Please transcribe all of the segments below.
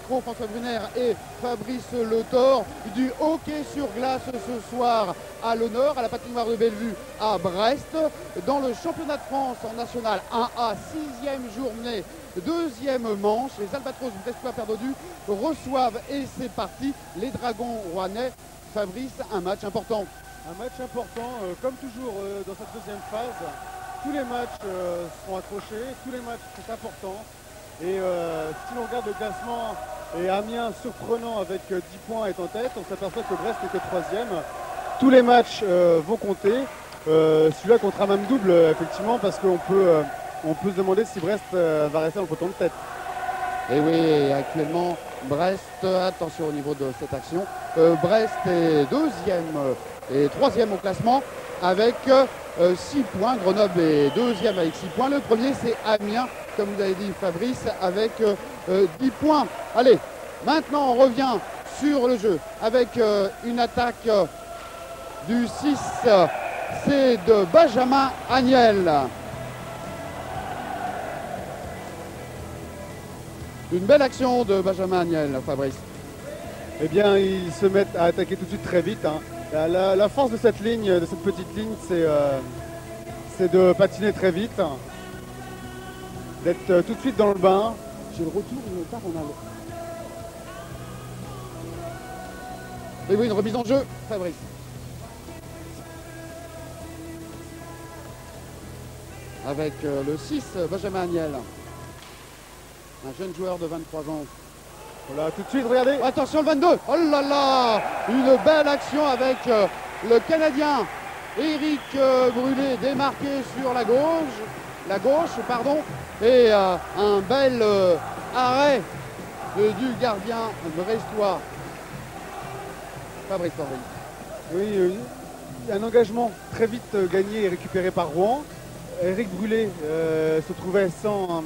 micro, François Brunner et Fabrice Le Thor. Du hockey sur glace ce soir à l'honneur, à la patinoire de Bellevue à Brest. Dans le championnat de France en national 1A, 6e journée, 2e manche. Les Albatros brestois perdus reçoivent, et c'est parti, les Dragons rouennais. Fabrice, un match important. Un match important, comme toujours dans cette deuxième phase. Tous les matchs sont accrochés, tous les matchs sont importants. Et si l'on regarde le classement, et Amiens surprenant avec 10 points est en tête, on s'aperçoit que Brest n'est que 3e. Tous les matchs vont compter. Celui-là comptera même double, effectivement, parce qu'on peut se demander si Brest va rester dans le peloton de tête. Et oui, actuellement, Brest, attention au niveau de cette action, Brest est 2e et 3e au classement avec 6 points. Grenoble est 2e avec 6 points. Le premier, c'est Amiens, comme vous avez dit Fabrice, avec 10 points. Allez, maintenant on revient sur le jeu avec une attaque du 6, c'est de Benjamin Agnel. Une belle action de Benjamin Agnel, Fabrice. Eh bien, ils se mettent à attaquer tout de suite très vite. Hein. La force de cette ligne, de cette petite ligne, c'est de patiner très vite, d'être tout de suite dans le bain. J'ai le retour, il part en allant. Et oui, une remise en jeu, Fabrice. Avec le 6, Benjamin Agnel. Un jeune joueur de 23 ans. Voilà, tout de suite, regardez. Attention, le 22. Oh là là, une belle action avec le Canadien Éric Brûlé, démarqué sur la gauche, et un bel arrêt du gardien brestois. Fabrice Henry. Oui, un engagement très vite gagné et récupéré par Rouen. Éric Brûlé se trouvait sans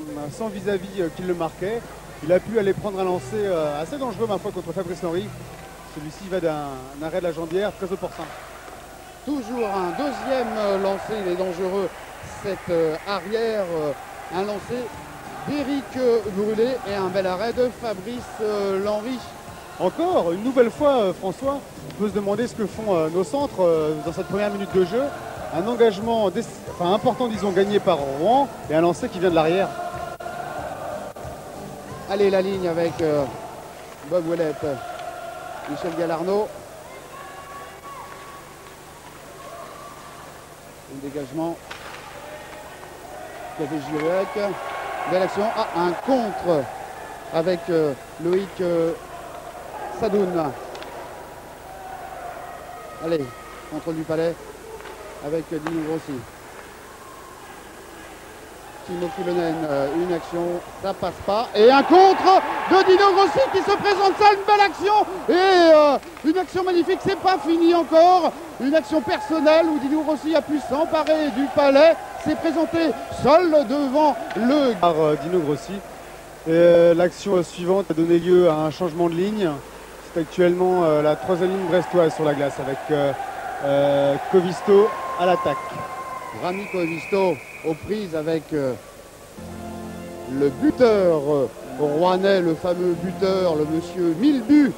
vis-à-vis qui le marquait. Il a pu aller prendre un lancer assez dangereux, ma foi, contre Fabrice Henry. Celui-ci va d'un arrêt de la jambière très opportun. Toujours un deuxième lancé, il est dangereux, cet arrière, un lancé d'Éric Brûlé et un bel arrêt de Fabrice Lenry. Encore, une nouvelle fois, François, on peut se demander ce que font nos centres dans cette première minute de jeu. Un engagement important, disons, gagné par Rouen et un lancer qui vient de l'arrière. Allez, la ligne avec Bob Ouellet, Michel Galarno. Un dégagement. Café Girouec. Belle action. Ah, un contre avec Loïc Sadoun. Allez, contrôle du Palais avec Dino Grossi. Timo Kyllönen, une action, ça passe pas. Et un contre de Dino Grossi qui se présente, ça, une belle action. Et une action magnifique, c'est pas fini encore. Une action personnelle où Dino Grossi a pu s'emparer du Palais. S'est présenté seul devant le... Par Dino Grossi. L'action suivante a donné lieu à un changement de ligne. C'est actuellement la 3e ligne brestoise sur la glace avec Covisto à l'attaque. Rami Covisto aux prises avec le buteur rouennais, le fameux buteur, le monsieur 1000 buts.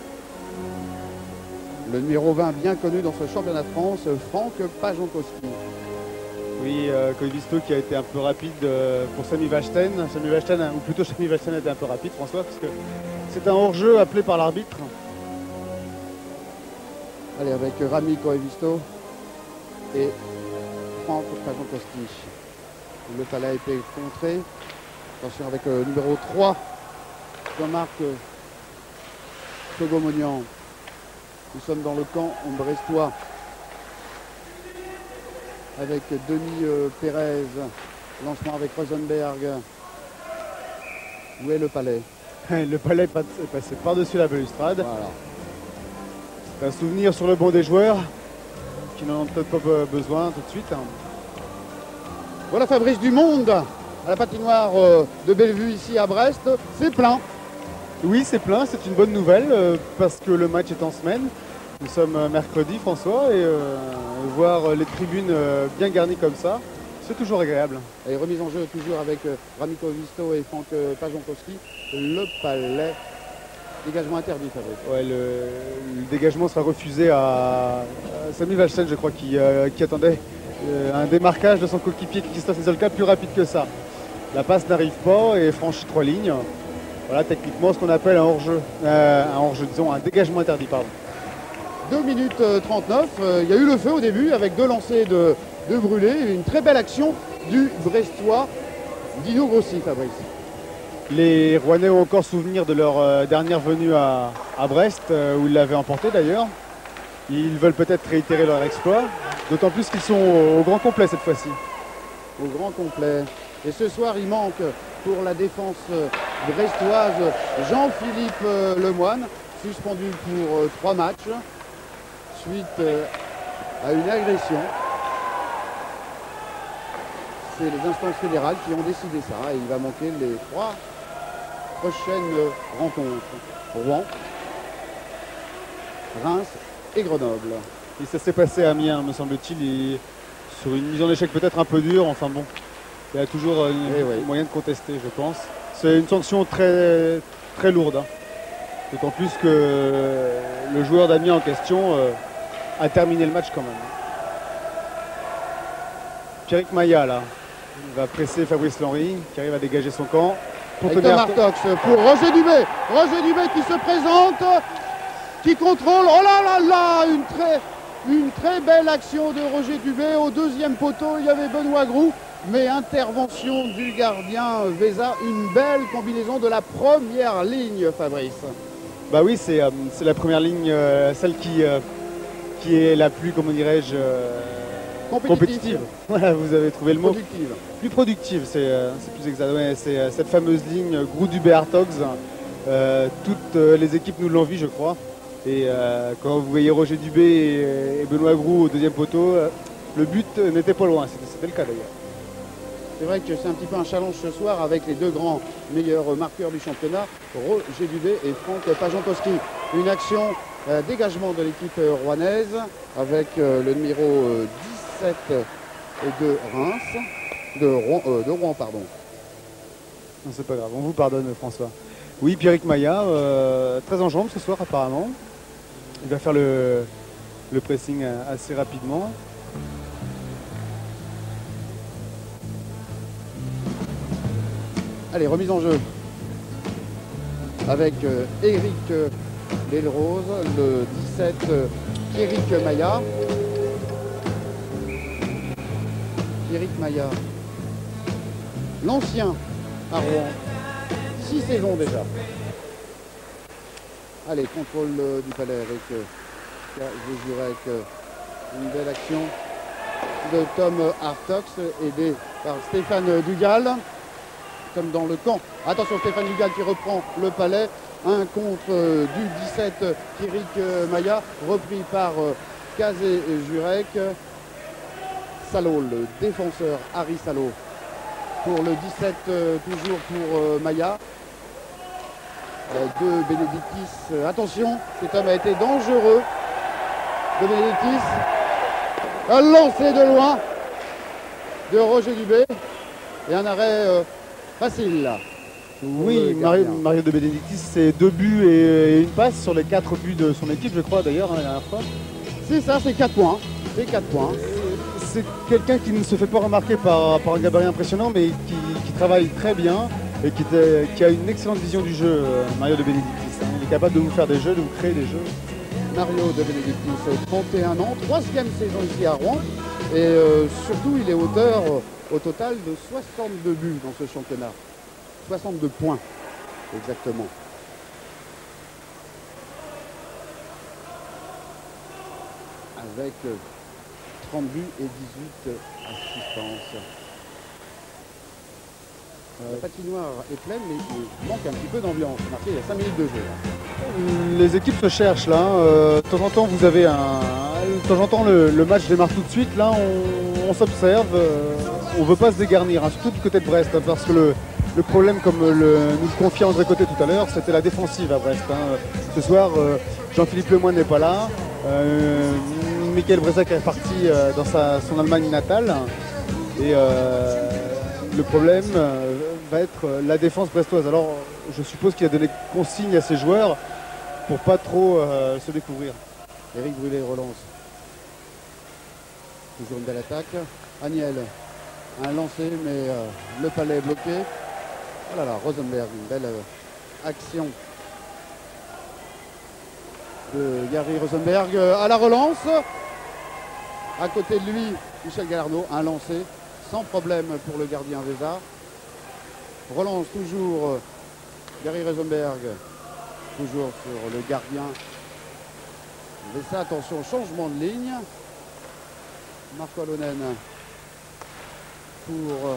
Le numéro 20 bien connu dans ce championnat de France, Franck Pajonkowski. Oui, Covisto qui a été un peu rapide pour Sami Vachten. Ou plutôt Sami Vachten a été un peu rapide, François, parce que c'est un hors-jeu appelé par l'arbitre. Allez, avec Rami Covisto et Franck Pajonkowski. Le Palais a été contré. Attention avec le numéro 3, Jean-Marc Sogomonian. Nous sommes dans le camp brestois avec Denis Pérez. Lancement avec Rosenberg. Où est le Palais? Le Palais est passé par-dessus la balustrade. Voilà. C'est un souvenir sur le banc des joueurs qui n'en ont peut-être pas besoin tout de suite. Voilà Fabrice, du monde à la patinoire de Bellevue ici à Brest. C'est plein. Oui, c'est plein, c'est une bonne nouvelle parce que le match est en semaine. Nous sommes mercredi, François, et voir les tribunes bien garnies comme ça, c'est toujours agréable. Et remise en jeu toujours avec Rami Covisto et Franck Pajonkowski. Le Palais Dégagement interdit, Fabrice. Ouais, le dégagement sera refusé à Sami Valsen, je crois, qui attendait un démarquage de son coéquipier Christophe Nezolka plus rapide que ça. La passe n'arrive pas et franchit 3 lignes. Voilà techniquement ce qu'on appelle un hors-jeu, disons un dégagement interdit, pardon. 2 minutes 39, il y a eu le feu au début avec 2 lancers de Brûlé, une très belle action du Brestois Dino Grossi, Fabrice. Les Rouennais ont encore souvenir de leur dernière venue à Brest, où ils l'avaient emporté d'ailleurs. Ils veulent peut-être réitérer leur exploit, d'autant plus qu'ils sont au grand complet cette fois-ci. Au grand complet. Et ce soir, il manque pour la défense brestoise Jean-Philippe Lemoine, suspendu pour 3 matchs, suite à une agression. C'est les instances fédérales qui ont décidé ça et il va manquer les 3 prochaines rencontres. Rouen, Reims et Grenoble. Et ça s'est passé à Amiens, me semble-t-il, sur une mise en échec peut-être un peu dure, enfin bon, il y a toujours moyen de contester, je pense. C'est une sanction très, très lourde, hein. D'autant plus que le joueur d'Amiens en question a terminé le match quand même. Pierrick Maillat, là, il va presser Fabrice Lenry, qui arrive à dégager son camp. Pour Artox pour Roger Dubé. Roger Dubé qui se présente, qui contrôle. Oh là là là, une très belle action de Roger Dubé. Au deuxième poteau, il y avait Benoît Groux. Mais intervention du gardien Véza, une belle combinaison de la première ligne, Fabrice. Bah oui, c'est la première ligne, celle qui est la plus, comment dirais-je, compétitive. Voilà, vous avez trouvé le mot. Plus productive, c'est plus exact. Ouais, c'est cette fameuse ligne Groux-Dubé-Hartogs. Toutes les équipes nous l'envient, je crois. Et quand vous voyez Roger Dubé et Benoît Groux au deuxième poteau, le but n'était pas loin. C'était le cas d'ailleurs. C'est vrai que c'est un petit peu un challenge ce soir avec les 2 grands meilleurs marqueurs du championnat, Roger Dubé et Franck Pajankowski. Une action dégagement de l'équipe rouennaise avec le numéro 17 de Reims, de Rouen, pardon. Non, c'est pas grave, on vous pardonne François. Oui, Pierrick Maillat, très en jambes ce soir apparemment. Il va faire le pressing assez rapidement. Allez, remise en jeu avec Eric Delrose, le 17 Pierrick Maillat. Pierrick Maillat, l'ancien à Rouen, 6 saisons déjà. Allez, contrôle du palais avec Jurek, une belle action de Tom Hartox, aidé par Stéphane Dugal. Comme dans le camp. Attention, Stéphane Dugal qui reprend le palais. Un contre du 17 Pierrick Maillat, repris par Kazé Jurek. Salo, le défenseur Harry Salo. Pour le 17, toujours pour Maillat. De Benedictis. Attention, cet homme a été dangereux. De Benedictis. Un lancer de loin de Roger Dubé. Et un arrêt facile. Oui, Mario de Benedictis, c'est 2 buts et une passe sur les 4 buts de son équipe, je crois d'ailleurs, la dernière fois. C'est ça, c'est 4 points. C'est 4 points. C'est quelqu'un qui ne se fait pas remarquer par un gabarit impressionnant, mais qui travaille très bien et qui a une excellente vision du jeu, Mario de Benedictis. Il est capable de vous faire des jeux, de vous créer des jeux. Mario de Benedictis, 31 ans, 3e saison ici à Rouen. Et surtout, il est auteur au total de 62 buts dans ce championnat. 62 points, exactement. Avec 30 buts et 18 assistances. La patinoire est pleine, mais il manque un petit peu d'ambiance. Marqué, il y a 5 minutes de jeu. Les équipes se cherchent là. De temps en temps, vous avez de temps en temps, le match démarre tout de suite. Là, on s'observe. On ne veut pas se dégarnir, hein, surtout du côté de Brest, hein, parce que le problème, comme nous le confiait André Côté tout à l'heure, c'était la défensive à Brest. Hein. Ce soir, Jean-Philippe Lemoine n'est pas là. Michael Brezac est parti dans son Allemagne natale. Et le problème va être la défense brestoise. Alors, je suppose qu'il a donné consigne à ses joueurs pour pas trop se découvrir. Eric Brulé relance. Toujours une belle attaque. Agnel, un lancé, mais le palais est bloqué. Oh là là, Rosenberg, une belle action de Gary Rosenberg à la relance. À côté de lui, Michel Galarneau, un lancé sans problème pour le gardien Vézard. Relance toujours Gary Rosenberg, toujours sur le gardien Vézard. Attention, changement de ligne. Marco Alonen pour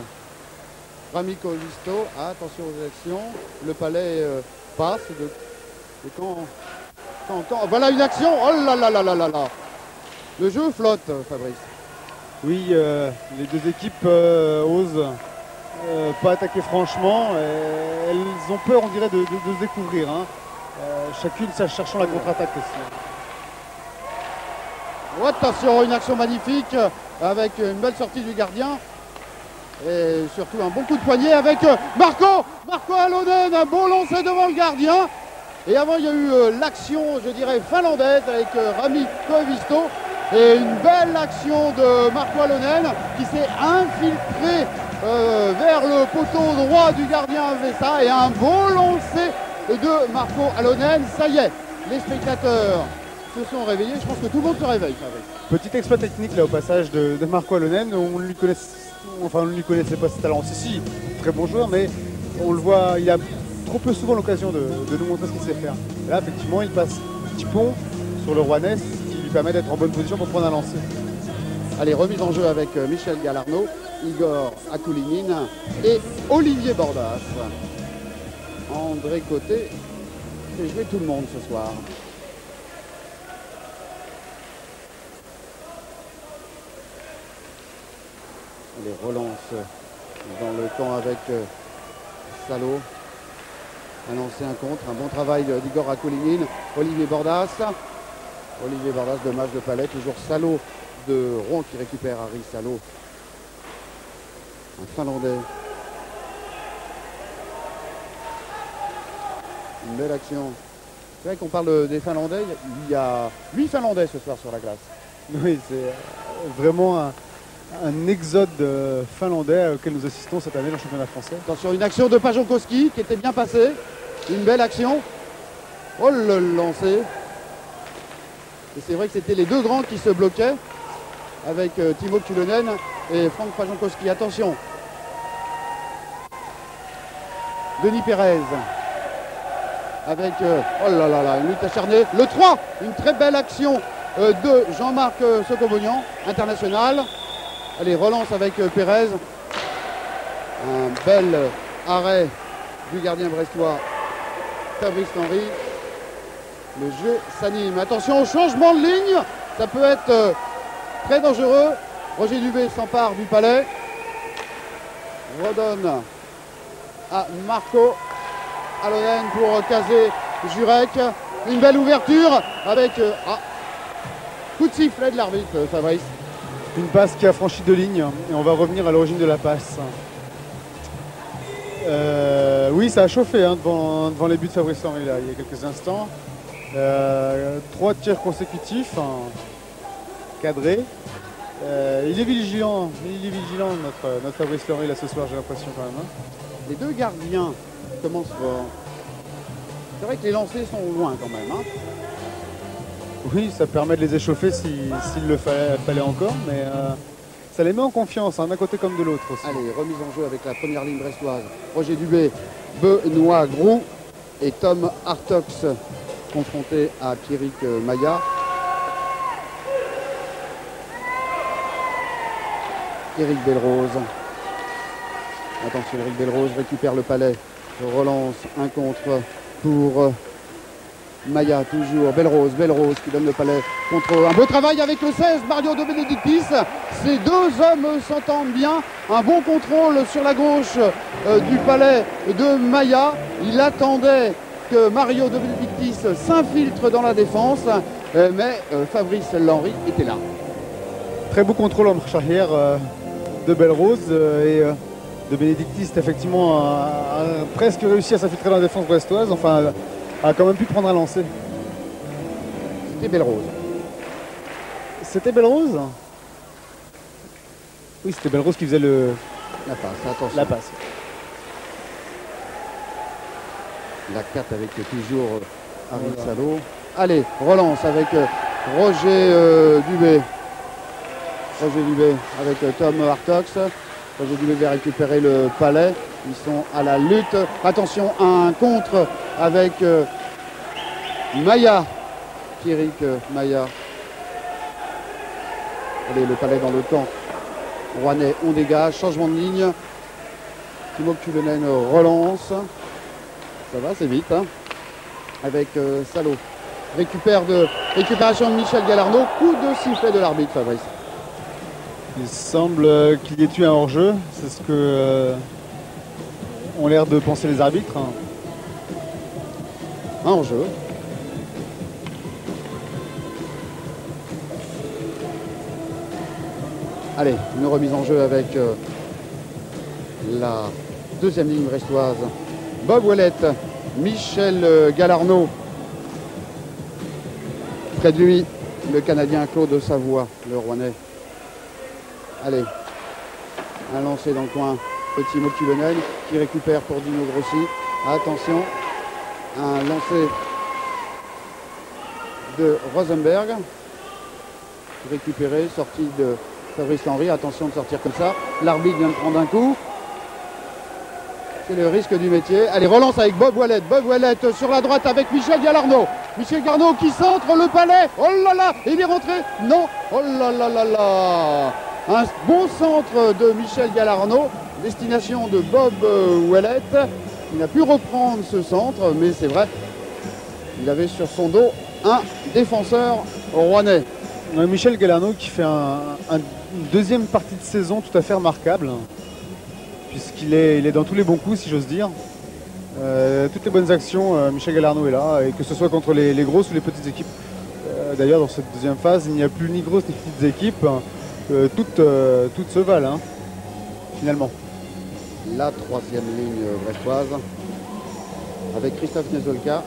Rami Koivisto. Attention aux actions. Le palais passe de camp en camp. Voilà une action. Oh là là là là là là. Le jeu flotte, Fabrice. Oui, les deux équipes osent pas attaquer franchement. Elles ont peur, on dirait, de se découvrir. Hein. Chacune cherchant la contre-attaque aussi. Oh, attention, une action magnifique avec une belle sortie du gardien. Et surtout un bon coup de poignet avec Marco Alonen, un bon lancer devant le gardien. Et avant, il y a eu l'action, je dirais, finlandaise avec Rami Koivisto. Et une belle action de Marco Alonen qui s'est infiltré vers le poteau droit du gardien Vesa. Et un beau lancer de Marco Alonen. Ça y est, les spectateurs se sont réveillés. Je pense que tout le monde se réveille. Petit exploit technique là au passage de Marco Alonen. On ne lui connaissait pas ce talent. Si, très bon joueur, mais on le voit, il a trop peu souvent l'occasion de nous montrer ce qu'il sait faire. Et là, effectivement, il passe petit pont sur le Rouennais, qui lui permet d'être en bonne position pour prendre un lancer. Allez, remise en jeu avec Michel Galarneau, Igor Akoulinine et Olivier Bordas. André Côté fait jouer tout le monde ce soir. Les relances dans le camp avec Salo. Un lancé, un contre, un bon travail d'Igor Akoulinine. Olivier Bordas. Olivier Bordas, dommage de palais. Toujours Salo de Rouen qui récupère Harry Salo. Un Finlandais. Une belle action. C'est vrai qu'on parle des Finlandais. Il y a 8 Finlandais ce soir sur la glace. Oui, c'est vraiment un exode finlandais auquel nous assistons cette année dans le championnat français. Attention, une action de Pajonkowski qui était bien passée. Une belle action. Oh, le lancer. Et c'est vrai que c'était les deux grands qui se bloquaient avec Timo Kulonen et Franck Pajonkowski. Attention. Denis Pérez. Avec, oh là là là, une lutte acharnée. Le 3, une très belle action de Jean-Marc Socobonian, international. Allez, relance avec Pérez. Un bel arrêt du gardien brestois Fabrice Henry. Le jeu s'anime. Attention au changement de ligne. Ça peut être très dangereux. Roger Dubé s'empare du palais. Redonne à Marco Alonen pour caser Jurek. Une belle ouverture avec coup de sifflet de l'arbitre, Fabrice. Une passe qui a franchi 2 lignes et on va revenir à l'origine de la passe. Oui, ça a chauffé hein, devant les buts de Fabrice Henry là, il y a quelques instants. 3 tirs consécutifs, cadrés. Il est vigilant notre Fabrice Henry là ce soir, j'ai l'impression quand même. Hein. Les deux gardiens commencent fort. C'est vrai que les lancers sont loin quand même. Hein. Oui, ça permet de les échauffer s'il le fallait encore, mais ça les met en confiance, hein, d'un côté comme de l'autre aussi. Allez, remise en jeu avec la première ligne brestoise. Roger Dubé, Benoît Groux et Tom Hartox confronté à Pierrick Maya. Éric Belrose. Attention, Éric Belrose récupère le palais. Relance, un contre pour Maya, toujours. Belrose qui donne le palais contre un beau travail avec le 16, Mario De Benedictis. Ces deux hommes s'entendent bien. Un bon contrôle sur la gauche du palais de Maya. Il attendait que Mario De Benedictis s'infiltre dans la défense, mais Fabrice Henry était là. Très beau contrôle en marche arrière de Belrose et De Benedictis effectivement a presque réussi à s'infiltrer dans la défense brestoise, enfin a quand même pu prendre un lancer. c'était Belle-Rose. C'était Belle-Rose? Oui, c'était Belle-Rose qui faisait La passe, attention. la passe. La 4 avec toujours Harry Salo. Allez, relance avec Roger Dubé. Roger Dubé avec Tom Hartox. Roger Dubé va récupérer le palais. Ils sont à la lutte. Attention, un contre avec Maya. Pierrick Maya. Allez, le palais dans le camp. Rouennais, on dégage. Changement de ligne. Timo Kulenen relance. Ça va, c'est vite. Hein. Avec Salo. Récupération de Michel Galarneau. Coup de sifflet de l'arbitre, Fabrice. Il semble qu'il y ait eu un hors-jeu. C'est ce que ont l'air de penser les arbitres. Un hors-jeu. Allez, une remise en jeu avec la deuxième ligne brestoise. Bob Ouellette, Michel Galarneau. Près de lui, le Canadien Claude Savoie, le Rouennais. Allez, un lancer dans le coin. Petit Mokulenen qui récupère pour Dino Grossi. Attention, un lancer de Rosenberg. Récupéré, sortie de Fabrice Henry. Attention de sortir comme ça. L'arbitre vient de prendre un coup. C'est le risque du métier. Allez, relance avec Bob Ouellette. Bob Ouellette sur la droite avec Michel Galarneau. Michel Galarneau qui centre le palais. Oh là là, il est rentré. Non. Oh là là là là. Un bon centre de Michel Galarneau. Destination de Bob Ouellette. Il n'a pu reprendre ce centre, mais c'est vrai. Il avait sur son dos un défenseur rouennais. Michel Galarneau qui fait une deuxième partie de saison tout à fait remarquable. Puisqu'il est dans tous les bons coups, si j'ose dire. Toutes les bonnes actions, Michel Galarneau est là, et que ce soit contre les grosses ou les petites équipes. D'ailleurs, dans cette deuxième phase, il n'y a plus ni grosses ni petites équipes. Toutes se valent, hein, finalement. La troisième ligne brestoise, avec Christophe Niezolka,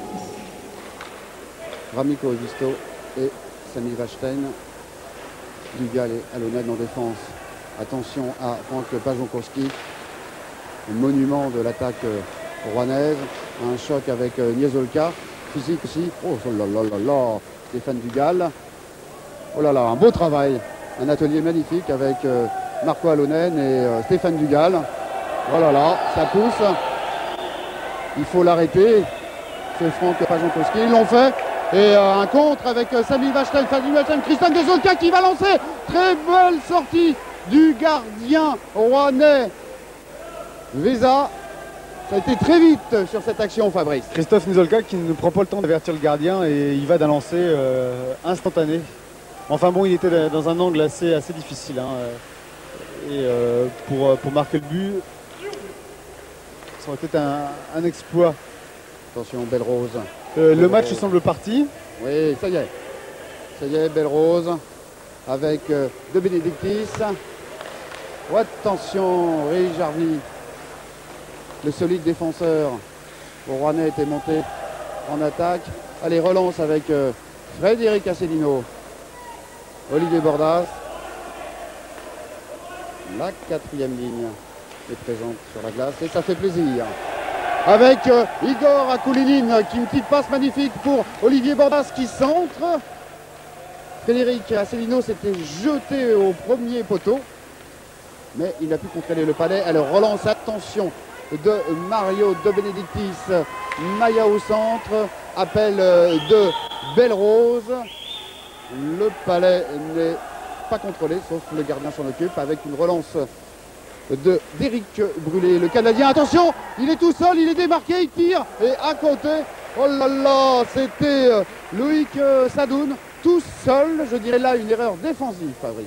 Ramiko Evisto et Sami Vachten. Dugal et Alonen en défense. Attention à Franck Pajonkowski, monument de l'attaque rouennaise. Un choc avec Niezolka. Physique aussi. Oh là là là là. Stéphane Dugal. Oh là là, un beau travail. Un atelier magnifique avec Marco Alonen et Stéphane Dugal. Oh là là, ça pousse. Il faut l'arrêter. C'est Franck Pajonkowski. Ils l'ont fait. Et un contre avec Sami Vachten, Christian Niezolka qui va lancer. Très belle sortie du gardien rouennais. Vesa. Ça a été très vite sur cette action, Fabrice. Christophe Niezolka qui ne prend pas le temps d'avertir le gardien et il va d'un lancer instantané. Enfin bon, il était dans un angle assez difficile. Hein, et pour marquer le but, ça aurait été un exploit. Attention, Belle-Rose. Le match semble parti. Oui, ça y est. Ça y est, Belle-Rose avec De Benedictis. Oh, attention, Ray Jarvie. Le solide défenseur au Rouennais était monté en attaque. Allez, relance avec Frédéric Asselineau. Olivier Bordas. La quatrième ligne est présente sur la glace et ça fait plaisir. Avec Igor Akoulinin qui une petite passe magnifique pour Olivier Bordas qui centre. Frédéric Asselineau s'était jeté au premier poteau. Mais il a pu contrôler le palais. Elle relance, attention, de Mario De Benedictis. Maya au centre. Appel de Belle-Rose. Le palais n'est pas contrôlé, sauf le gardien s'en occupe avec une relance d'Éric Brûlé. Le Canadien, attention, il est tout seul, il est démarqué, il tire. Et à côté, oh là là, c'était Loïc Sadoun, tout seul. Je dirais là une erreur défensive, Fabrice.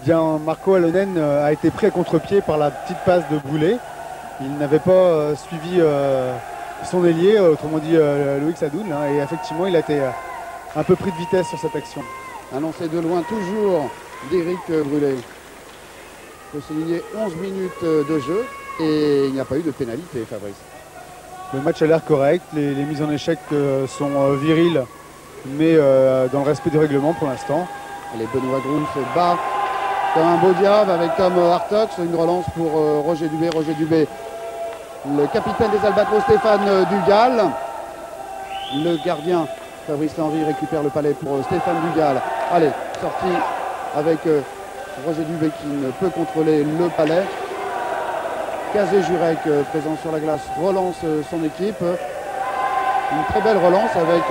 Bien, Marco Alonen a été pris à contre-pied par la petite passe de Brûlé. Il n'avait pas suivi son ailier, autrement dit Loïc Sadoun. Hein, et effectivement, il a été un peu pris de vitesse sur cette action. Annoncé de loin toujours d'Éric Brûlé. Il faut souligner 11 minutes de jeu et il n'y a pas eu de pénalité, Fabrice. Le match a l'air correct, les mises en échec sont viriles mais dans le respect du règlement pour l'instant. Allez, Benoît Groux se bat comme un beau diable avec Tom Hartox. Une relance pour Roger Dubé. Roger Dubé, le capitaine des Albatros, Stéphane Dugal. Le gardien Fabrice Henry récupère le palais pour Stéphane Dugal. Allez, sortie avec Roger Dubé qui ne peut contrôler le palais. Kazé Jurek présent sur la glace relance son équipe. Une très belle relance avec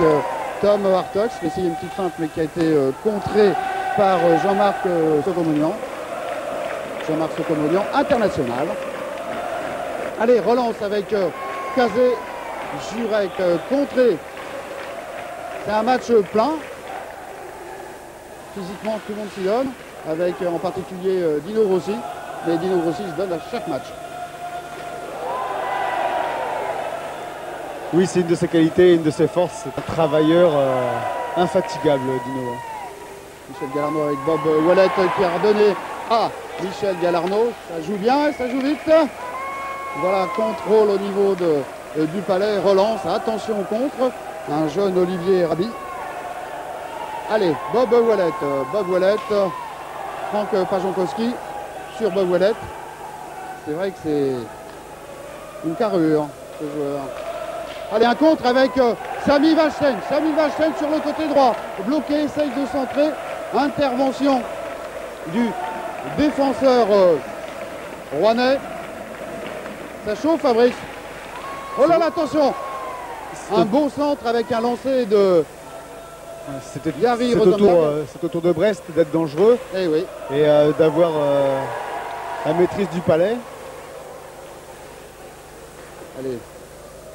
Tom Hartox qui a essayé une petite feinte mais qui a été contrée par Jean-Marc Socomonian. Jean-Marc Socomonian, international. Allez, relance avec Kazé Jurek contré. C'est un match plein. Physiquement, tout le monde s'y donne, avec en particulier Dino Rossi. Mais Dino Rossi se donne à chaque match. Oui, c'est une de ses qualités, une de ses forces. C'est un travailleur infatigable, Dino. Michel Galarneau avec Bob Wallet qui a redonné à Michel Galarneau. Ça joue bien, ça joue vite. Voilà, contrôle au niveau du palais, relance, attention au contre. Un jeune Olivier Rabi. Allez, Bob Wallet, Franck Pajonkowski sur Bob Wallet. C'est vrai que c'est une carrure, ce joueur. Allez, un contre avec Sami Wallstein. Sami Wallstein sur le côté droit. Bloqué, essaye de centrer. Intervention du défenseur rouennais. Ça chauffe, Fabrice. Oh là là, attention. Un beau centre avec un lancer de Yari Rosenberg. C'est au tour de Brest d'être dangereux. Eh oui. Et d'avoir la maîtrise du palais. Allez,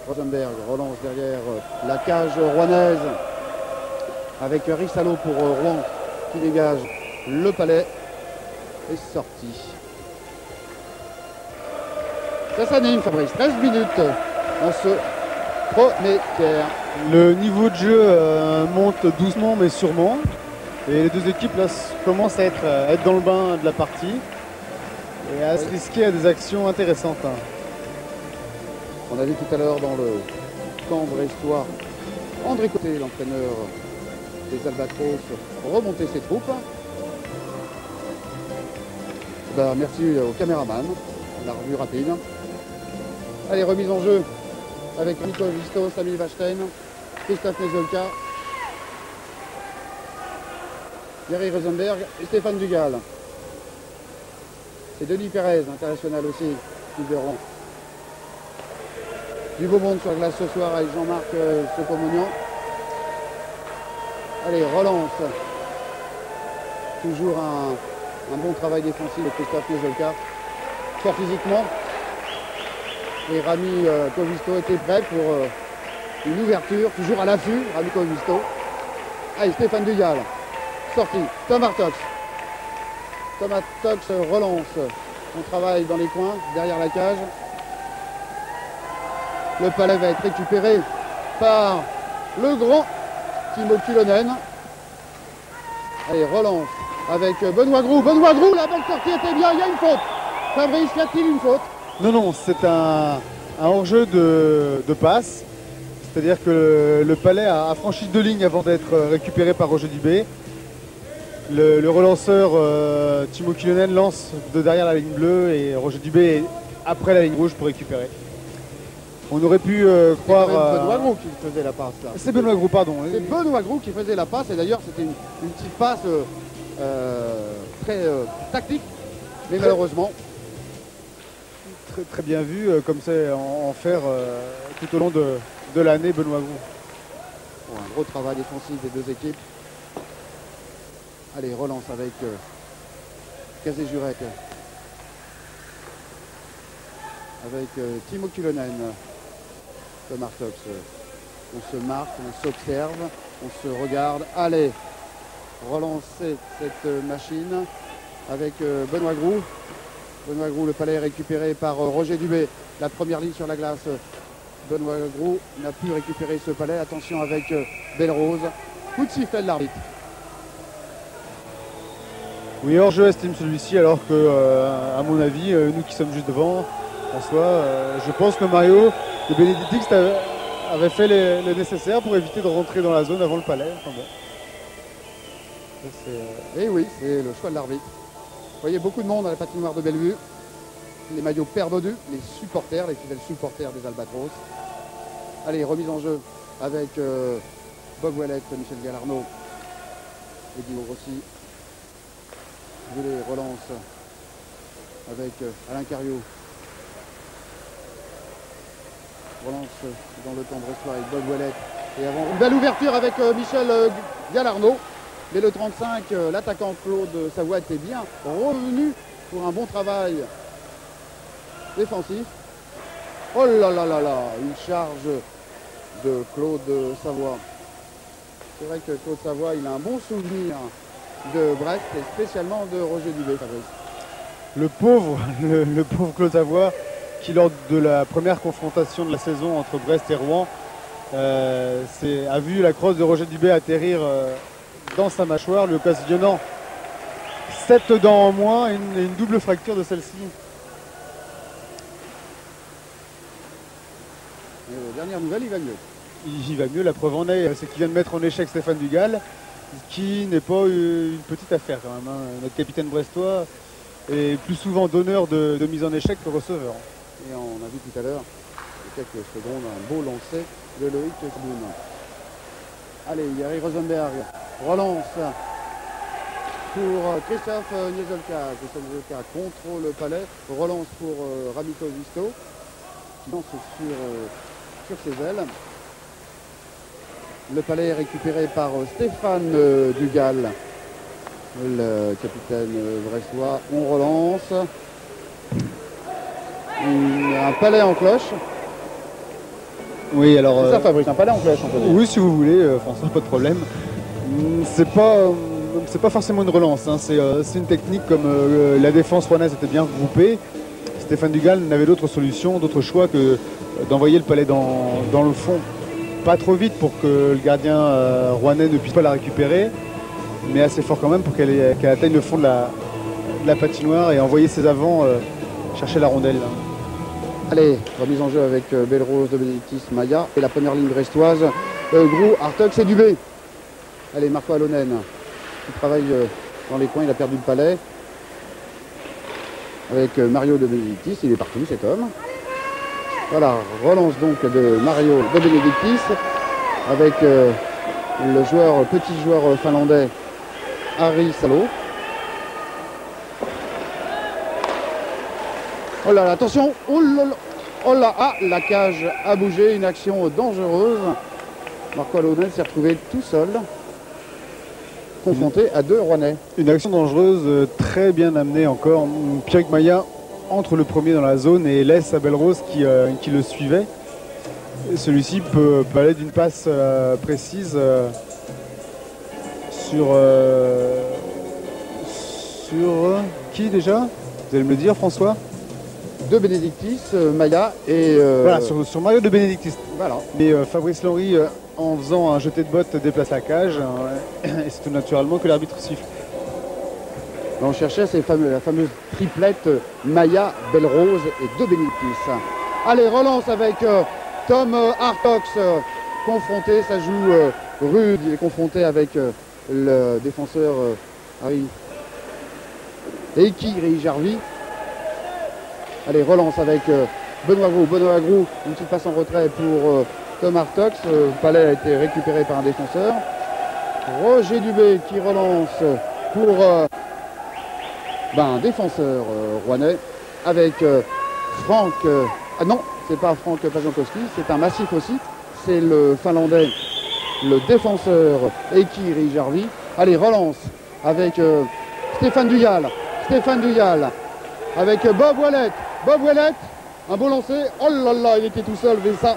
Rosenberg relance derrière la cage rouennaise avec Rissalo pour Rouen qui dégage le palais. Et sorti. Ça s'anime, Fabrice. 13 minutes dans ce premier tiers. Le niveau de jeu monte doucement mais sûrement. Et les deux équipes là, commencent à être dans le bain de la partie et à se risquer à des actions intéressantes. On a vu tout à l'heure dans le camp brestois André Côté, l'entraîneur des Albatros, remonter ses troupes. Ben, merci au caméraman, la revue rapide. Allez, remise en jeu avec Nico Visto, Sami Wallstein, Christophe Nezolka, Yari Rosenberg et Stéphane Dugal. C'est Denis Pérez, international aussi, qui verront du beau monde sur la glace ce soir avec Jean-Marc Socomonian. Allez, relance. Toujours un bon travail défensif de Christophe Nezolka. Fort physiquement. Et Rami Kovisto était prêt pour une ouverture, toujours à l'affût, Rami Kovisto. Allez, Stéphane Dugal. Sorti. Tom Hartox. Tom Hartox relance son travail dans les coins, derrière la cage. Le palais va être récupéré par le grand Timo Kyllönen. Allez, relance avec Benoît Groux. Benoît Groux, la belle sortie était bien, il y a une faute. Fabrice, y a-t-il une faute? Non, c'est un hors-jeu de passe. C'est-à-dire que le palais a franchi 2 lignes avant d'être récupéré par Roger Dubé. Le relanceur Timo Kyllönen lance de derrière la ligne bleue et Roger Dubé est après la ligne rouge pour récupérer. On aurait pu croire... C'est Benoît Groux qui faisait la passe là. C'est Benoît Groux, pardon. C'est Benoît Groux qui faisait la passe et d'ailleurs c'était une petite passe très tactique, mais malheureusement. Très bien vu, comme c'est en faire tout au long de l'année, Benoît Groux. Bon, un gros travail défensif des deux équipes. Allez, relance avec Kazé Jurek. Avec Timo Kyllönen. Tom Hartox. On se marque, on s'observe, on se regarde. Allez, relancer cette machine avec Benoît Groux. Benoît Groux, le palais est récupéré par Roger Dubé. La première ligne sur la glace. Benoît Groux n'a pu récupérer ce palais. Attention avec Belrose. Coup de sifflet de l'arbitre. Oui, hors-jeu estime celui-ci, alors que, à mon avis, nous qui sommes juste devant, François, je pense que Mario de Benedictis avait fait le nécessaire pour éviter de rentrer dans la zone avant le palais. Enfin bon. Et oui, c'est le choix de l'arbitre. Vous voyez beaucoup de monde à la patinoire de Bellevue. Les maillots perdus, les supporters, les fidèles supporters des Albatros. Allez, remise en jeu avec Bob Ouellet, Michel Galarno et Dino Grossi. Violet relance avec Alain Cariou. Relance dans le camp brestois avec Bob Ouellet. Et avant, une belle ouverture avec Michel Galarno. Mais le 35, l'attaquant Claude Savoie était bien revenu pour un bon travail défensif. Oh là là là là, une charge de Claude Savoie. C'est vrai que Claude Savoie, il a un bon souvenir de Brest et spécialement de Roger Dubé, Fabrice. Le pauvre Claude Savoie, qui lors de la première confrontation de la saison entre Brest et Rouen, a vu la crosse de Roger Dubé atterrir dans sa mâchoire, lui occasionnant 7 dents en moins et une double fracture de celle-ci. Dernière nouvelle, il va mieux. Il va mieux, la preuve en est, c'est qu'il vient de mettre en échec Stéphane Dugal, qui n'est pas une petite affaire quand même. Notre capitaine brestois est plus souvent donneur de mise en échec que receveur. Et on a vu tout à l'heure, il y a quelques secondes, un beau lancer de Loïc Schboun. Allez, Yari Rosenberg relance pour Christophe Niesolka. Christophe Niesolka contrôle le palais, relance pour Ramito Visto, qui lance sur ses ailes. Le palais est récupéré par Stéphane Dugal, le capitaine brestois. On relance. Un palais en cloche. Oui, alors. Ça fabrique un palais en cloche, on peut dire. Oui, si vous voulez, François, pas de problème. C'est pas forcément une relance, hein. C'est une technique comme la défense rouennaise était bien regroupée. Stéphane Dugal n'avait d'autre solution, d'autre choix que d'envoyer le palais dans le fond. Pas trop vite pour que le gardien rouennais ne puisse pas la récupérer, mais assez fort quand même pour qu'elle atteigne le fond de la patinoire et envoyer ses avants chercher la rondelle. Allez, remise en jeu avec Belrose, de Benedictis, Maya et la première ligne brestoise, Grou, Artox et Dubé. Allez, Marco Alonen qui travaille dans les coins, il a perdu le palais. Avec Mario de Benedictis, il est partout cet homme. Voilà, relance donc de Mario de Benedictis avec le petit joueur finlandais Harry Salo. Oh là là, attention, oh là là, oh là, ah, la cage a bougé, une action dangereuse. Marco Alonen s'est retrouvé tout seul, confronté à 2 Rouennais. Une action dangereuse, très bien amenée encore. Pierrick Maya entre le premier dans la zone et laisse à Belrose qui le suivait. Celui-ci peut aller d'une passe précise sur qui déjà? Vous allez me le dire, François? De Benedictis, Maya et... Voilà, sur Mario de Benedictis. Voilà. Mais Fabrice Lenry, en faisant un jeté de botte, déplace la cage. Et c'est tout naturellement que l'arbitre siffle. On cherchait la fameuse triplette Maya, Belrose et De Benedictis. Allez, relance avec Tom Artox, confronté, ça joue rude, il est confronté avec le défenseur Harry Eiki Jarvi. Allez, relance avec Benoît Grou, une petite passe en retrait pour Tom Artox. Le palais a été récupéré par un défenseur. Roger Dubé qui relance pour un défenseur rouennais avec Franck. Ah non, c'est pas Franck Pajankowski, c'est un massif aussi. C'est le Finlandais, le défenseur Eiki Jarvi. Allez, relance avec Stéphane Dugal. Avec Bob Ouellet, un beau lancer. Oh là là, il était tout seul, Vesa.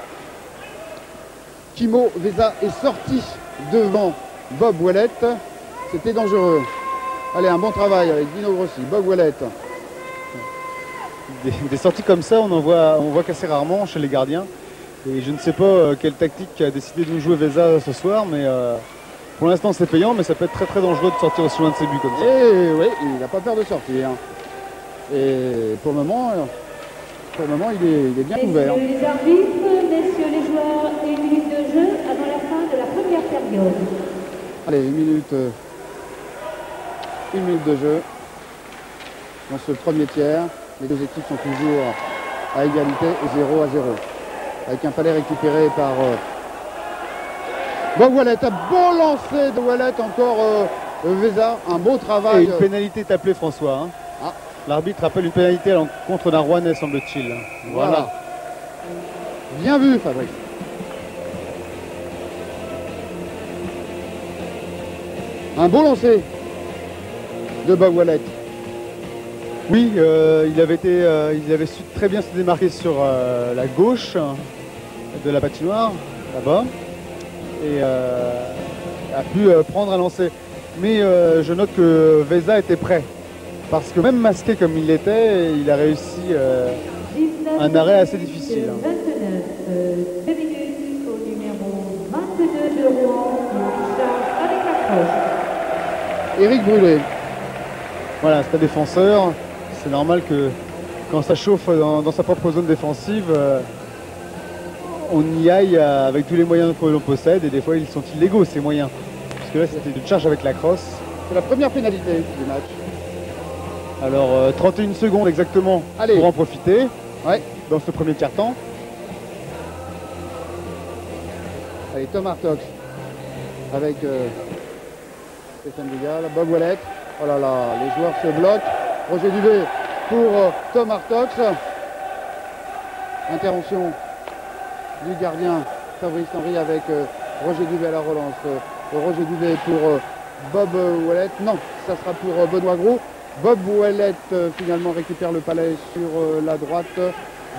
Kimo Vesa est sorti devant Bob Ouellet. C'était dangereux. Allez, un bon travail avec Dino Grossi, Bob Ouellet. Des sorties comme ça, on voit qu'assez rarement chez les gardiens. Et je ne sais pas quelle tactique a décidé de nous jouer Vesa ce soir, mais pour l'instant c'est payant, mais ça peut être très très dangereux de sortir aussi loin de ses buts comme ça. Et oui, il n'a pas peur de sortir. Et pour le moment il est bien couvert. Les arbitres messieurs les joueurs, 1 minute de jeu avant la fin de la première période. Allez, 1 minute de jeu dans ce premier tiers. Les deux équipes sont toujours à égalité, 0-0. Avec un palais récupéré par Bob Wallet. Un beau lancer de Wallet, encore Vesa, un beau travail. Et une pénalité est appelée, François. Hein. Ah. L'arbitre appelle une pénalité contre d'un Rouennais, semble-t-il. Voilà. Bien vu, Fabrice. Un beau lancer de Bob Wallet. Oui, il avait su très bien se démarquer sur la gauche de la patinoire, là-bas, et a pu prendre un lancer. Mais je note que Vesa était prêt, parce que même masqué comme il l'était, il a réussi un arrêt assez difficile. 29, 2 minutes au numéro 22 de Rouen, qui charge avec la crosse. Éric Brûlé. Voilà, c'est un défenseur. C'est normal que quand ça chauffe dans sa propre zone défensive, on y aille avec tous les moyens que l'on possède, et des fois ils sont illégaux ces moyens. Parce que là c'était une charge avec la crosse. C'est la première pénalité du match. Alors 31 secondes exactement. Allez. Pour en profiter Ouais. dans ce premier quart-temps. Allez, Tom Hartox avec Stéphane Dugal, Bob Wallet. Oh là là, les joueurs se bloquent. Roger Dubé pour Tom Hartox. Intervention du gardien Fabrice Henry avec Roger Dubé à la relance. Roger Dubé pour Bob Wallet. Non, ça sera pour Benoît Gros. Bob Wallet finalement récupère le palais sur la droite.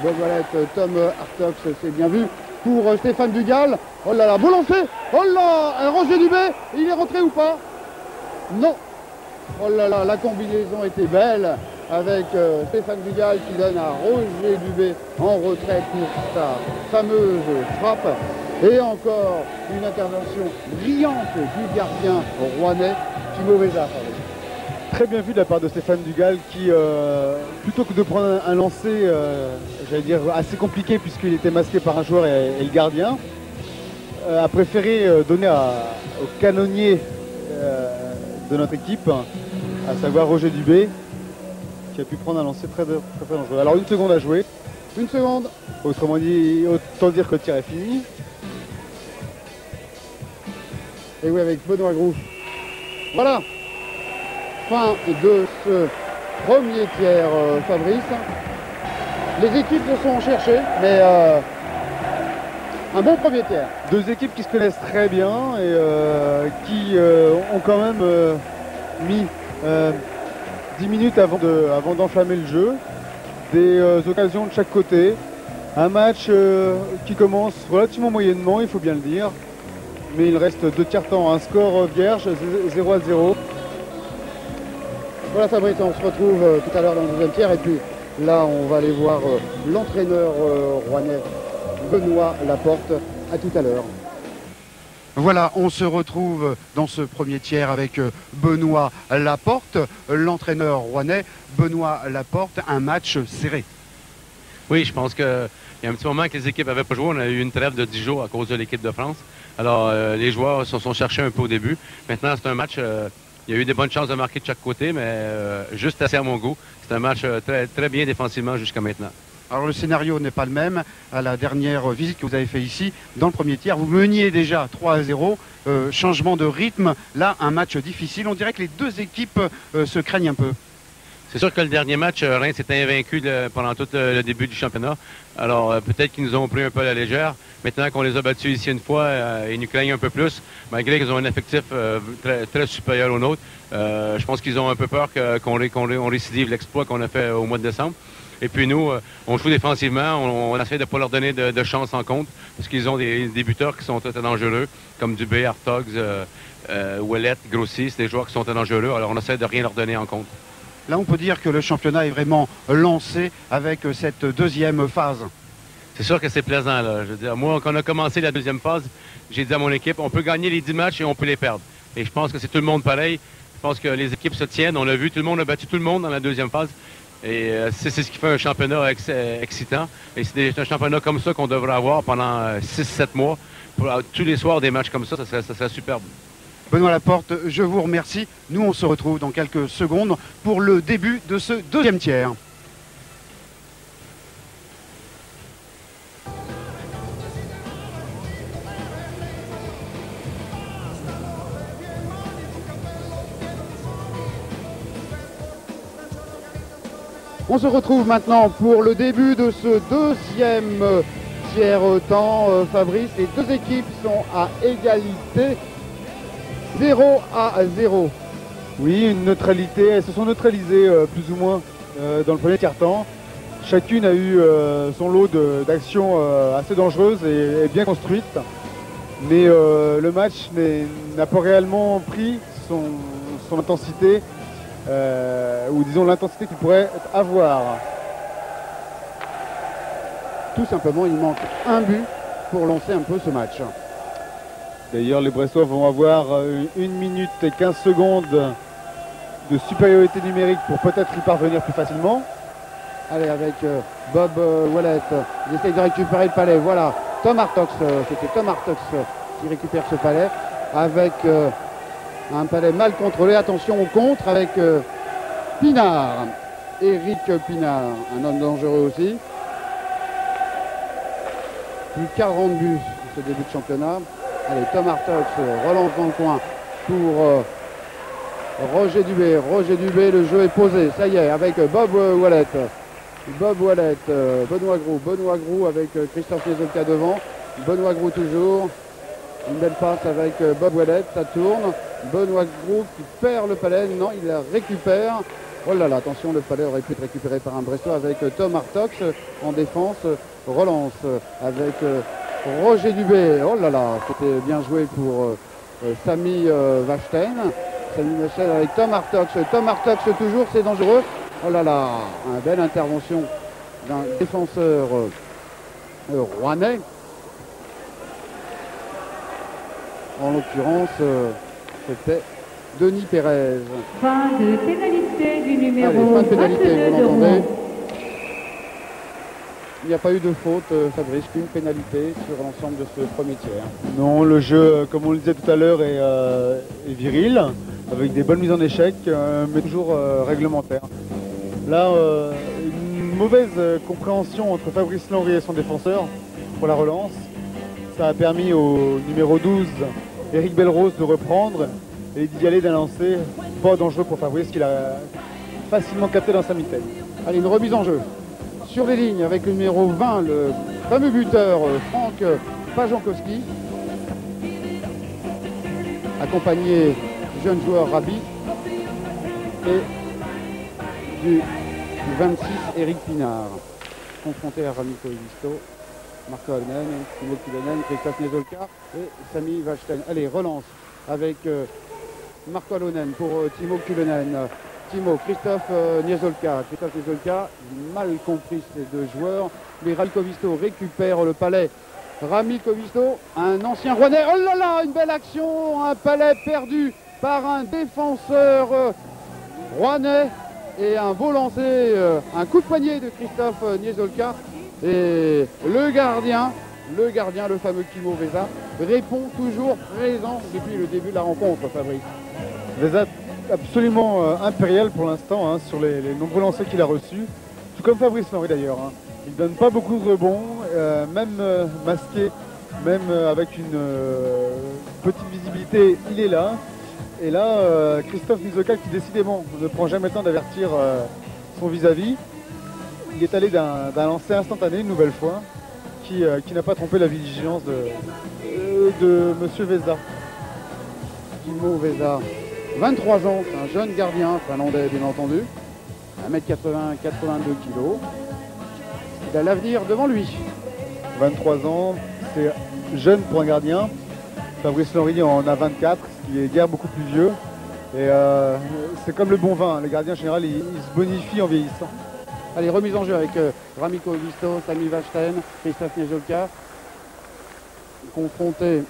Bob Wallet, Tom Hartox, c'est bien vu. Pour Stéphane Dugal. Oh là là, beau lancer. Oh là, Roger Dubé, il est rentré ou pas? Non. Oh là là, la combinaison était belle avec Stéphane Dugal qui donne à Roger Dubé en retrait pour sa fameuse frappe. Et encore une intervention brillante du gardien rouennais, Timo Vesa. Très bien vu de la part de Stéphane Dugal qui, plutôt que de prendre un lancer, j'allais dire assez compliqué puisqu'il était masqué par un joueur et le gardien, a préféré donner au canonnier de notre équipe, à savoir Roger Dubé, qui a pu prendre un lancer très dangereux. Alors 1 seconde à jouer. 1 seconde. Autrement dit, autant dire que le tir est fini. Et oui, avec Benoît Groux. Voilà. Fin de ce premier tiers, Fabrice. Les équipes se sont cherchées, mais un bon premier tiers. Deux équipes qui se connaissent très bien et qui ont quand même mis 10 minutes avant d'enflammer le jeu. Des occasions de chaque côté. Un match qui commence relativement moyennement, il faut bien le dire. Mais il reste 2 tiers-temps, un score vierge, 0-0. Voilà Fabrice, on se retrouve tout à l'heure dans le deuxième tiers. Et puis là, on va aller voir l'entraîneur rouennais, Benoît Laporte. À tout à l'heure. Voilà, on se retrouve dans ce premier tiers avec Benoît Laporte, l'entraîneur rouennais. Benoît Laporte, un match serré. Oui, je pense qu'il y a un petit moment que les équipes n'avaient pas joué. On a eu une trêve de 10 jours à cause de l'équipe de France. Alors, les joueurs se sont cherchés un peu au début. Maintenant, c'est un match, il y a eu des bonnes chances de marquer de chaque côté, mais juste assez à mon goût. C'est un match très, très bien défensivement jusqu'à maintenant. Alors le scénario n'est pas le même. À la dernière visite que vous avez fait ici, dans le premier tiers, vous meniez déjà 3-0. Changement de rythme. Là, un match difficile. On dirait que les deux équipes se craignent un peu. C'est sûr que le dernier match, Reims était invaincu pendant tout le début du championnat. Alors peut-être qu'ils nous ont pris un peu à la légère. Maintenant qu'on les a battus ici une fois, ils nous craignent un peu plus, malgré qu'ils ont un effectif très, très supérieur au nôtre. Je pense qu'ils ont un peu peur qu'on récidive l'exploit qu'on a fait au mois de décembre. Et puis nous, on joue défensivement, on essaie de ne pas leur donner de chance en compte, parce qu'ils ont des buteurs qui sont très dangereux, comme Dubé, Hartogs, Ouellet, Grossi, c'est des joueurs qui sont très dangereux, alors on essaie de rien leur donner en compte. Là, on peut dire que le championnat est vraiment lancé avec cette deuxième phase. C'est sûr que c'est plaisant, là. Je veux dire, moi, quand on a commencé la deuxième phase, j'ai dit à mon équipe, on peut gagner les 10 matchs et on peut les perdre. Et je pense que c'est tout le monde pareil. Je pense que les équipes se tiennent, on l'a vu, tout le monde a battu tout le monde dans la deuxième phase. Et c'est ce qui fait un championnat excitant. Et c'est un championnat comme ça qu'on devrait avoir pendant 6-7 mois. Pour, tous les soirs, des matchs comme ça serait superbe. Benoît Laporte, je vous remercie. Nous, on se retrouve dans quelques secondes pour le début de ce deuxième tiers. On se retrouve maintenant pour le début de ce deuxième tiers-temps. Fabrice, les deux équipes sont à égalité, 0-0. Oui, une neutralité. Elles se sont neutralisées plus ou moins dans le premier quart-temps. Chacune a eu son lot d'actions assez dangereuses et bien construites. Mais le match n'a pas réellement pris son intensité, ou disons l'intensité qu'il pourrait avoir. Tout simplement, il manque un but pour lancer un peu ce match. D'ailleurs, les Brestois vont avoir 1 minute et 15 secondes de supériorité numérique pour peut-être y parvenir plus facilement. Allez, avec Bob Wallet, il essaye de récupérer le palais. Voilà, Tom Hartox, c'était Tom Hartox qui récupère ce palais avec un palais mal contrôlé. Attention au contre avec Pinard, Eric Pinard, un homme dangereux aussi. Plus 40 buts ce début de championnat. Allez, Tom Hartox relance dans le coin pour Roger Dubé. Roger Dubé, le jeu est posé. Ça y est, avec Bob Wallet. Bob Wallet, Benoît Groux avec Christophe Niezolka devant. Benoît Groux toujours. Une belle passe avec Bob Wallet, ça tourne. Benoît Groux qui perd le palais. Non, il la récupère. Oh là là, attention, le palais aurait pu être récupéré par un Brestois avec Tom Hartox en défense. Relance avec Roger Dubé. Oh là là, c'était bien joué pour Samy Vachten. Samy Vachten avec Tom Hartox. Tom Hartox toujours, c'est dangereux. Oh là là, une belle intervention d'un défenseur rouennais. En l'occurrence, c'était Denis Pérez. Fin de pénalité du numéro Allez, fin de pénalité, 22 vous de l'entendez. Rouen. Il n'y a pas eu de faute, Fabrice, qu'une pénalité sur l'ensemble de ce premier tiers. Non, le jeu, comme on le disait tout à l'heure, est viril, avec des bonnes mises en échec, mais toujours réglementaire. Là, une mauvaise compréhension entre Fabrice Lenry et son défenseur pour la relance. Ça a permis au numéro 12, Eric Belrose, de reprendre et d'y aller d'un lancer pas dangereux pour Fabrice, qu'il a facilement capté dans sa mitaine. Allez, une remise en jeu. Sur les lignes avec le numéro 20, le fameux buteur Franck Pajankowski, accompagné du jeune joueur Rabi et du 26 Eric Pinard, confronté à Rami Koivisto, Marco Alnen, Timo Kyllönen, Christophe Niezolka et Samy Vachten. Allez, relance avec Marco Alnen pour Timo Kyllönen. Timo, Christophe Niezolka. Christophe Niezolka, mal compris ces deux joueurs. Mais Rami Koivisto récupère le palais. Rami Koivisto, un ancien Rouennais. Oh là là, une belle action. Un palais perdu par un défenseur rouennais. Et un beau lancer, un coup de poignet de Christophe Niezolka. Et le gardien, le fameux Kimo Vesa, répond toujours présent depuis le début de la rencontre, Fabrice. Vesa absolument impérial pour l'instant, hein, sur les nombreux lancers qu'il a reçus. Tout comme Fabrice Lenry d'ailleurs. Hein. Il ne donne pas beaucoup de rebonds, même masqué, même avec une petite visibilité, il est là. Et là, Christophe Niezolka, qui décidément ne prend jamais le temps d'avertir son vis-à-vis, il est allé d'un lancer instantané, une nouvelle fois, qui n'a pas trompé la vigilance de Monsieur Vesa. Kimo Vesa, 23 ans, c'est un jeune gardien finlandais bien entendu, 1m80, 82 kg. Il a l'avenir devant lui. 23 ans, c'est jeune pour un gardien. Fabrice Lenry en a 24, ce qui est guère beaucoup plus vieux. Et c'est comme le bon vin, les gardiens en général, ils se bonifient en vieillissant. Allez, remise en jeu avec Rami Koivisto, Samy Vachten, Christophe Niezolka. Confronté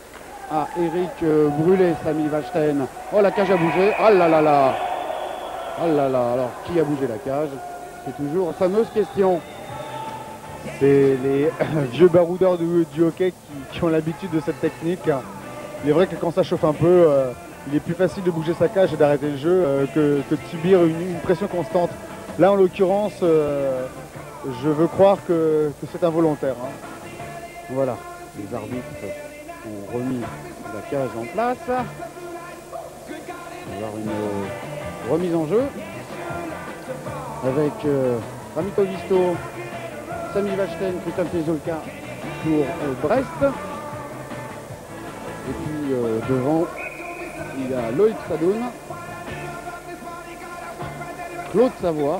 à Eric Brûlé, Samy Vachten. Oh, la cage a bougé. Oh là là là. Oh là là. Alors, qui a bougé la cage? C'est toujours la fameuse question. C'est les vieux baroudeurs du hockey qui ont l'habitude de cette technique. Il est vrai que quand ça chauffe un peu, il est plus facile de bouger sa cage et d'arrêter le jeu que de subir une pression constante. Là, en l'occurrence, je veux croire que c'est involontaire. Hein. Voilà, les arbitres ont remis la cage en place. On va avoir une remise en jeu avec Ramito Visto, Sami Vachten, Christophe Nezolka pour Brest. Et puis devant, il y a Loïc Sadoun, Claude Savoie,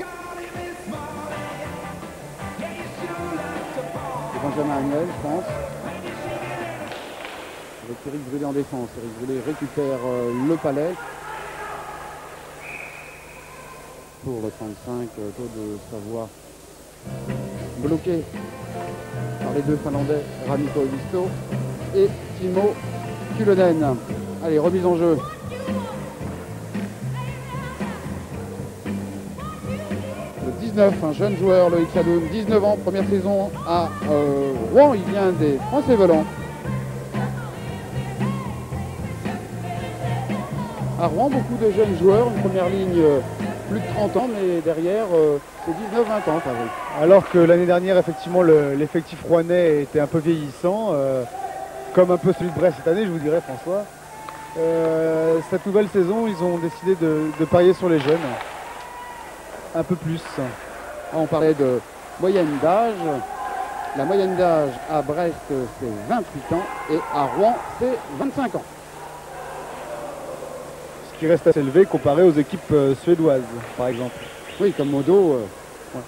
et Benjamin Agnel, je pense. Avec Eric Brulé en défense. Eric Brulé récupère le palais. Pour le 35, Claude Savoie bloqué par les deux Finlandais, Ramito Visto et Timo Kulonen. Allez, remise en jeu. Le 19, un jeune joueur, Loïc Sadoun, 19 ans, première saison à Rouen, il vient des Français-Volants. À Rouen, beaucoup de jeunes joueurs, une première ligne plus de 30 ans, mais derrière, c'est 19-20 ans, Fabrice. Alors que l'année dernière, effectivement, l'effectif rouennais était un peu vieillissant, comme un peu celui de Brest cette année, je vous dirais, François. Cette nouvelle saison, ils ont décidé de parier sur les jeunes, un peu plus. On parlait de moyenne d'âge. La moyenne d'âge à Brest, c'est 28 ans, et à Rouen, c'est 25 ans. Ce qui reste assez élevé comparé aux équipes suédoises, par exemple. Oui, comme Modo,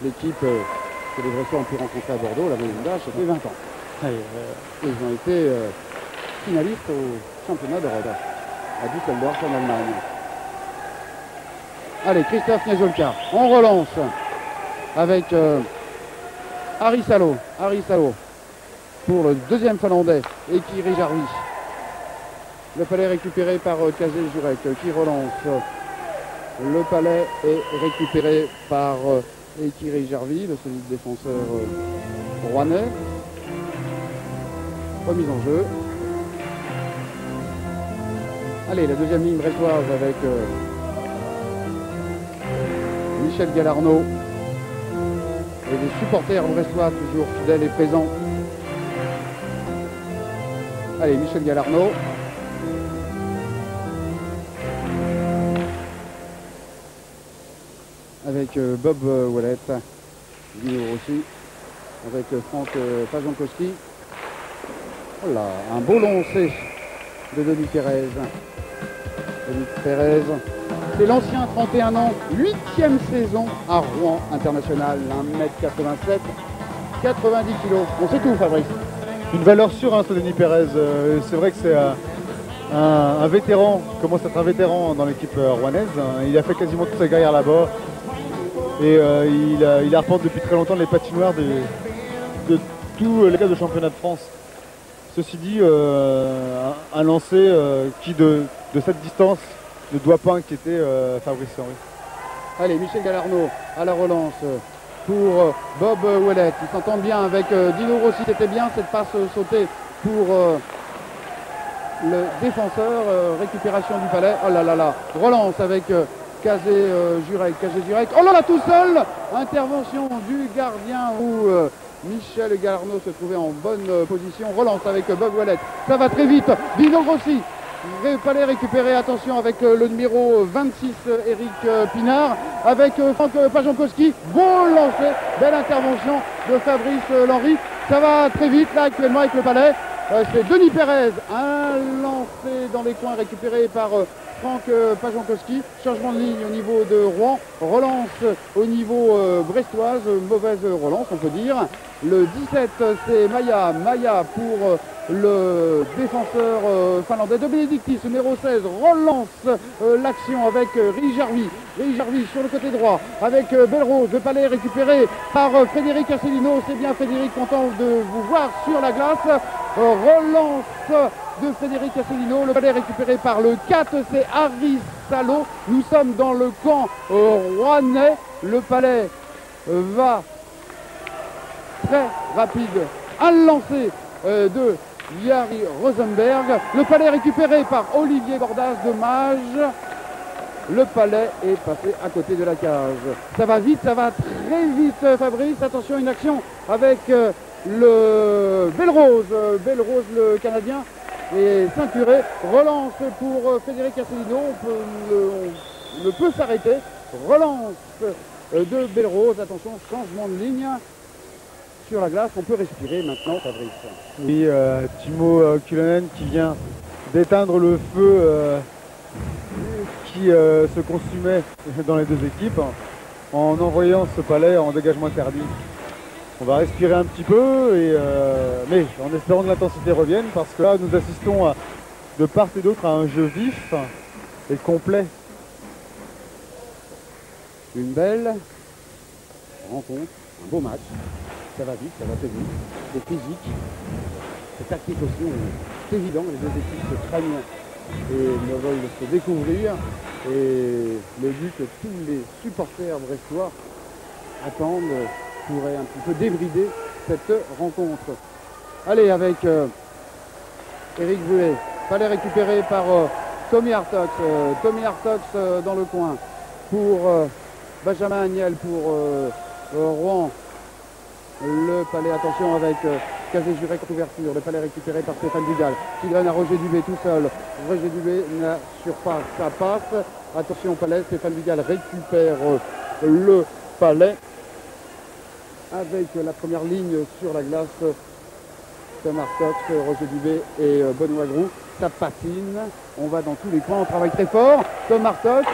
l'équipe que les Brestois ont pu rencontrer à Bordeaux, la moyenne d'âge, c'était 20 ans. Et ils ont été finalistes au championnat d'Europe, à Düsseldorf en Allemagne. Allez, Christophe Nezolka, on relance avec Harry Salo pour le deuxième Finlandais, et Kiri Jarvi. Le palais récupéré par Kazé Jurek qui relance. Le palais est récupéré par Ekiri Jarvi, le solide défenseur rouennais. Remise en jeu. Allez, la deuxième ligne brestoise avec Michel Galarno. Et les supporters brestois toujours fidèles et présents. Allez, Michel Galarno. Avec Bob Wallet, Dino Rossi, avec Franck Pajankowski. Voilà, un beau lancé de Denis Pérez. Denis Pérez, c'est l'ancien 31 ans, 8e saison à Rouen International, 1m87, 90 kg. On sait tout, Fabrice. Une valeur sûre, hein, ce Denis Pérez. C'est vrai que c'est un vétéran, commence à être un vétéran dans l'équipe rouennaise. Il a fait quasiment toute sa carrière là-bas. Et il arpente depuis très longtemps les patinoires de tous les cas de championnat de France. Ceci dit, un lancer qui de cette distance ne doit pas inquiéter Fabrice Henry. Allez, Michel Galarno à la relance pour Bob Wallet. Il s'entend bien avec Dino Rossi. C'était bien cette passe sautée pour le défenseur. Récupération du palais. Oh là là là. Relance avec Kazé Jurek. Oh là là, tout seul. Intervention du gardien où Michel Galarno se trouvait en bonne position. Relance avec Bob Wallet. Ça va très vite. Dino Rossi. Palais récupéré, attention avec le numéro 26 Eric Pinard, avec Franck Pajankowski, bon lancer, belle intervention de Fabrice Lenry, ça va très vite là actuellement avec le Palais, c'est Denis Pérez, un lancé dans les coins récupéré par Franck Pajankowski, changement de ligne au niveau de Rouen, relance au niveau brestoise, mauvaise relance on peut dire. Le 17 c'est Maya pour le défenseur finlandais de Benedictis, numéro 16, relance l'action avec Rijarvi sur le côté droit, avec Belrose, le Palais récupéré par Frédéric Asselineau, c'est bien Frédéric, content de vous voir sur la glace, relance de Frédéric Asselineau, le Palais récupéré par le 4, c'est Harry Salo, nous sommes dans le camp rouennais, le Palais va très rapide. Un lancer de Yari Rosenberg. Le palais récupéré par Olivier Bordas. Dommage. Le palais est passé à côté de la cage. Ça va vite, ça va très vite, Fabrice. Attention, une action avec le Belrose. Belrose, le Canadien, est ceinturé. Relance pour Frédéric Asselineau. On ne peut s'arrêter. Relance de Belrose. Attention, changement de ligne sur la glace. On peut respirer maintenant, Fabrice. Oui, Timo Kyllönen qui vient d'éteindre le feu qui se consumait dans les deux équipes en envoyant ce palais en dégagement interdit. On va respirer un petit peu, mais en espérant que l'intensité revienne, parce que là nous assistons de part et d'autre à un jeu vif et complet. Une belle rencontre, un beau match. Ça va vite, ça va très vite. C'est physique, c'est tactique aussi. C'est évident, les deux équipes se craignent et ne veulent se découvrir. Et le but que tous les supporters brestois attendent pourrait un petit peu débrider cette rencontre. Allez, avec Eric Boulet. Palais récupéré par Tommy Hartox. Tommy Hartox dans le coin pour Benjamin Agnel pour Rouen. Le palais, attention avec Casé Jurek en ouverture. Le palais récupéré par Stéphane Dugal qui donne à Roger Dubé tout seul. Roger Dubé n'assure pas sa passe. Attention au palais, Stéphane Dugal récupère le palais avec la première ligne sur la glace. Tom Hartox, Roger Dubé et Benoît Groux. Ça patine, on va dans tous les coins, on travaille très fort. Tom Hartox,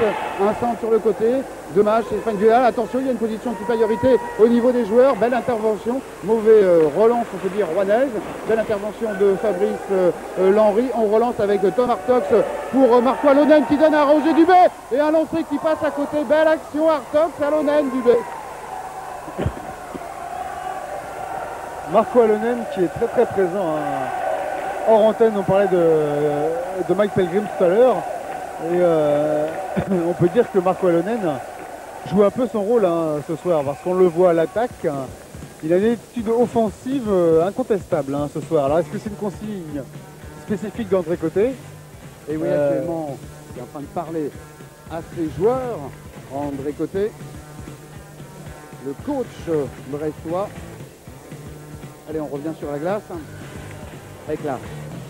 un centre sur le côté. Dommage, Stéphane Dugal. Attention, il y a une position de supériorité au niveau des joueurs. Belle intervention, mauvais relance, on peut dire rouennaise. Belle intervention de Fabrice Lenry. On relance avec Tom Hartox pour Marco Alonen qui donne à Roger Dubé. Et un lancer qui passe à côté. Belle action, Hartox, Alonen, Dubé. Marco Alonen qui est très très présent. Hors antenne, on parlait de Mike Pelgrim tout à l'heure. Et on peut dire que Marco Alonen joue un peu son rôle ce soir, parce qu'on le voit à l'attaque. Il a une attitude offensive incontestable ce soir. Alors est-ce que c'est une consigne spécifique d'André Côté? Et oui, actuellement, il est en train de parler à ses joueurs. André Côté, le coach brestois. Allez, on revient sur la glace. Avec la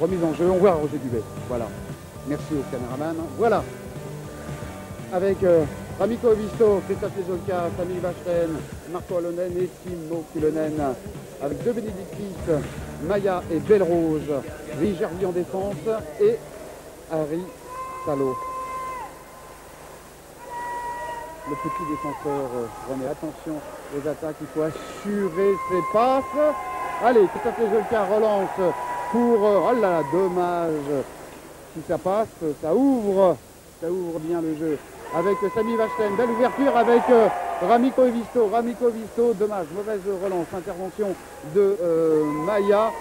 remise en jeu, on voit Roger Dubé. Voilà. Merci au caméraman. Voilà. Avec Ramiko Visto, Christophe Lezolka, Sami Vachten, Marco Alonen et Timo Kyllönen. Avec deux bénédictrices, Maya et Belrose. Rie Gervy en défense et Harry Salo. Le petit défenseur remet attention aux attaques. Il faut assurer ses passes. Allez, Christophe Lezolka relance pour... oh là là, dommage. Si ça passe, ça ouvre bien le jeu. Avec Sami Vachten, belle ouverture avec Ramiko Visto. Ramiko Visto, dommage, mauvaise relance. Intervention de Maya.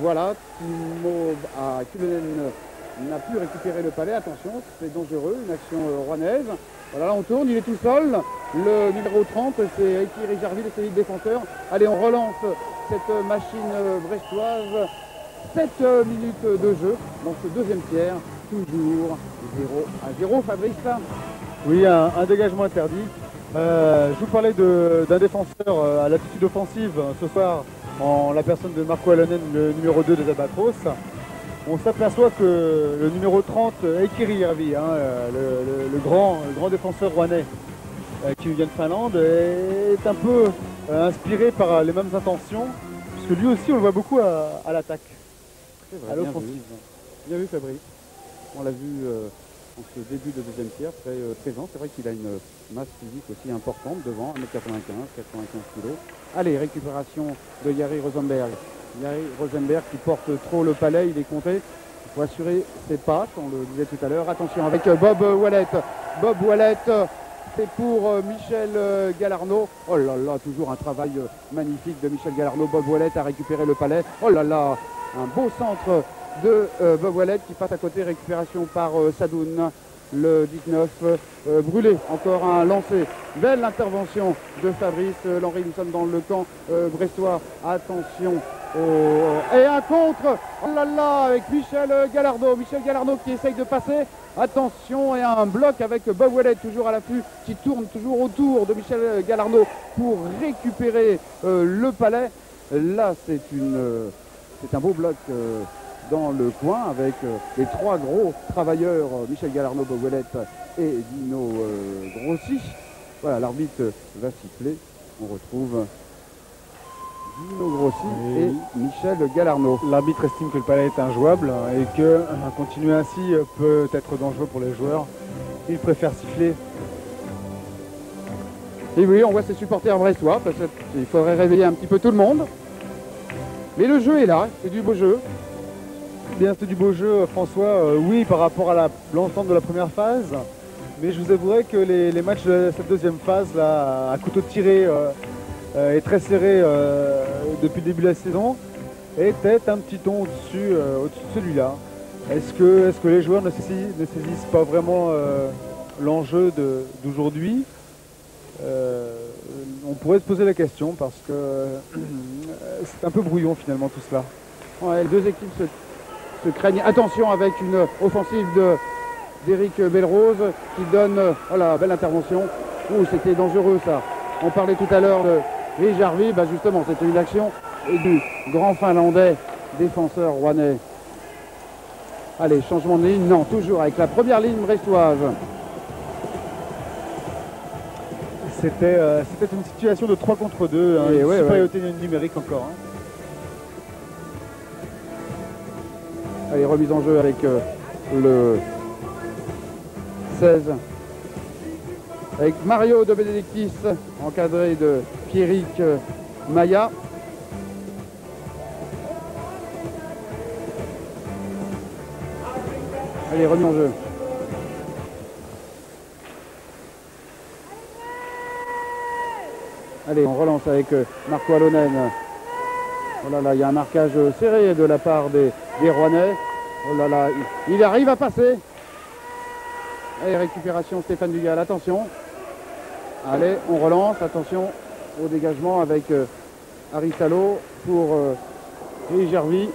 Voilà, Timo Kyllönen n'a pu récupérer le palais. Attention, c'est dangereux, une action rouennaise. Voilà, là on tourne, il est tout seul. Le numéro 30, c'est Eki Jarville, c'est le défenseur. Allez, on relance cette machine brestoise. 7 minutes de jeu dans ce deuxième tiers. Toujours 0-0, Fabrice. Oui, un dégagement interdit. Je vous parlais d'un défenseur à l'attitude offensive ce soir en la personne de Marco Alonen, le numéro 2 des Albatros. On s'aperçoit que le numéro 30, Eki Jarvy, le grand défenseur rouennais qui vient de Finlande, est un peu inspiré par les mêmes intentions, puisque lui aussi on le voit beaucoup à l'attaque, à l'offensive. Bien vu Fabrice. On l'a vu en ce début de deuxième tiers, très présent. C'est vrai qu'il a une masse physique aussi importante devant, 1m95, 95 kg. Allez, récupération de Yari Rosenberg. Yari Rosenberg qui porte trop le palais, il est compté. Il faut assurer ses passes, on le disait tout à l'heure. Attention avec Bob Wallet. Bob Wallet, c'est pour Michel Galarneau. Oh là là, toujours un travail magnifique de Michel Galarneau. Bob Wallet a récupéré le palais. Oh là là, un beau centre de Bob Wallet qui passe à côté, récupération par Sadoun. le 19 brûlé. Encore un lancé. Belle intervention de Fabrice Lenry. Nous sommes dans le camp brestois. Attention. Et un contre, oh là là, avec Michel Gallardo. Michel Gallardo qui essaye de passer. Attention, et un bloc avec Bob Ouellet toujours à l'affût, qui tourne toujours autour de Michel Gallardo pour récupérer le palais. Là, c'est un beau bloc dans le coin avec les trois gros travailleurs, Michel Gallardo, Bob Ouellet et Dino Grossi. Voilà, l'arbitre va siffler. On retrouve Dino Grossi et Michel Gallardo. L'arbitre estime que le palais est injouable et que continuer ainsi peut être dangereux pour les joueurs. Il préfère siffler. Et oui, on voit ses supporters brestois, parce qu'il faudrait réveiller un petit peu tout le monde. Mais le jeu est là, c'est du beau jeu. Bien, c'est du beau jeu, François. Oui, par rapport à l'ensemble de la première phase. Mais je vous avouerai que les matchs de cette deuxième phase, là, à couteau tiré, est très serré depuis le début de la saison, et peut-être un petit ton au-dessus de celui-là. Est-ce que les joueurs ne saisissent pas vraiment l'enjeu d'aujourd'hui? On pourrait se poser la question parce que c'est un peu brouillon finalement tout cela. Ouais, les deux équipes se craignent. Attention avec une offensive d'Éric Belrose qui donne voilà, belle intervention. C'était dangereux ça. On parlait tout à l'heure de Jarvi, bah justement c'était une action du grand finlandais défenseur rouennais. Allez, changement de ligne, non, toujours avec la première ligne brestoise. C'était une situation de 3 contre 2, hein, une supériorité numérique encore. Hein. Allez, remise en jeu avec le 16. Avec Mario De Benedictis, encadré de Pierrick Maya. Allez, remis en jeu. Allez, on relance avec Marco Alonen. Oh là là, il y a un marquage serré de la part des Rouennais. Oh là là, il arrive à passer. Allez, récupération Stéphane Dugal, attention. Allez, on relance, attention au dégagement avec Aristalo pour Gervi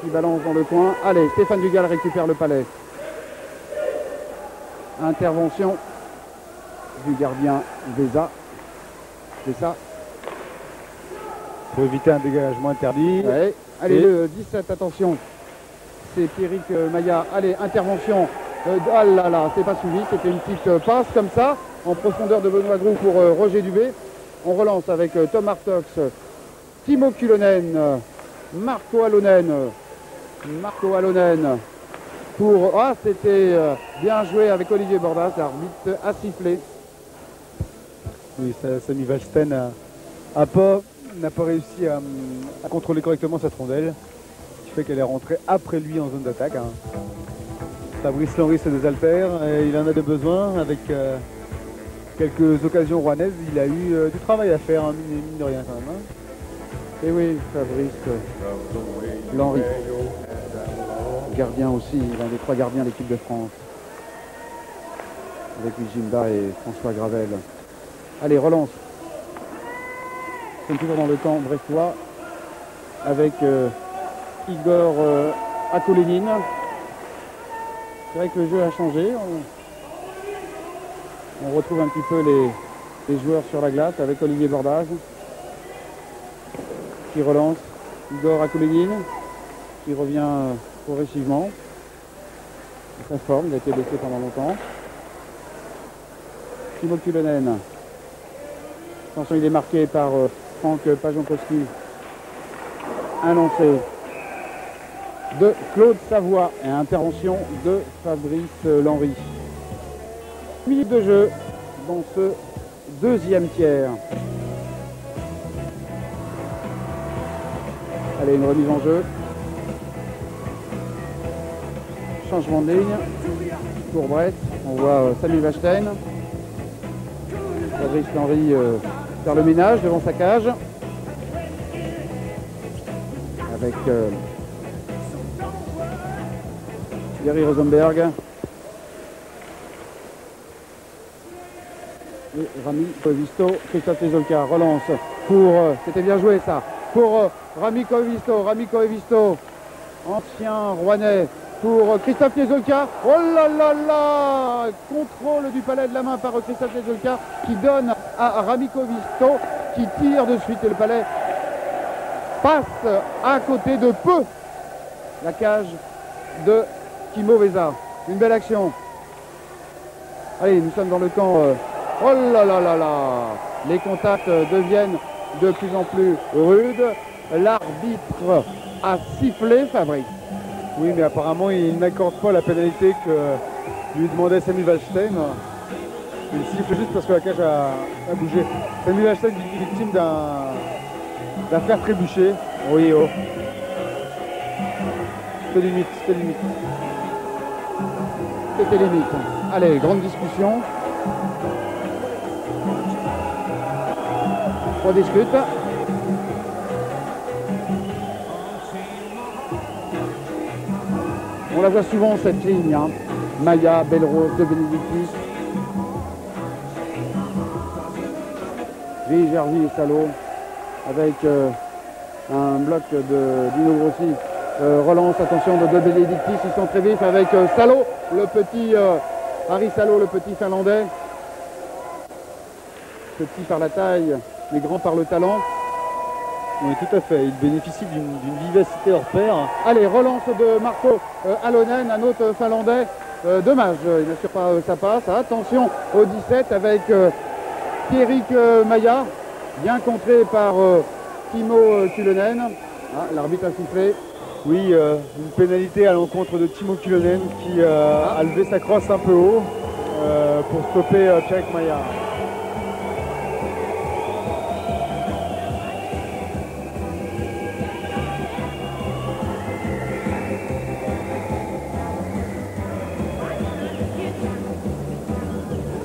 qui balance dans le coin. Allez, Stéphane Dugal récupère le palais. Intervention du gardien Vesa. C'est ça. Pour éviter un dégagement interdit. Ouais. Allez, le 17, attention. C'est Pierrick Maya. Allez, intervention. Ah là là, c'est pas suivi. C'était une petite passe comme ça, en profondeur de Benoît Groux pour Roger Dubé. On relance avec Tom Hartox, Timo Kulonen, Marco Alonen. Pour... Ah, c'était bien joué avec Olivier Bordas. L'arbitre a sifflé. Oui, Samy Valsten n'a pas réussi à contrôler correctement cette rondelle, ce qui fait qu'elle est rentrée après lui en zone d'attaque. Hein. Fabrice Lenry se désaltère, et il en a de besoin avec quelques occasions rouennaises. Il a eu du travail à faire, hein, mine de rien quand même. Hein. Et oui, Fabrice Lenry, gardien aussi, l'un des 3 gardiens de l'équipe de France, avec Jimba et François Gravel. Allez, relance. Nous sommes toujours dans le camp brestois avec Igor Akolenine. C'est vrai que le jeu a changé. On retrouve un petit peu les joueurs sur la glace avec Olivier Bordas qui relance. Igor Akolenine qui revient progressivement. Très fort, il a été blessé pendant longtemps. Timo Kulonen. Attention, il est marqué par Franck Pajonkowski. Un lancé de Claude Savoie et intervention de Fabrice Lenry. Minute de jeu dans ce deuxième tiers. Allez, une remise en jeu. Changement de ligne pour Brest. On voit Samy Valsten. Fabrice Lenry faire le ménage devant sa cage. Avec Gary Rosenberg. Et Rami Koivisto, Christophe Tezolka relance pour, c'était bien joué ça, pour Rami Koivisto, ancien Rouennais, pour Christophe Tezolka. Oh là là là, contrôle du palais de la main par Christophe Tezolka qui donne à Rami Koivisto qui tire de suite et le palais passe à côté de peu la cage de Timo Vesa. Une belle action. Allez, nous sommes dans le camp. Oh là là là là. Les contacts deviennent de plus en plus rudes. L'arbitre a sifflé, Fabrice. Oui, mais apparemment, il n'accorde pas la pénalité que lui demandait Sami Wallstein. Il siffle juste parce que la cage a bougé. Sami Wallstein est victime d'un fer trébuché. Oui, oh. C'était limite, c'était limite. C'était limite. Allez, grande discussion. On discute. On la voit souvent cette ligne. Hein. Maya, Belrose, De Benedictis. Gervi et Salo. Avec un bloc de Dino Grossi. Relance, attention de Benedictis, ils sont très vifs avec Salo, le petit Harry Salo, le petit finlandais. Petit par la taille, mais grand par le talent. Oui, tout à fait, il bénéficie d'une vivacité hors pair. Allez, relance de Marco Alonen, un autre finlandais. Dommage, il n'assure pas sa passe. Attention au 17 avec Pierrick Maya, bien contré par Timo Kyllönen. Ah, l'arbitre a sifflé. Oui, une pénalité à l'encontre de Timo Kyllönen qui a levé sa crosse un peu haut pour stopper Pierrick Maya.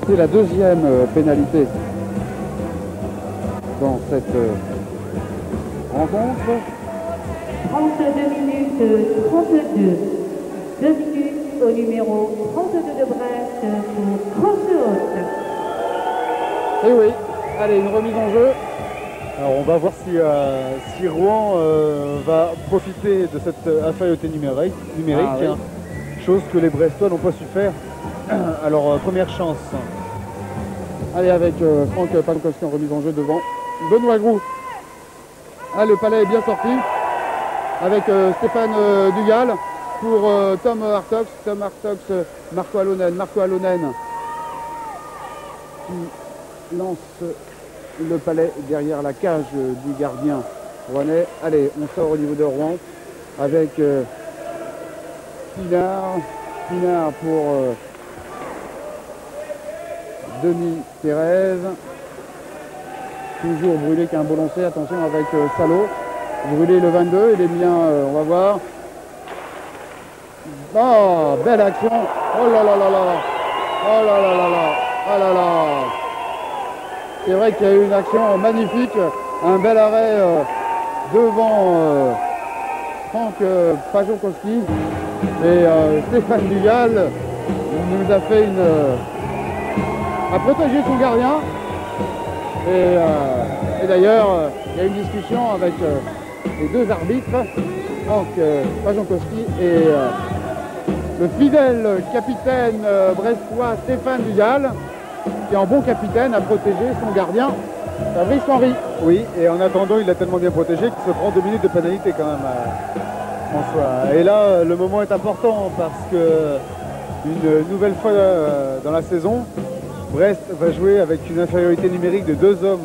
C'est la deuxième pénalité dans cette rencontre. 32 minutes 32. 2 minutes au numéro 32 de Brest pour Croce-Haute. Et oui, allez, une remise en jeu. Alors on va voir si Rouen va profiter de cette infériorité numérique, oui. chose que les Brestois n'ont pas su faire. Alors première chance. Allez, avec Franck Pankowski en remise en jeu devant Benoît Groux. Ah, le palais est bien sorti. Avec Stéphane Dugal pour Tom Hartox, Marco Alonen qui lance le palais derrière la cage du gardien rouennais. Allez, on sort au niveau de Rouen avec Pinard pour Denis Thérèse. Toujours brûlé qu'un beau lancer, attention avec Salo. Brûlé le 22, il est bien, on va voir. Oh, belle action. Oh là là là là. Oh là là là là. Oh là là. C'est vrai qu'il y a eu une action magnifique. Un bel arrêt devant Franck Pajonkowski. Et Stéphane Dugal nous a fait a protégé son gardien. Et d'ailleurs, il y a une discussion avec les deux arbitres, Franck Pajonkowski et le fidèle capitaine brestois Stéphane Dugal, qui en bon capitaine a protégé son gardien, Fabrice Henry. Oui, et en attendant, il l'a tellement bien protégé qu'il se prend 2 minutes de pénalité quand même, François. Et là, le moment est important parce que une nouvelle fois dans la saison, Brest va jouer avec une infériorité numérique de 2 hommes.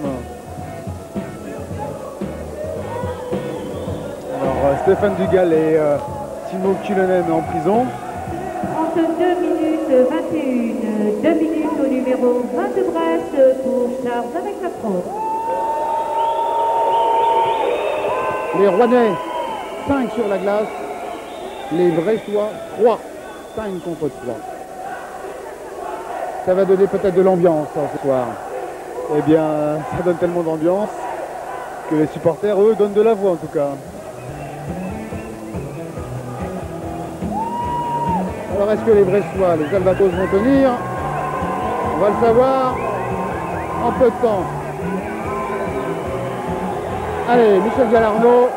Alors Stéphane Dugal et Timo Kyllönen en prison. 32 minutes 21. 2 minutes au numéro 20 de Brest pour Charles avec la fraude. Les Rouennais, 5 sur la glace. Les Brestois, 3. 5 contre 3. Ça va donner peut-être de l'ambiance ce soir. Eh bien, ça donne tellement d'ambiance que les supporters, eux, donnent de la voix en tout cas. Alors est-ce que les Brestois, les Albatros vont tenir? On va le savoir en peu de temps. Allez, Michel Galarno,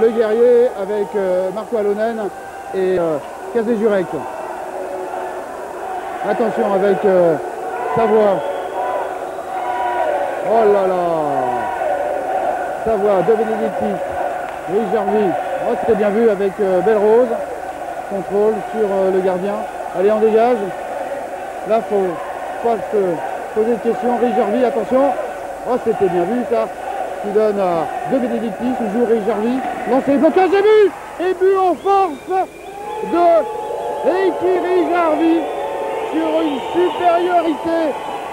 le guerrier avec Marco Alonen et Kazé Jurek. Attention avec Savoie. Oh là là. Savoie, De Benedictis, Rich Jarvie. Oh, c'était bien vu avec Belrose. Contrôle sur le gardien. Allez, on dégage. Là, faut pas se poser de questions. Rich Jarvie, attention. Oh, c'était bien vu ça. Qui donne à De Benedictis, toujours Rich Jarvie. Lancé, blocage et but. Et but en force de Eiki Jarvie sur une supériorité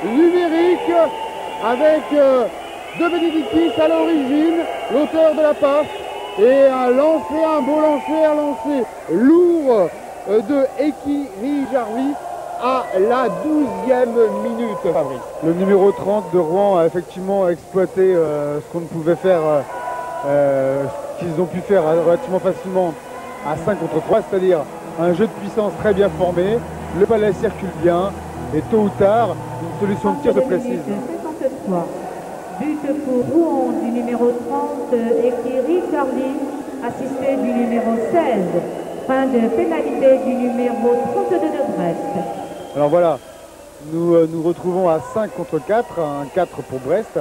numérique avec De Benedictis à l'origine, l'auteur de la passe. Et un beau lancer lourd de Eiki Jarvie à la 12e minute, Fabrice. Le numéro 30 de Rouen a effectivement exploité ce qu'on ne pouvait faire, ce qu'ils ont pu faire relativement facilement à 5 contre 3, c'est-à-dire un jeu de puissance très bien formé, le palais circule bien, et tôt ou tard, une solution de tir se précise. 53. But pour Rouen du numéro 30, Eiki Jarvie, assisté du numéro 16. Fin de pénalité du numéro 32 de Brest. Alors voilà, nous nous retrouvons à 5 contre 4, un 4 pour Brest.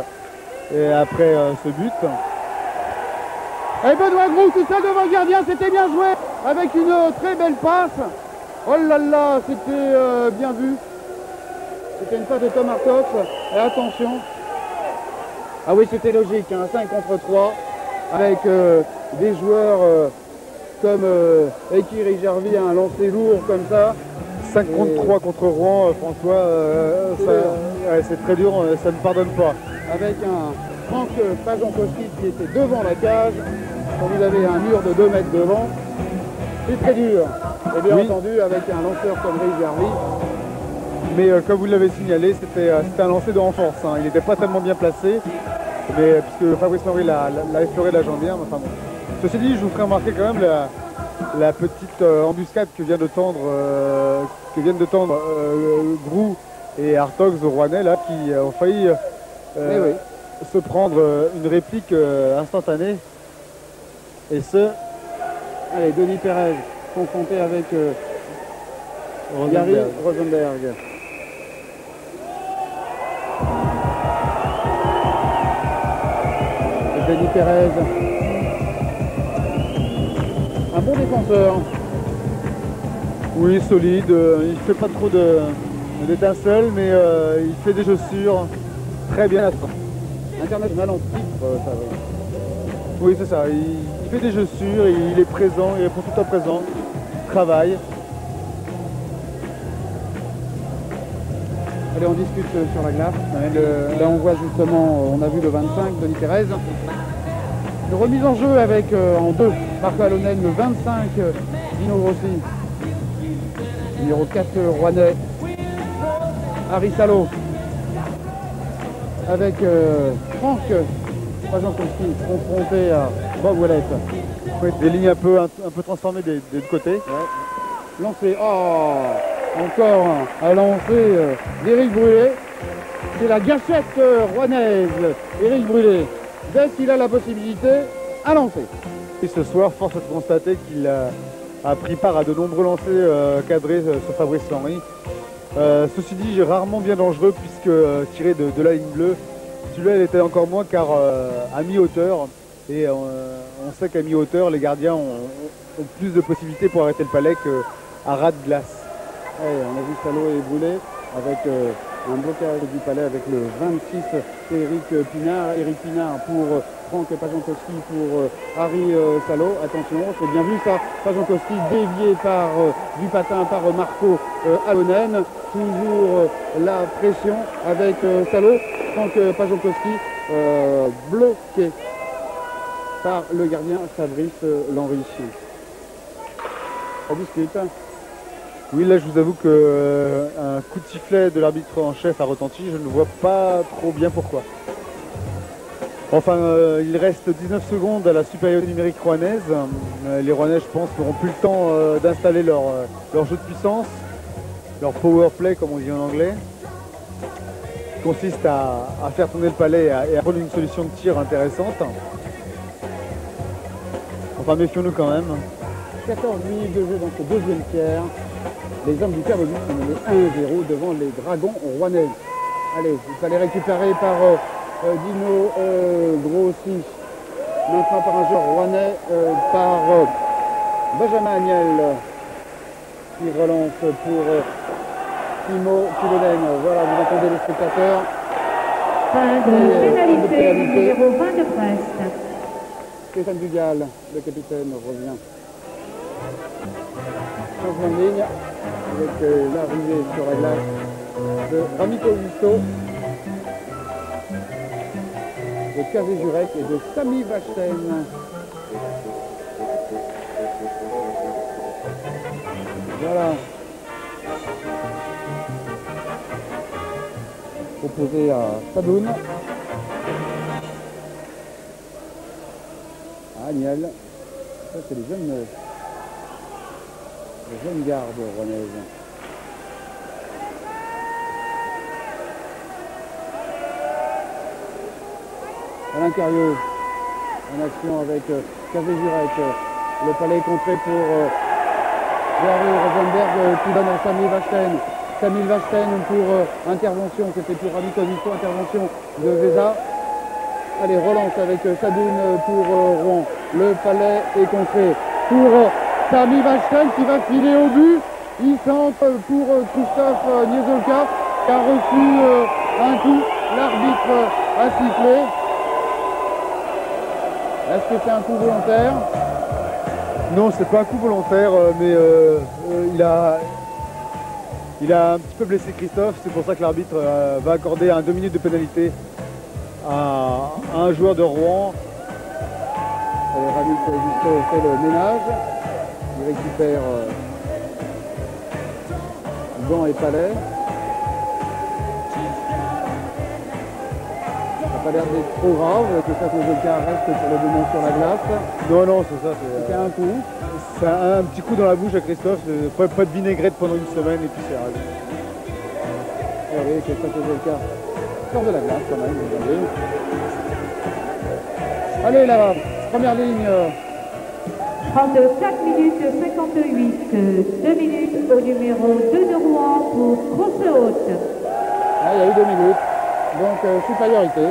Et après ce but... Et Benoît Groux, tout ça devant le gardien, c'était bien joué, avec une très belle passe. Oh là là, c'était bien vu. C'était une passe de Tom Hartog. Et attention. Ah oui, c'était logique, hein, 5 contre 3, avec des joueurs comme Eiki Jarvie, un lancé lourd comme ça. 5 contre 3 contre Rouen, François, c'est très dur, ça ne pardonne pas. Avec un Franck Pajankowski qui était devant la cage. Quand vous avez un mur de 2 mètres devant, c'est très dur. Et bien entendu, avec un lanceur comme Rich Jarvie. Mais comme vous l'avez signalé, c'était un lancer de renforce. Hein. Il n'était pas tellement bien placé, mais puisque Fabrice Henry l'a effleuré de la jambière. Enfin, bon. Ceci dit, je vous ferai remarquer quand même la petite embuscade que viennent de tendre Groux et Hartog Rouennais, là, qui ont failli se prendre une réplique instantanée. Et allez, Denis Pérez confronté avec Gary Rosenberg. Et Denis Pérez, un bon défenseur. Oui, solide, il fait pas trop d'étincelles, mais il fait des chaussures très bien. International en titre, ça va. Oui, c'est ça, il fait des chaussures, il est présent, il répond tout le temps présent, il travaille. Allez, on discute sur la glace. Là, on voit justement, on a vu le 25, Denis Pérez. Une remise en jeu avec en 2, Marco Alonen, le 25, Dino Grossi. Numéro 4, Rouennais, Harry Salo. Avec Franck Pajankowski confronté à Bob Ouellet. Oui, des lignes un peu transformées des deux côtés. Ouais. Lancé, encore un lancé d'Éric Brulé. C'est la gâchette rouennaise, Éric Brulé. Dès qu'il a la possibilité, à lancer. Et ce soir, force est de constater qu'il a pris part à de nombreux lancers cadrés sur Fabrice Henry. Ceci dit, rarement bien dangereux puisque tiré de la ligne bleue, celui-là il était encore moins car à mi-hauteur. Et on sait qu'à mi-hauteur, les gardiens ont plus de possibilités pour arrêter le palais qu'à ras de glace. Ouais, on a vu Salo et Brulé avec un blocage du palais avec le 26, c'est Eric Pinard pour Franck Pajankowski pour Harry Salo. Attention, c'est bien vu ça. Pajankowski dévié par du patin par Marco Alonen. Toujours la pression avec Salo. Franck Pajankowski bloqué par le gardien Fabrice Lenry. On discute. Oui, là je vous avoue que un coup de sifflet de l'arbitre en chef a retenti, je ne vois pas trop bien pourquoi. Enfin, il reste 19 secondes à la supériorité numérique rouennaise. Les Rouennais, je pense, n'auront plus le temps d'installer leur jeu de puissance, leur power play comme on dit en anglais. consiste à faire tourner le palais et à prendre une solution de tir intéressante. Enfin, méfions-nous quand même. 14 minutes de jeu dans ce deuxième tiers. Les hommes du Cameroun sont menés 1-0 devant les Dragons rouennais. Allez, il fallait récupérer par Dino Grossi. Maintenant par un joueur rouennais, par Benjamin Agnel, qui relance pour Timo Kulonen. Voilà, vous entendez les spectateurs. Fin de pénalité numéro 20 de Brest. Stéphane Dugal, le capitaine, revient. Changement de ligne avec l'arrivée sur la glace de Ramiko Visto, de Kazé Jurek et de Sami Vachten. Voilà. Opposé à Sadoun. À Agnel. Ça c'est les jeunes gardes rouennaises. Alain Cario en action avec Kazé Jurek. Le palais est contré pour Gary Rosenberg qui donne à Sami Vachten. Sami Vachten pour intervention, c'était pour Ramiko Visto, intervention de Veza. Allez, relance avec Sadoun pour Rouen. Le palais est contré pour Sami Vachten qui va filer au but. Il centre pour Christophe Niezolka qui a reçu un coup. L'arbitre a sifflé. Est-ce que c'est un coup volontaire? Non, c'est pas un coup volontaire, mais il a un petit peu blessé Christophe. C'est pour ça que l'arbitre va accorder un 2 minutes de pénalité à un joueur de Rouen. Ramiko Visto fait le ménage. Il récupère Gant et Palais. Ça n'a pas l'air d'être trop grave que ça qu'on reste pour le moment sur la glace. Non, non, c'est ça. C'est un coup. C'est un petit coup dans la bouche à Christophe. Pas de vinaigrette pendant une semaine et puis c'est arrivé. Et oui, c'est ça que c'est le cas. Sort de la glace quand même, vous voyez. Allez là, première ligne. 34 minutes 58, 2 minutes au numéro 2 de Rouen pour Grosse-Haute. Ah, il y a eu 2 minutes, donc supériorité.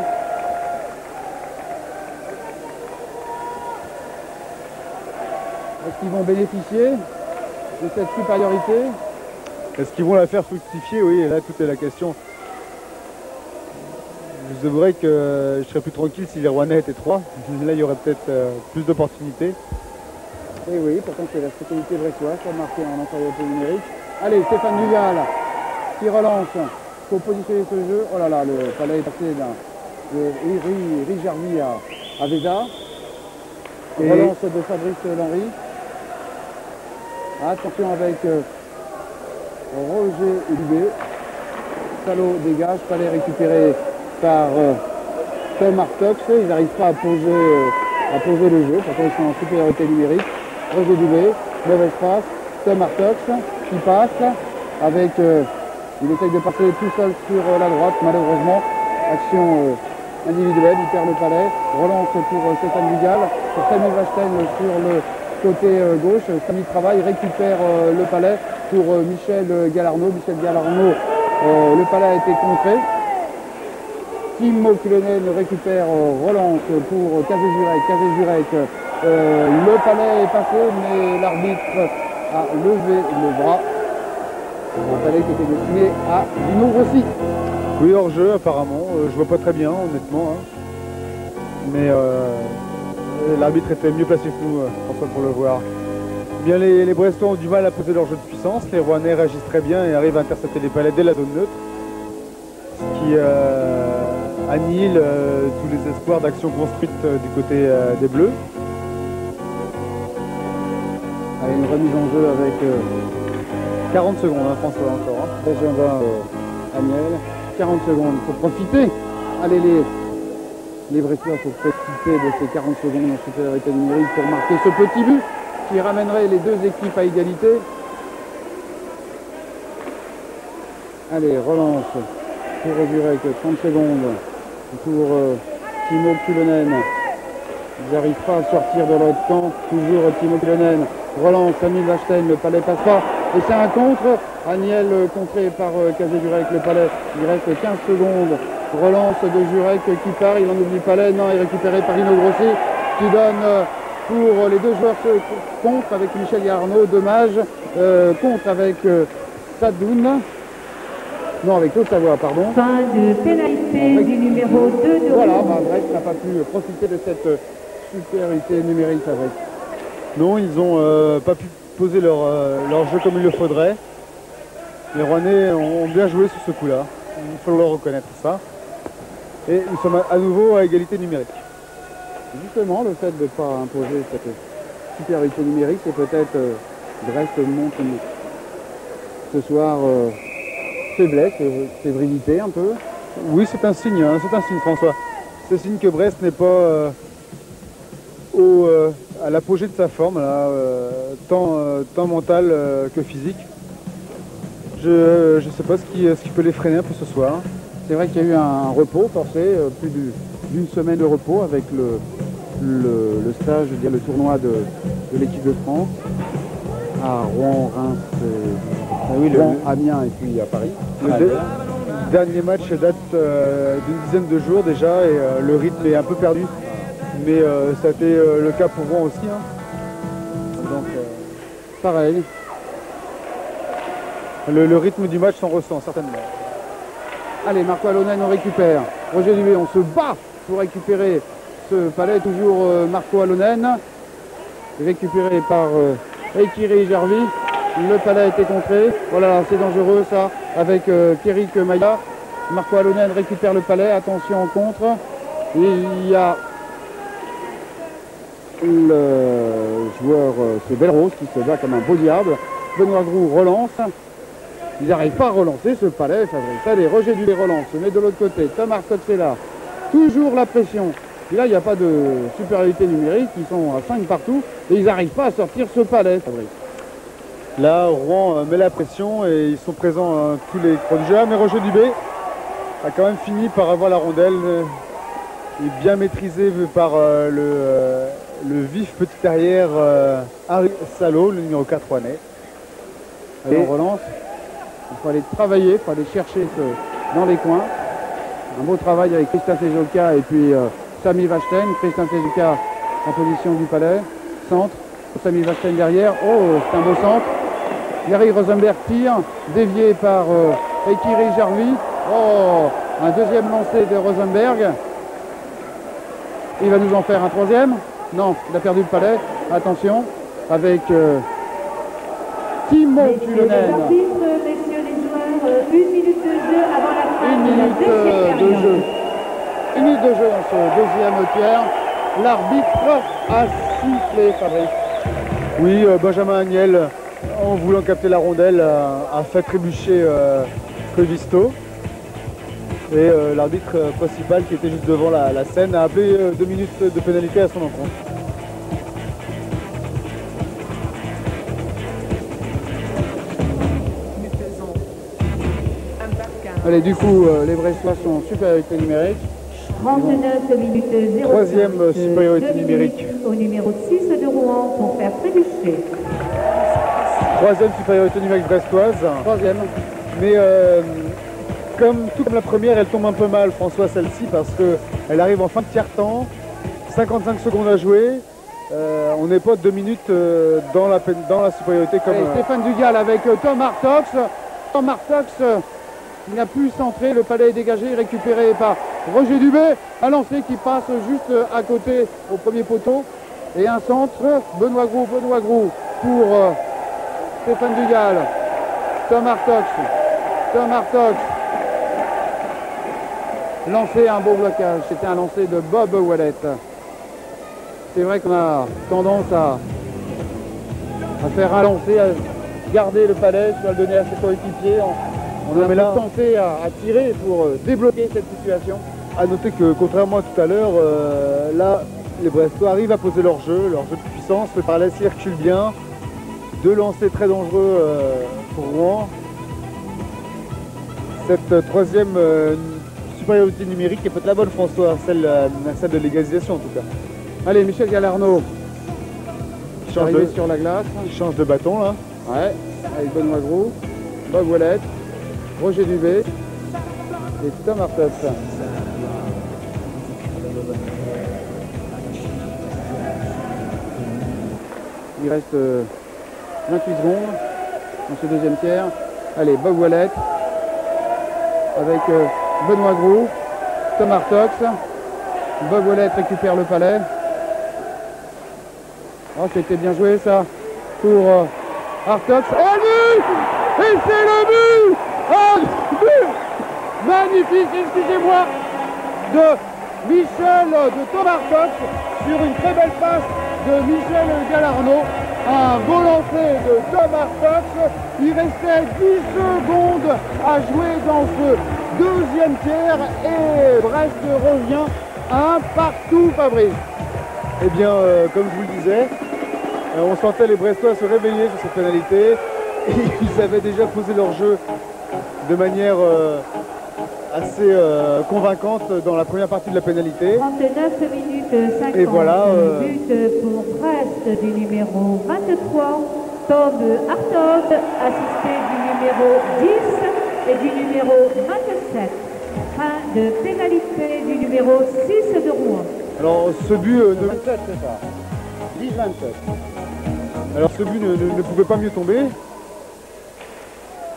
Est-ce qu'ils vont bénéficier de cette supériorité? Est-ce qu'ils vont la faire fructifier? Oui, et là, tout est la question. Je vous avouerai que je serais plus tranquille si les Rouennais étaient 3. Là, il y aurait peut-être plus d'opportunités. Et oui, pourtant c'est la spécialité brestoise, ça a marqué en infériorité numérique. Allez, Stéphane Dugal qui relance. Il faut positionner ce jeu. Oh là là, le palais est passé de Rijarvi à Veza. Relance de Fabrice Lenry. Attention avec Roger Dubé. Salot dégage, palais récupéré par Tom Artox. Ils n'arrivent pas à poser le jeu, pourtant ils sont en supériorité numérique. Roger Dubé, mauvaise passe. Tom Artox qui passe avec... il essaye de passer tout seul sur la droite, malheureusement. Action individuelle, il perd le palais. Relance pour Stéphane Dugal. Pour Sami Vachten sur le côté gauche. Sami travaille, récupère le palais pour Michel Galarno. Michel Galarno, le palais a été contré. Timo Kulonen récupère, relance pour Kazé Jurek. Kazé Jurek, le palais est passé, mais l'arbitre a levé le bras. Un palais qui était destiné à Dino Grossi. Oui, hors jeu apparemment. Je vois pas très bien, honnêtement. Hein. Mais l'arbitre était mieux placé que nous, François, pour le voir. Bien, les Brestois ont du mal à poser leur jeu de puissance. Les Rouennais réagissent très bien et arrivent à intercepter les palais dès la zone neutre. Ce qui annihile tous les espoirs d'action construite du côté des Bleus. Allez, une remise en jeu avec 40 secondes, hein, François, encore. Hein. Benjamin Agnel. 40 secondes, il faut profiter. Allez, les Brestois, il faut profiter de ces 40 secondes en supériorité numérique pour marquer ce petit but qui ramènerait les deux équipes à égalité. Allez, relance pour Jurek, 30 secondes pour Timo Kyllönen. Ils n'arrivent pas à sortir de l'autre camp, toujours Timo Kyllönen relance Sami Vachten, le palais passe pas, et c'est un contre, Aniel contré par Kazé Jurek, le palais, il reste 15 secondes, relance de Jurek qui part, il en oublie palais, non, est récupéré par Ino Grossi, qui donne pour les deux joueurs contre avec Michel Garneau, dommage, contre avec Sadoun. Non, avec Haute-Savoie, pardon. Fin de pénalité du numéro 2 de voilà, Rouen. Brest n'a pas pu profiter de cette supériorité numérique avec. Non, ils n'ont pas pu poser leur jeu comme il le faudrait. Les Rouennais ont bien joué sur ce coup-là. Il faut leur reconnaître ça. Et nous sommes à nouveau à égalité numérique. Justement, le fait de ne pas imposer cette supériorité numérique, c'est peut-être Brest montre ce soir faiblesse, fébrilité un peu. Oui, c'est un signe, François. C'est un signe que Brest n'est pas à l'apogée de sa forme, là, tant mentale que physique. Je ne sais pas ce qui peut les freiner un peu ce soir. C'est vrai qu'il y a eu un repos forcé, plus d'une semaine de repos avec le stage, je veux dire, le tournoi de l'équipe de France à Rouen, Reims, Rouen, Amiens et puis à Paris. Le dernier match date d'une dizaine de jours déjà et le rythme est un peu perdu. Mais ça a été le cas pour Rouen aussi. Hein. Donc pareil. Le rythme du match s'en ressent certainement. Allez, Marco Alonen, on récupère. Roger Dubé, on se bat pour récupérer ce palais. Toujours Marco Alonen. Récupéré par Ekiri Jarvi. Le palais a été contré. Voilà, c'est dangereux ça. Avec Kerik Maïa. Marco Alonen récupère le palais. Attention en contre. Et il y a le joueur, c'est Belrose qui se bat comme un beau diable. Benoît Groux relance. Ils n'arrivent pas à relancer ce palais, Fabrice. Allez, Roger Dubé relance, se met de l'autre côté. Tom Arcotte est là. Toujours la pression. Et là, il n'y a pas de supériorité numérique. Ils sont à 5 partout. Et ils n'arrivent pas à sortir ce palais, Fabrice. Là, Rouen met la pression et ils sont présents tous les croix du jeu. Mais Roger Dubé a quand même fini par avoir la rondelle. Il est bien maîtrisé par le vif petit arrière Harry Salo, le numéro 4 rouennais. Alors on relance. Il faut aller travailler, il faut aller chercher dans les coins. Un beau travail avec Christian Sejoka et puis Sami Vachten. Christian Sejoka en position du palais. Centre. Sami Vachten derrière. Oh, c'est un beau centre. Gary Rosenberg tire. Dévié par Ekiri Jarvi. Oh, un deuxième lancé de Rosenberg. Il va nous en faire un troisième. Non, il a perdu le palais. Attention. Avec Timo Kyllönen. Messieurs les joueurs, 1 minute de jeu avant la fin Une de la minute deuxième de période. jeu. Une minute de jeu dans ce deuxième tiers. L'arbitre a sifflé, Fabrice. Oui, Benjamin Agnel, en voulant capter la rondelle, a fait trébucher Previsto. Et l'arbitre principal, qui était juste devant la scène, a appelé 2 minutes de pénalité à son encontre. Allez, du coup, les Brestois sont en supériorité numérique. 39 minutes 0. Troisième supériorité numérique. Au numéro 6 de Rouen pour faire trébucher. Troisième supériorité numérique brestoise. Troisième. Mais tout comme la première, elle tombe un peu mal, François, celle-ci, parce qu'elle arrive en fin de tiers-temps. 55 secondes à jouer. On n'est pas 2 minutes dans la supériorité comme... Allez, Stéphane Dugal avec Tom Artox. Tom Artox, il n'a pu centrer. Le palais est dégagé, récupéré par Roger Dubé. Un lancer qui passe juste à côté au premier poteau. Et un centre. Benoît Groux pour Stéphane Dugal. Tom Artox. Lancer un beau blocage. C'était un lancer de Bob Wallet. C'est vrai qu'on a tendance à faire un lancer, à garder le palais, soit le donner à ses coéquipiers. On a tenté à tirer pour débloquer cette situation. À noter que contrairement à tout à l'heure, là, les Brestois arrivent à poser leur jeu de puissance. Le palais circule bien. 2 lancers très dangereux pour Rouen. cette troisième supériorité numérique est peut-être la bonne, François, celle de l'égalisation en tout cas. Allez, Michel Galarno, Change arrivé de, sur la glace. change de bâton là. Ouais, avec Benoît Gros, Bob Ouellet, Roger Duvet et Tom Artos. Il reste 28 secondes dans ce deuxième tiers. Allez, Bob Ouellet avec Benoît Gros, Tom Artox. Bob Ouellet récupère le palais. Oh, c'était bien joué ça pour Artox. Et le but! Et c'est le but! Oh, but! Magnifique, excusez-moi, de Michel, de Tom Artox sur une très belle passe de Michel Galarno. Un beau lancer de Tom Artox. Il restait 10 secondes à jouer dans ce deuxième tiers et Brest revient à un partout, Fabrice. Eh bien, comme je vous le disais, on sentait les Brestois se réveiller sur cette pénalité. Ils avaient déjà posé leur jeu de manière assez convaincante dans la première partie de la pénalité. 39 minutes 50. Et voilà, But pour Brest du numéro 23, Tom Artaud, assisté du numéro 10 et du numéro 27. Fin de pénalité du numéro 6 de Rouen. Alors ce but 27, c'est ça. 10-27. Alors ce but ne pouvait pas mieux tomber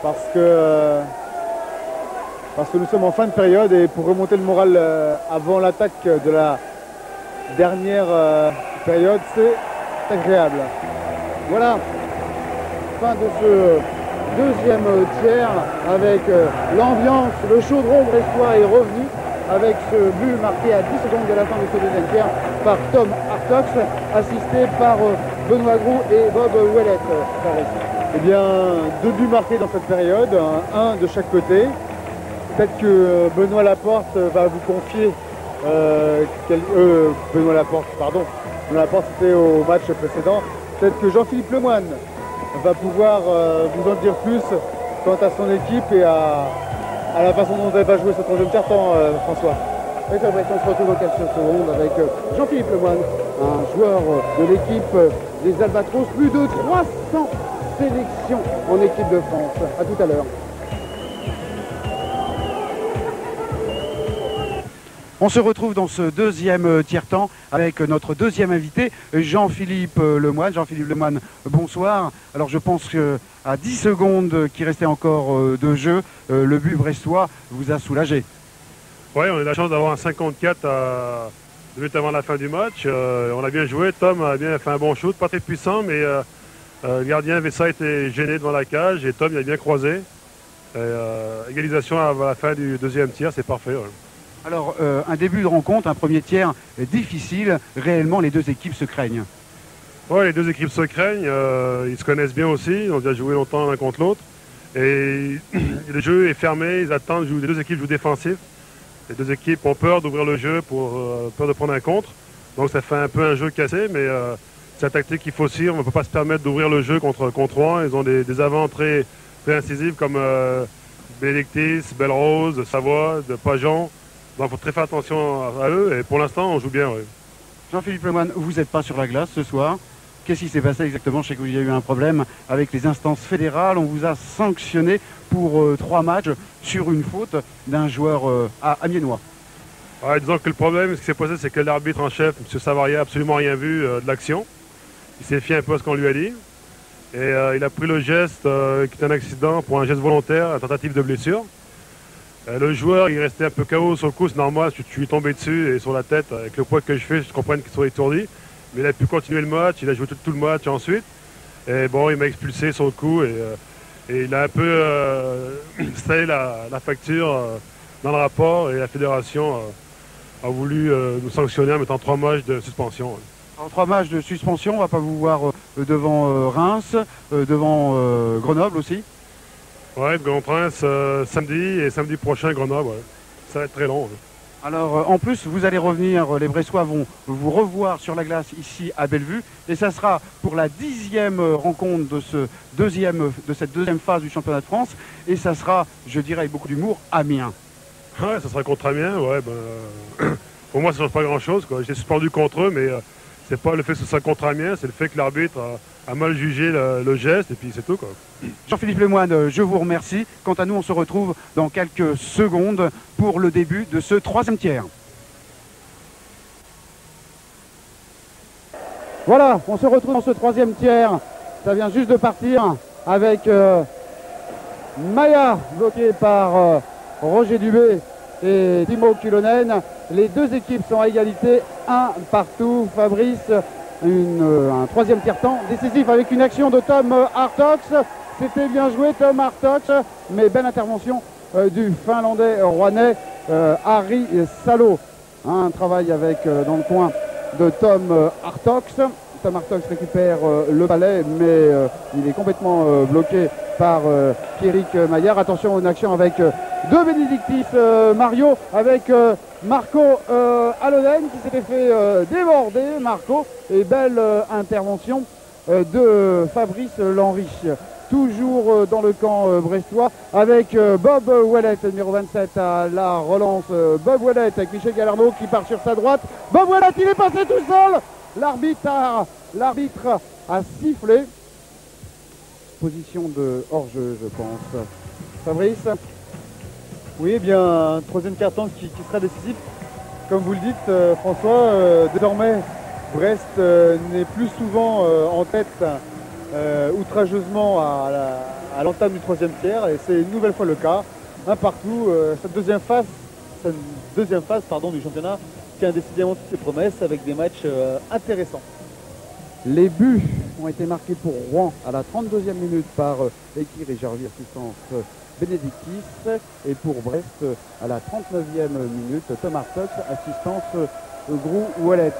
parce que nous sommes en fin de période et pour remonter le moral avant l'attaque de la dernière période, c'est agréable. Voilà, fin de ce deuxième tiers avec l'ambiance, le chaudron brestois est revenu avec ce but marqué à 10 secondes de la fin de ce deuxième tiers par Tom Artox, assisté par Benoît Gros et Bob Ouellet. Eh bien, 2 buts marqués dans cette période, un de chaque côté. Peut-être que Benoît Laporte va vous confier Benoît Laporte, pardon. Benoît Laporte, c'était au match précédent. Peut-être que Jean-Philippe Lemoine va pouvoir vous en dire plus quant à son équipe et à la façon dont elle va jouer ce troisième tiers-temps, François. Et Fabrice, on se retrouve dans quelques secondes avec Jean-Philippe Lemoine, un joueur de l'équipe des Albatros. Plus de 300 sélections en équipe de France. À tout à l'heure. On se retrouve dans ce deuxième tiers-temps avec notre deuxième invité, Jean-Philippe Lemoine. Jean-Philippe Lemoine, bonsoir. Alors je pense qu'à 10 secondes qui restaient encore de jeu, le but brestois vous a soulagé. Oui, on a eu la chance d'avoir un 54 à 2 minutes avant la fin du match. On a bien joué, Tom a bien fait un bon shoot, pas très puissant, mais le gardien Vessa était gêné devant la cage et Tom il a bien croisé. Égalisation à la fin du deuxième tiers, c'est parfait. Ouais. Alors, un début de rencontre, un premier tiers difficile. Réellement, les deux équipes se craignent. Oui, les deux équipes se craignent. Ils se connaissent bien aussi. Ils ont déjà joué longtemps l'un contre l'autre. Et le jeu est fermé. Ils attendent. Les deux équipes jouent défensif. Les deux équipes ont peur d'ouvrir le jeu, peur de prendre un contre. Donc, ça fait un peu un jeu cassé. Mais c'est la tactique qu'il faut aussi. On ne peut pas se permettre d'ouvrir le jeu contre Rouen. Ils ont des avants très, très incisifs comme Bénédictis, Belrose, Savoie, Pajon. Donc il faut très faire attention à eux et pour l'instant on joue bien. Oui. Jean-Philippe Lemoine, vous n'êtes pas sur la glace ce soir. Qu'est-ce qui s'est passé exactement? Je sais qu'il y a eu un problème avec les instances fédérales. On vous a sanctionné pour 3 matchs sur une faute d'un joueur amiénois. Ouais, disons que le problème, ce qui s'est passé, c'est que l'arbitre en chef, M. Savaria, n'a absolument rien vu de l'action. Il s'est fié un peu à ce qu'on lui a dit. Et il a pris le geste qui est un accident pour un geste volontaire, une tentative de blessure. Le joueur, il restait un peu KO sur le coup, c'est normal, je suis tombé dessus et sur la tête, avec le poids que je fais, je comprends qu'il soit étourdi. Mais il a pu continuer le match, il a joué tout le match ensuite. Et bon, il m'a expulsé sur le coup et il a un peu installé la facture dans le rapport et la fédération a voulu nous sanctionner en mettant 3 matchs de suspension. En 3 matchs de suspension, on ne va pas vous voir devant Reims, devant Grenoble aussi. Ouais, Grand Prince samedi et samedi prochain Grenoble. Ouais. Ça va être très long. Ouais. Alors en plus, vous allez revenir, les Bressois vont vous revoir sur la glace ici à Bellevue. Et ça sera pour la 10e rencontre de cette deuxième phase du championnat de France. Et ça sera, je dirais avec beaucoup d'humour, Amiens. Ouais, ça sera contre Amiens, ouais. Pour moi, ça ne change pas grand-chose. J'ai suspendu contre eux, mais c'est pas le fait que ce soit contre Amiens, c'est le fait que l'arbitre a mal jugé le geste, et puis c'est tout, quoi. Jean-Philippe Lemoine, je vous remercie. Quant à nous, on se retrouve dans quelques secondes pour le début de ce troisième tiers. Voilà, on se retrouve dans ce troisième tiers. Ça vient juste de partir avec Maya, bloqué par Roger Dubé et Timo Kyllönen. Les deux équipes sont à égalité, un partout. Fabrice, un troisième tiers-temps décisif avec une action de Tom Hartox. C'était bien joué Tom Hartox, mais belle intervention du Finlandais rouennais Harry Salo. Un travail avec dans le coin de Tom Hartox. Tom Hartox récupère le balai, mais il est complètement bloqué par Pierrick Maillard. Attention, une action avec deux Benedictis Mario, avec Marco Alonen qui s'était fait déborder. Marco, et belle intervention de Fabrice Lenry. Toujours dans le camp brestois avec Bob Ouellet, numéro 27 à la relance. Bob Ouellet avec Michel Galarneau qui part sur sa droite. Bob Ouellet, il est passé tout seul. L'arbitre a sifflé. Position de hors-jeu, je pense. Fabrice? Oui, eh bien, un troisième carton qui sera décisif. Comme vous le dites, François, désormais, Brest n'est plus souvent en tête outrageusement à l'entame du troisième tiers, et c'est une nouvelle fois le cas. Un partout, cette deuxième phase du championnat tient décidément toutes ses promesses avec des matchs intéressants. Les buts ont été marqués pour Rouen à la 32e minute par Ekir et Jarvi, assistance Benedictis, et pour Brest à la 39e minute, Tom Hartox, assistance Grou Ouellet.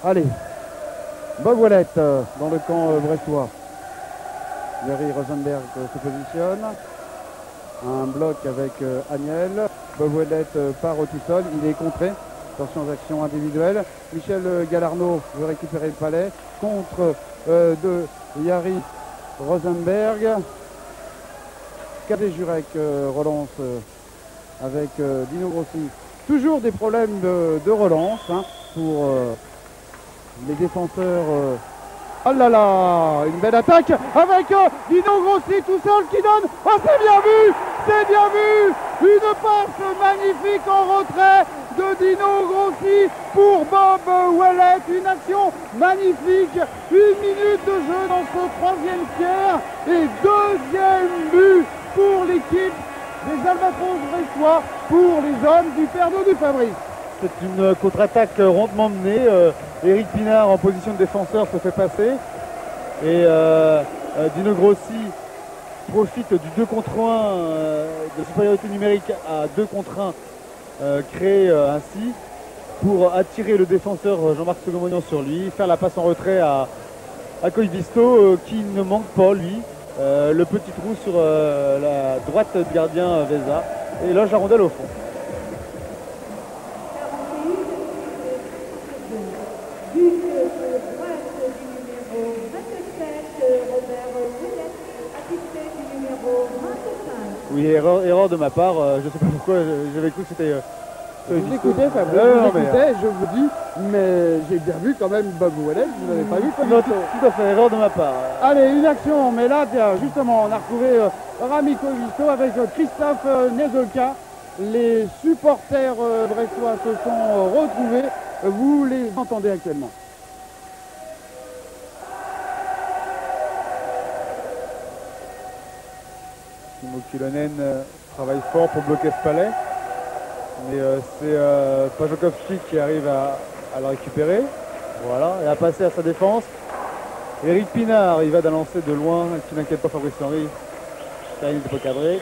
Allez, Bob Ouellet dans le camp brestois. Jerry Rosenberg se positionne. Un bloc avec Agnel. Bob Ouellet part tout seul, il est contré. Attention aux actions individuelles. Michel Galarneau veut récupérer le palais. Contre de Yari Rosenberg. Cadet Jurek relance avec Dino Grossi. Toujours des problèmes de relance pour les défenseurs. Oh là là, une belle attaque avec Dino Grossi tout seul qui donne. Oh, c'est bien vu, c'est bien vu. Une passe magnifique en retrait de Dino Grossi pour Bob Ouellet. Une action magnifique. 1 minute de jeu dans ce troisième tiers et deuxième but pour l'équipe des Albatros brestois, pour les hommes du père de Fabrice. C'est une contre-attaque rondement menée. Eric Pinard en position de défenseur se fait passer. Et Dino Grossi profite du 2 contre 1, de supériorité numérique à 2 contre 1 créé ainsi pour attirer le défenseur Jean-Marc Segomonian sur lui, faire la passe en retrait à Koivisto qui ne manque pas lui. Le petit trou sur la droite du gardien Vesa et loge la rondelle au fond. Oui, erreur de ma part, je ne sais pas pourquoi, j'avais cru que c'était... Vous écoutez Fabrice, je vous dis, mais j'ai bien vu quand même Bob Ouellet, vous n'avez pas vu comme non, tout à fait, erreur de ma part. Allez, une action, mais là, justement, on a retrouvé Rami Koivisto avec Christophe Nezolka. Les supporters brestois se sont retrouvés, vous les entendez actuellement. Timo Kyllönen travaille fort pour bloquer ce palais. Mais c'est Pajokovski qui arrive à le récupérer. Voilà, et à passer à sa défense. Eric Pinard, il va d'un lancer de loin, qui n'inquiète pas Fabrice Lenry. Car il n'était pas cadré.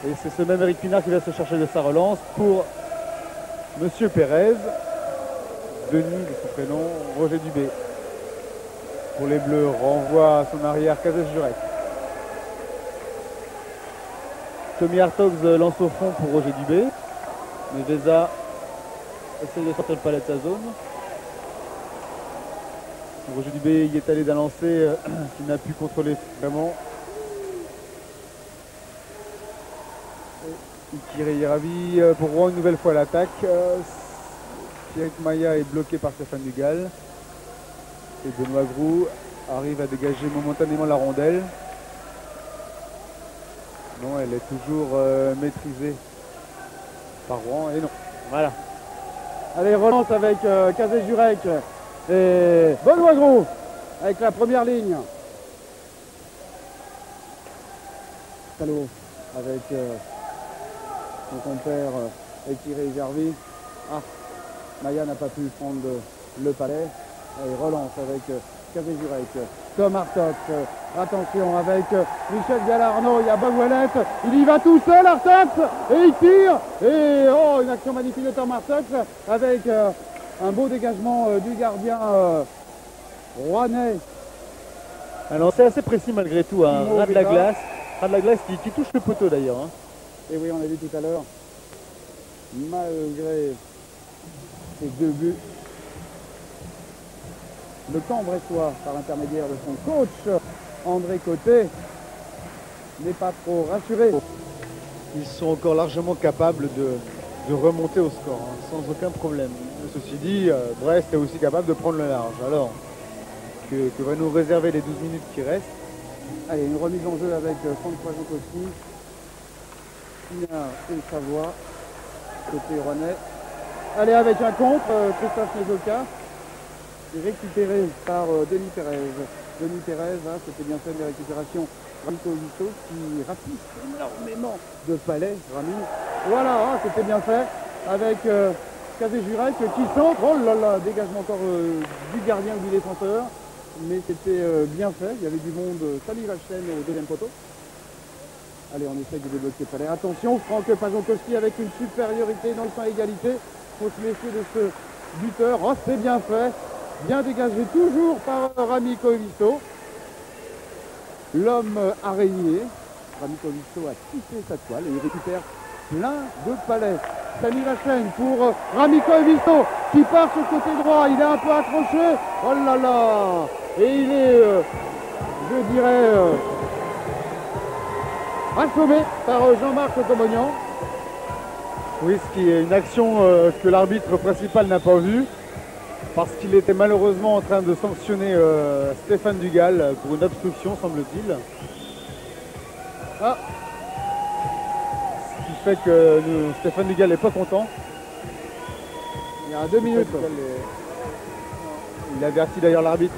Et c'est ce même Eric Pinard qui va se chercher de sa relance pour Monsieur Pérez. Denis, de son prénom, Roger Dubé. Pour les Bleus, renvoie à son arrière Kazes Jurek. Tommy Hartogs lance au fond pour Roger Dubé. Neveza essaie de sortir le palais de sa zone. Roger Dubé y est allé d'un lancer qu'il n'a pu contrôler vraiment. Ikire Iravi pour Rouen une nouvelle fois à l'attaque. Pierre Maya est bloqué par Stéphane Dugal. Et Benoît Groux arrive à dégager momentanément la rondelle. Non, elle est toujours maîtrisée par Rouen. Et non, voilà. Allez, relance avec Kazé Jurek et Benoît Groux avec la première ligne. Salo avec son compère Ekiré Jarvi. Ah, Maya n'a pas pu prendre le palais. Allez, relance avec Kazé Jurek. Tom Artox, attention avec Michel Gallarno, il y a Bagouelette, il y va tout seul Artox et il tire. Et oh, une action magnifique de Tom Artox avec un beau dégagement du gardien rouennais. Alors c'est assez précis malgré tout, un ras de la glace qui touche le poteau d'ailleurs. Hein. Et oui, on l'a vu tout à l'heure, malgré ces deux buts, le camp brestois, par intermédiaire de son coach André Côté, n'est pas trop rassuré. Ils sont encore largement capables de remonter au score, hein, sans aucun problème. Ceci dit, Brest est aussi capable de prendre le large. Alors, que va nous réserver les 12 minutes qui restent. Allez, une remise en jeu avec François Jankowski, Pinard et Savoie, côté rouennais. Allez, avec un contre, Christophe Nezoka, récupéré par Denis Pérez. Denis Pérez, hein, c'était bien fait de récupération. Ramito Visto qui ratisse énormément de palais, Rami. Voilà, hein, c'était bien fait avec Kazé Jurek qui centre. Oh là là, dégagement encore du gardien ou du défenseur. Mais c'était bien fait, il y avait du monde. Salut Rachel au deuxième poteau. Allez, on essaye de débloquer le palais. Attention, Franck Pazonkowski avec une supériorité dans le champ égalité. Il faut se méfier de ce buteur. Oh, c'est bien fait. Bien dégagé toujours par Rami Kovisto. L'homme araignée. Rami Kovisto a tissé sa toile et il récupère plein de palais. Samy Lachaine pour Rami Kovisto qui part sur le côté droit. Il est un peu accroché. Oh là là. Et il est, je dirais, assommé par Jean-Marc Comognan. Oui, ce qui est une action que l'arbitre principal n'a pas vue. Parce qu'il était malheureusement en train de sanctionner Stéphane Dugal pour une obstruction, semble-t-il. Ah. Ce qui fait que Stéphane Dugal n'est pas content. Il y a 2 minutes. Il avertit d'ailleurs l'arbitre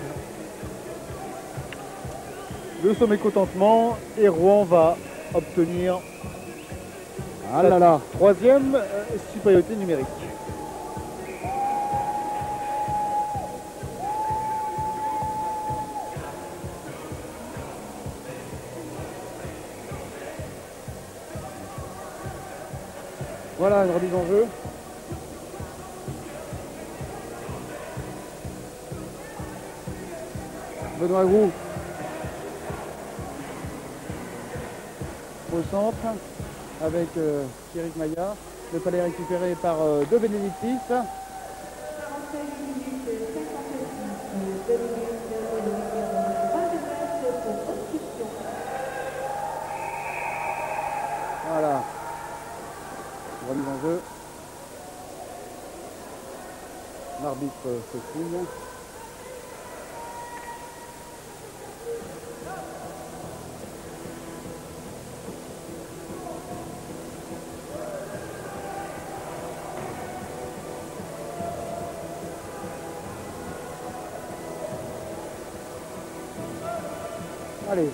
de son mécontentement et Rouen va obtenir la troisième supériorité numérique. Voilà une remise en jeu. Benoît Groux au centre avec Thierry Maillard. Le palais récupéré par De Benedictis. Voilà. Remise en jeu. L'arbitre se signe. Allez, il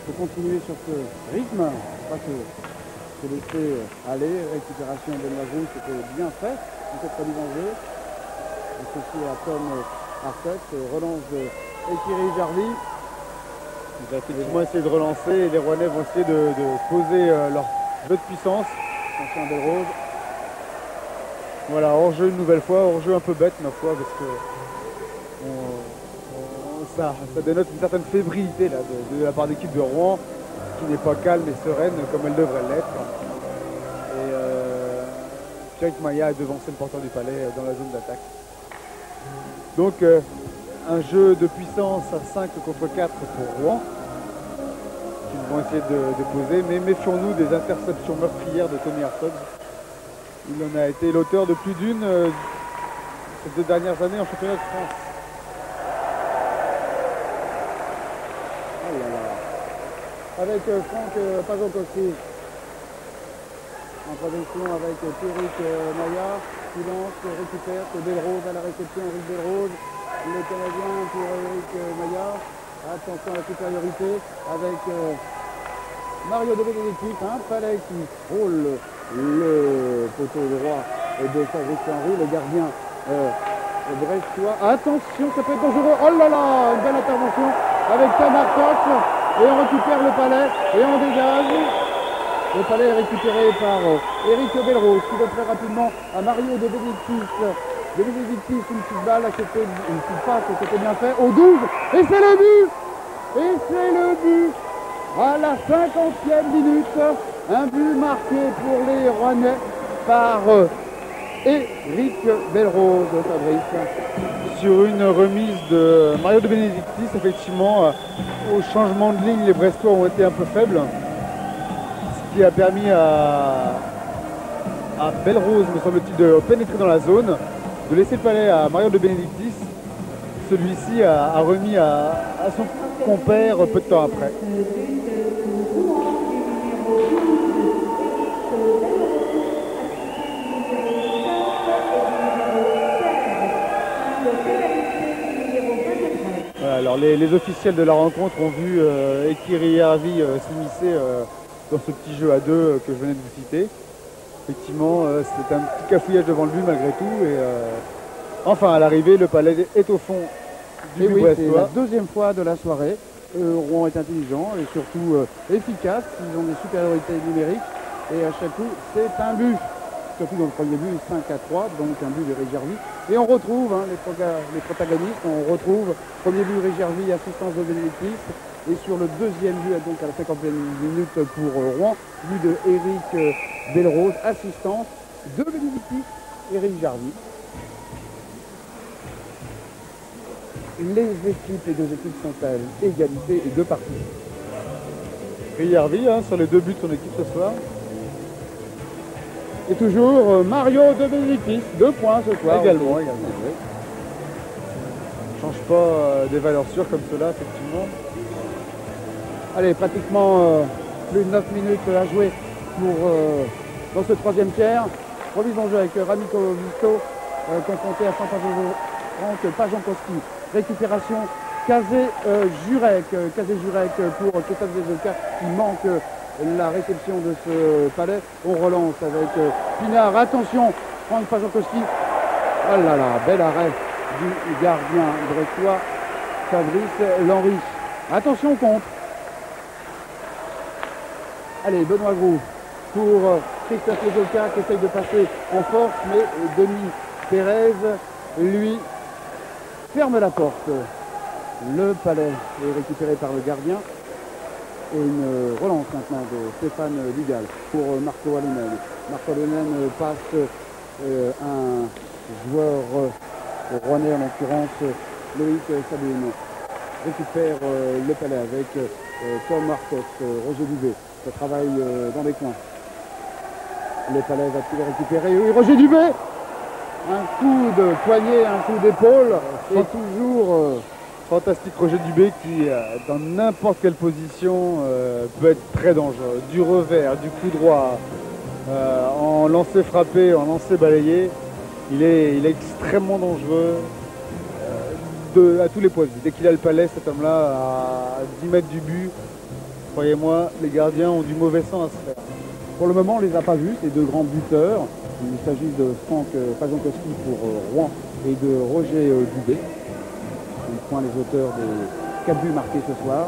faut continuer sur ce rythme, pas se laisser aller. Récupération de Benoît, c'était bien fait dans cette remise en jeu. Associé à Tom Artet, relance de Ekiri Jarvi. Il va effectivement essayer de relancer et les Rouennais vont essayer de poser leur jeu de puissance. Attention à Belrose. Voilà, hors-jeu une nouvelle fois, hors-jeu un peu bête ma foi parce que ça dénote une certaine fébrilité là, de la part d'équipe de Rouen qui n'est pas calme et sereine comme elle devrait l'être. Et Cyril Maya a devancé le porteur du Palais dans la zone d'attaque. Donc un jeu de puissance à 5 contre 4 pour Rouen, qu'ils vont essayer de poser, mais méfions-nous des interceptions meurtrières de Tony Hartog. Il en a été l'auteur de plus d'une ces 2 dernières années en championnat de France. Oh là là. Avec Franck Pajonkowski. En production avec Eric Maya, qui lance, récupère, c'est Belrose à la réception, Eric Belrose. Le Canadien pour Eric Maya. Attention à la supériorité avec Mario De Benedictis, un Palais qui roule le poteau droit de Fabrice Henry, le gardien brestois. Attention, ça peut être dangereux. Oh là là, une belle intervention avec Tamar Cox. Et on récupère le Palais et on dégage. Le Palais est récupéré par Eric Belrose qui donne très rapidement à Mario De Benedictis. De Benedictis, une petite balle, une petite passe, c'était bien fait. Au 12, et c'est le but. Et c'est le but à la 50e minute. Un but marqué pour les Rouennais par Eric Belrose, Fabrice. Sur une remise de Mario De Benedictis, effectivement, au changement de ligne, les Brestois ont été un peu faibles. Ce qui a permis à Belrose, me semble-t-il, de pénétrer dans la zone, de laisser le Palais à Mario De Benedictis. Celui-ci a remis à son compère peu de temps après. Voilà, alors les officiels de la rencontre ont vu Ekiri Harvey s'immiscer dans ce petit jeu à 2 que je venais de vous citer. Effectivement, c'est un petit cafouillage devant le but malgré tout. Et enfin, à l'arrivée, le Palais est au fond du but brestois. C'est la deuxième fois de la soirée. Rouen est intelligent et surtout efficace. Ils ont des supériorités numériques. Et à chaque coup, c'est un but. Surtout dans le premier but, 5-3, donc un but de Régervy. Et on retrouve les protagonistes. On retrouve premier but Régervy, assistance de Benedictis. Et sur le deuxième but, donc à la 50e minute pour Rouen, but de Eric Belrose, assistance de Benedictis et Régervy. Les deux équipes sont à égalité et 2 parties. Régervy, sur les 2 buts de son équipe ce soir. Et toujours Mario De Benedictis, 2 points ce soir. Également. Ne change pas des valeurs sûres comme cela, effectivement. Allez, pratiquement plus de 9 minutes à jouer dans ce troisième tiers. Remise en jeu avec Ramiko Visto, confronté à Franck Pajonkowski. Récupération Kazé-Jurek pour Christophe Zezoka qui manque la réception de ce Palais. On relance avec Pinard. Attention, Franck Pajonkowski. Oh là là, bel arrêt du gardien brestois Fabrice Lenry. Attention contre. Allez, Benoît Groux pour Christophe Zezoka qui essaye de passer en force, mais Denis Pérez, lui, ferme la porte. Le Palais est récupéré par le gardien. Et une relance maintenant de Stéphane Dugal pour Marco Alonen. Marco Alonen passe un joueur rouennais, en l'occurrence Loïc Sabine. Récupère le Palais avec Tom Marcos, Roger Dubé. Ça travaille dans les coins. Le Palais va-t-il le récupérer? Oui, Roger Dubé. Un coup de poignet, un coup d'épaule. Et toujours... fantastique Roger Dubé qui, dans n'importe quelle position, peut être très dangereux. Du revers, du coup droit, en lancer frappé, en lancer balayé, il est extrêmement dangereux à tous les points de vue. Dès qu'il a le Palais, cet homme-là, à 10 mètres du but, croyez-moi, les gardiens ont du mauvais sang à se faire. Pour le moment, on ne les a pas vus, ces 2 grands buteurs. Il s'agit de Franck Pajonkowski pour Rouen et de Roger Dubé. Ils point les auteurs des 4 buts marqués ce soir.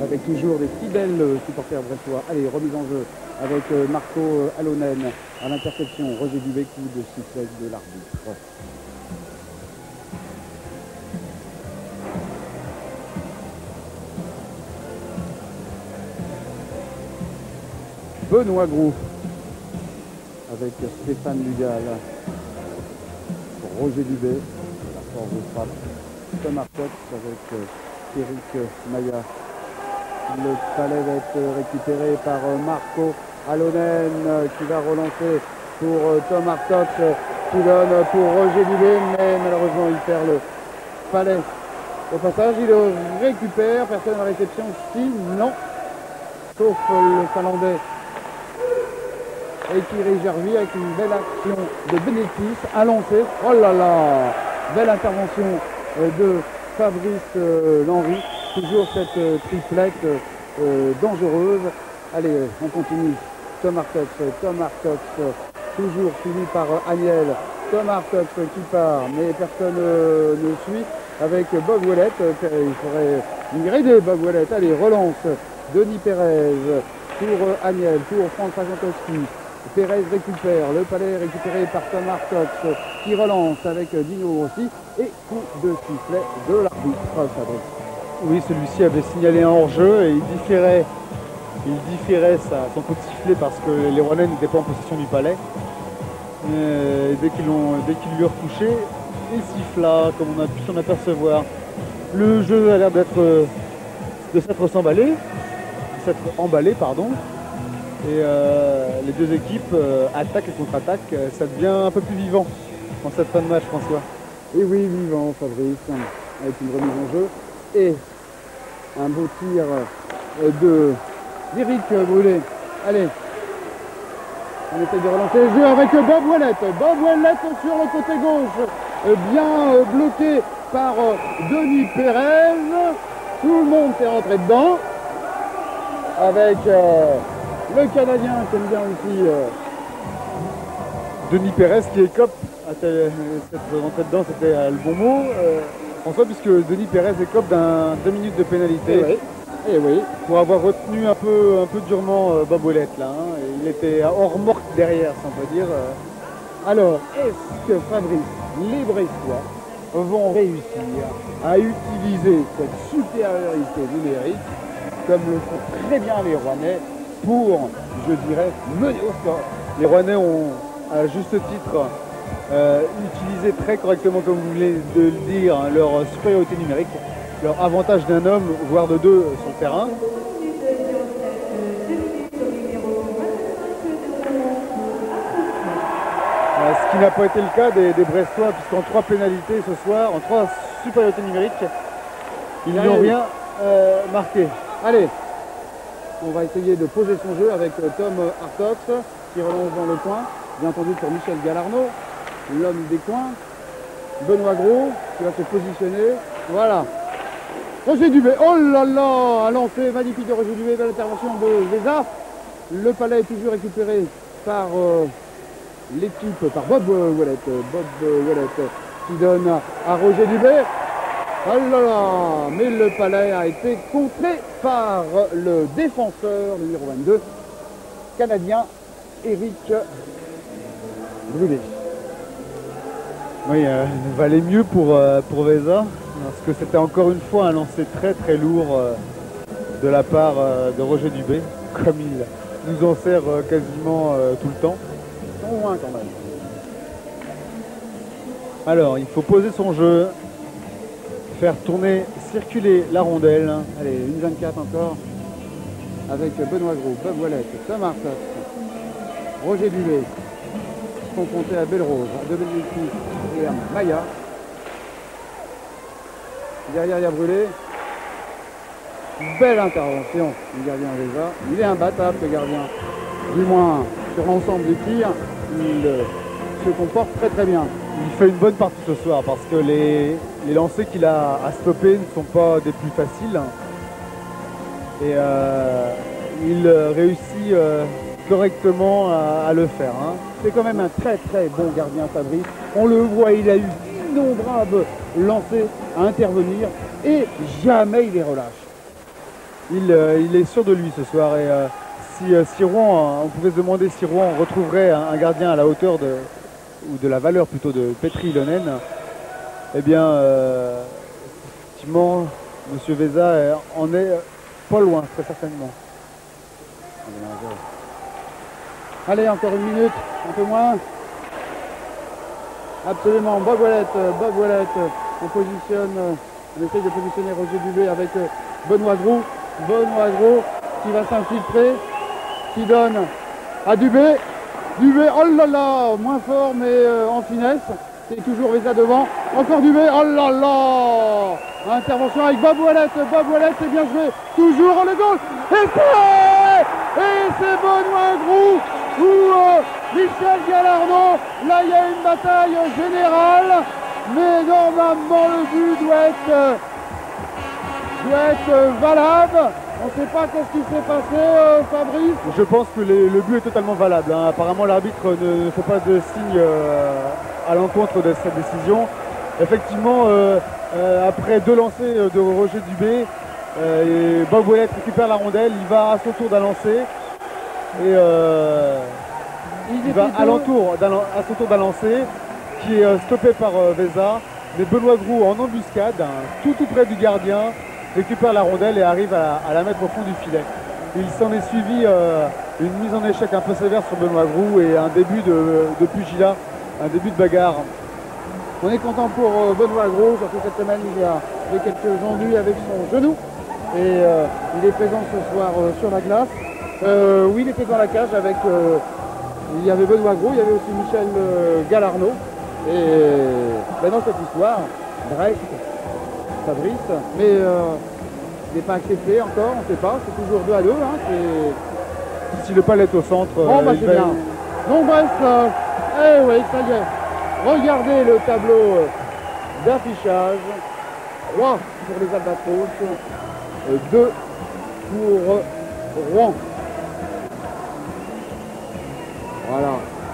Avec toujours des fidèles supporters brestois. Allez, remise en jeu avec Marco Alonen à l'interception. Roger Dubé, coup de sifflet de l'arbitre. Benoît Groux avec Stéphane Lugal. Roger Dubé, la force de frappe. Tom Artox avec Eric Maya. Le palais va être récupéré par Marco Alonen qui va relancer pour Tom Artox qui donne pour Roger Dubé, mais malheureusement il perd le palais. Au passage, il le récupère, personne à la réception, si, non, sauf le Finlandais Eikiri Järvi avec une belle action de bénéfice à lancer. Oh là là, belle intervention de Fabrice Lenry, toujours cette triplette dangereuse. Allez, on continue. Tom Artox, toujours suivi par Aniel. Tom Artox qui part, mais personne ne suit. Avec Bob Ouellet, il faudrait lui aider Bob Ouellet. Allez, relance. Denis Pérez pour Aniel, pour Franck Rajantowski. Pérez récupère, le palais récupéré par Tom Artox qui relance avec Dino aussi. Et coup de sifflet de l'arbitre, Fabrice. Oui, celui-ci avait signalé un hors-jeu et il différait son coup de sifflet parce que les Rouennais n'étaient pas en possession du palais. Dès qu'ils lui ont retouché, il siffla, comme on a pu s'en apercevoir. Le jeu a l'air de s'être emballé. Et les deux équipes attaquent et contre-attaquent. Ça devient un peu plus vivant dans cette fin de match, François. Et oui, vivant, Fabrice, avec une remise en jeu. Et un beau tir d'Éric Brûlé. Allez, on essaie de relancer le jeu avec Bob Ouellet. Bob Ouellet sur le côté gauche, bien bloqué par Denis Pérez. Tout le monde s'est rentré dedans. Avec le Canadien qui aime bien aussi Denis Pérez qui écope. Cette rentrée dedans, c'était le bon mot. François, puisque Denis Pérez écope d'un 2 minutes de pénalité. Et oui. Pour avoir retenu un peu durement Bob Ouellet là. Hein. Il était hors remorque derrière, si on peut dire. Alors, est-ce que Fabrice, les Brestois vont réussir à utiliser cette supériorité numérique comme le font très bien les Rouennais pour, je dirais, mener au score? Les Rouennais ont, à juste titre, utilisé très correctement, comme vous venez de le dire, leur supériorité numérique, leur avantage d'un homme, voire de deux sur le terrain. Ce qui n'a pas été le cas des Brestois, puisqu'en 3 pénalités ce soir, en 3 supériorités numériques, ils n'ont rien marqué. Allez, on va essayer de poser son jeu avec Tom Artox qui relance dans le coin, bien entendu pour Michel Galarno, l'homme des coins. Benoît Gros qui va se positionner, voilà. Roger Dubé, oh là là, un lancer magnifique de Roger Dubé, belle intervention de Véza. Le palais est toujours récupéré par l'équipe, par Bob Ouellet. Bob Ouellet qui donne à Roger Dubé. Oh là là, mais le palais a été contré par le défenseur numéro 22, canadien, Eric Brûlé. Oui, il valait mieux pour Véza, parce que c'était encore une fois un lancer très très lourd de la part de Roger Dubé, comme il nous en sert quasiment tout le temps. Au moins quand même. Alors, il faut poser son jeu, faire tourner, circuler la rondelle. Allez, une 24 encore, avec Benoît Gros, Bob Ouellet, Tom Artox, Roger Dubé, confronté à Belrose, à Dominici et à Maya. Derrière, il y a Brûlé. Belle intervention du gardien Véza. Il est imbattable, ce gardien. Du moins, sur l'ensemble du tir, il se comporte très très bien. Il fait une bonne partie ce soir parce que les lancers qu'il a à stopper ne sont pas des plus faciles. Et il réussit correctement à le faire. Hein. C'est quand même un très très bon gardien, Fabrice. On le voit, il a eu d'innombrables lancers à intervenir et jamais il les relâche. Il est sûr de lui ce soir. Et si Rouen, on pouvait se demander si Rouen retrouverait un gardien à la hauteur ou de la valeur plutôt de Petri Ilonen, eh bien, effectivement, M. Véza en est pas loin, très certainement. Allez, encore une minute, un peu moins. Absolument, Bob Ouellet, on essaye de positionner Roger Dubé avec Benoît Groux. Benoît Groux qui va s'infiltrer, qui donne à Dubé. Dubé, oh là là, moins fort mais en finesse. C'est toujours Véza devant. Encore Dubé, oh là là. Intervention avec Bob Ouellet, c'est bien joué. Toujours le goal. Et c'est Benoît Groux ou Michel Galarno. Là, il y a une bataille générale. Mais normalement, le but doit être valable. On ne sait pas qu'est-ce qui s'est passé, Fabrice. Je pense que le but est totalement valable. Hein. Apparemment, l'arbitre ne fait pas de signe à l'encontre de cette décision. Effectivement, après deux lancers de Roger Dubé, Bob Ouellet récupère la rondelle, il va à son tour d'un lancer. Et il va à son tour d'un lancer qui est stoppé par Véza. Mais Benoît Groux en embuscade, tout près du gardien, récupère la rondelle et arrive à la mettre au fond du filet. Il s'en est suivi une mise en échec un peu sévère sur Benoît Groux et un début de pugilat, un début de bagarre. On est content pour Benoît Groux, surtout cette semaine il a fait quelques ennuis avec son genou et il est présent ce soir sur la glace. Oui, il était dans la cage avec, il y avait Benoît Groux, il y avait aussi Michel Galarno et dans cette histoire, Brest, Fabrice, mais il n'est pas accepté encore, on ne sait pas, c'est toujours 2-2. Hein, si le palais est au centre, c'est bien. Donc Brest, oui, ça y est. Regardez le tableau d'affichage. 3 pour les Albatros, 2 pour Rouen. Voilà.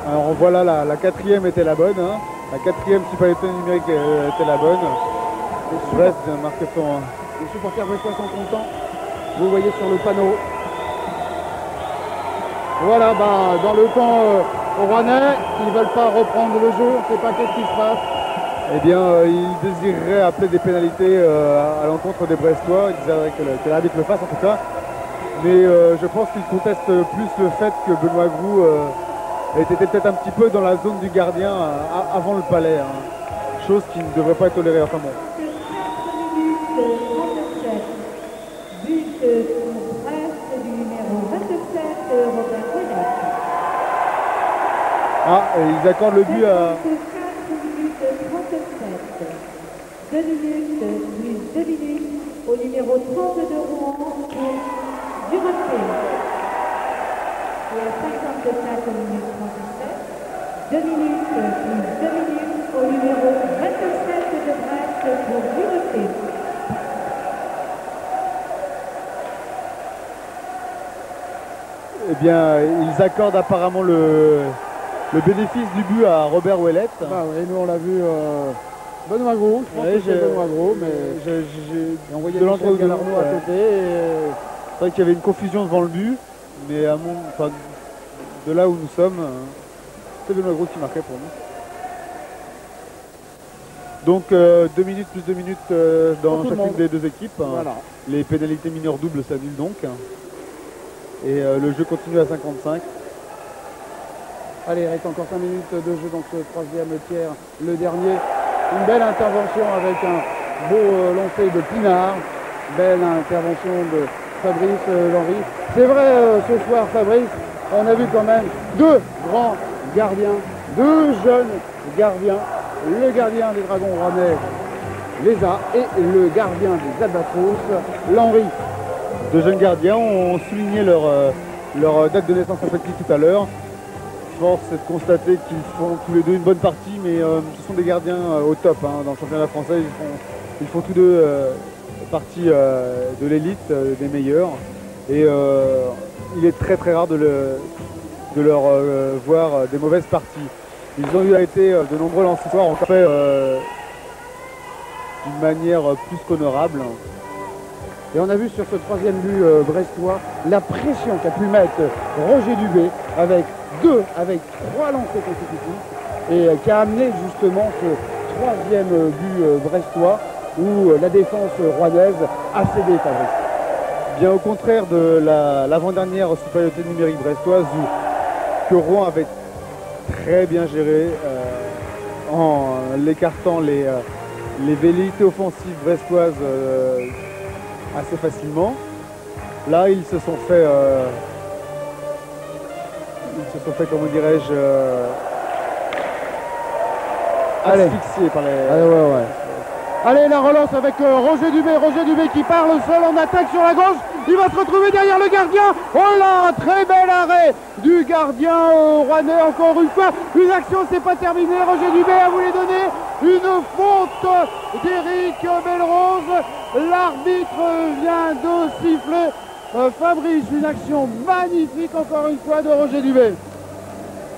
Alors on voit là la quatrième était la bonne. Hein. La quatrième municipalité numérique était la bonne. Brest vient de marquer son. Les supporters brestois sont contents. Vous voyez sur le panneau. Voilà, dans le camp rouennais, ils ne veulent pas reprendre le jeu, on ne sait pas qu'est-ce qui se passe. Eh bien, ils désireraient appeler des pénalités à l'encontre des Brestois, ils désireraient que l'arbitre le fasse en tout cas. Mais je pense qu'ils contestent plus le fait que Benoît Groux était peut-être un petit peu dans la zone du gardien avant le palais, hein. Chose qui ne devrait pas être tolérée. Enfin bon. But pour Brest du numéro 27, Robert Ouellet. Ah, ils accordent le but à... 4 minutes 37. 2 minutes plus 2 minutes au numéro 30 de Rouen pour Dureté. Et à 54 minutes 37. 2 minutes plus 2 minutes au numéro 27 de Brest pour Dureté. Eh bien, ils accordent apparemment le bénéfice du but à Robert Ouellet. Nous on l'a vu Benoît Groux, je pense que c'est Benoît Groux, mais j'ai envoyé Michel Galarno à côté. C'est vrai qu'il y avait une confusion devant le but, mais de là où nous sommes, c'est Benoît Groux qui marquait pour nous. Donc 2 minutes plus 2 minutes dans chacune des deux équipes. Voilà. Les pénalités mineures doubles s'annulent donc. Et le jeu continue à 55. Allez, il reste encore 5 minutes de jeu dans ce troisième tiers. Le dernier, une belle intervention avec un beau lancer de Pinard. Belle intervention de Fabrice Lenry. C'est vrai, ce soir, Fabrice, on a vu quand même 2 grands gardiens, 2 jeunes gardiens. Le gardien des Dragons Rouennais, Léza, et le gardien des Albatros, Lenry. 2 jeunes gardiens ont souligné leur date de naissance respective tout à l'heure. Force est de constater qu'ils font tous les deux une bonne partie, mais ce sont des gardiens au top hein, dans le championnat français. Ils font tous deux partie de l'élite, des meilleurs. Et il est très très rare de leur voir des mauvaises parties. Ils ont été de nombreux lanceurs ce soir, en fait d'une manière plus qu'honorable. Et on a vu sur ce troisième but brestois la pression qu'a pu mettre Roger Dubé avec 3 lancers consécutifs et qui a amené justement ce troisième but brestois où la défense rouennaise a cédé, Fabrice. Bien au contraire de l'avant-dernière supériorité numérique brestoise où que Rouen avait très bien géré en l'écartant les velléités offensives brestoises assez facilement. Là, ils se sont fait, comment dirais-je, asphyxiés par les... Allez, ouais. Allez, la relance avec Roger Dubé qui part le seul en attaque sur la gauche. Il va se retrouver derrière le gardien. Oh là, très bel arrêt du gardien rouennais encore une fois. Une action, c'est pas terminé. Roger Dubé a voulu donner une faute d'Éric Belrose. L'arbitre vient de siffler. Fabrice, une action magnifique encore une fois de Roger Dubé.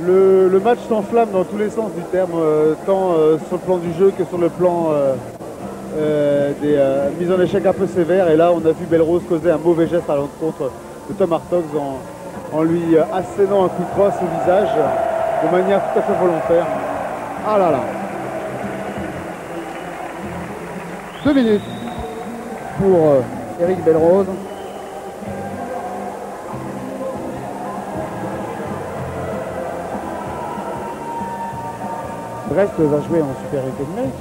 Le match s'enflamme dans tous les sens du terme, tant sur le plan du jeu que sur le plan des mises en échec un peu sévères. Et là, on a vu Belrose causer un mauvais geste à l'encontre de Tom Hartogs en lui assénant un coup de crosse au visage de manière tout à fait volontaire. Ah là là. 2 minutes pour Éric Belrose. Brest va jouer en supériorité numérique.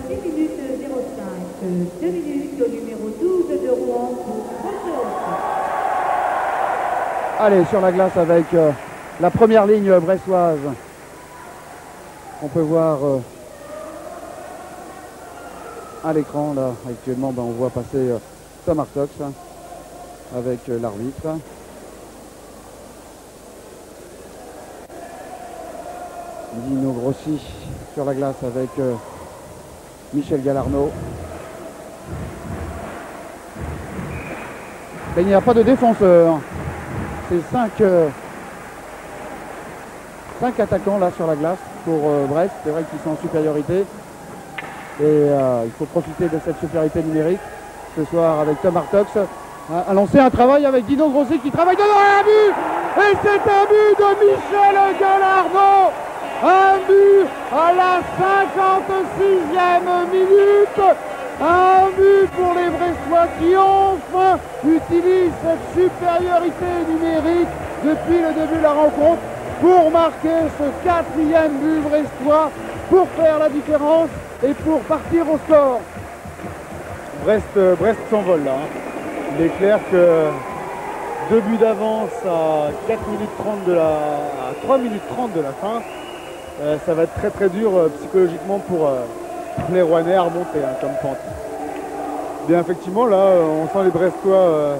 56 minutes 05. 2 minutes au numéro 12 de Rouen pour François. Allez, sur la glace avec la première ligne brestoise. On peut voir à l'écran, là, actuellement, on voit passer Tom Hartogs avec l'arbitre. Dino Grossi sur la glace avec Michel Galarno. Mais il n'y a pas de défenseur. C'est 5 attaquants là sur la glace pour Brest. C'est vrai qu'ils sont en supériorité. Et il faut profiter de cette supériorité numérique ce soir avec Tom Hartogs. A lancé un travail avec Dino Grossi qui travaille dedans et un but. Et c'est un but de Michel Galarno. Un but à la 56e minute. Un but pour les Brestois qui enfin utilisent cette supériorité numérique depuis le début de la rencontre pour marquer ce 4e but brestois, pour faire la différence et pour partir au score. Brest s'envole là. Il est clair que 2 buts d'avance à 3 minutes 30 de la fin. Ça va être très très dur psychologiquement pour les Rouennais à remonter comme pente. Bien effectivement là on sent les Brestois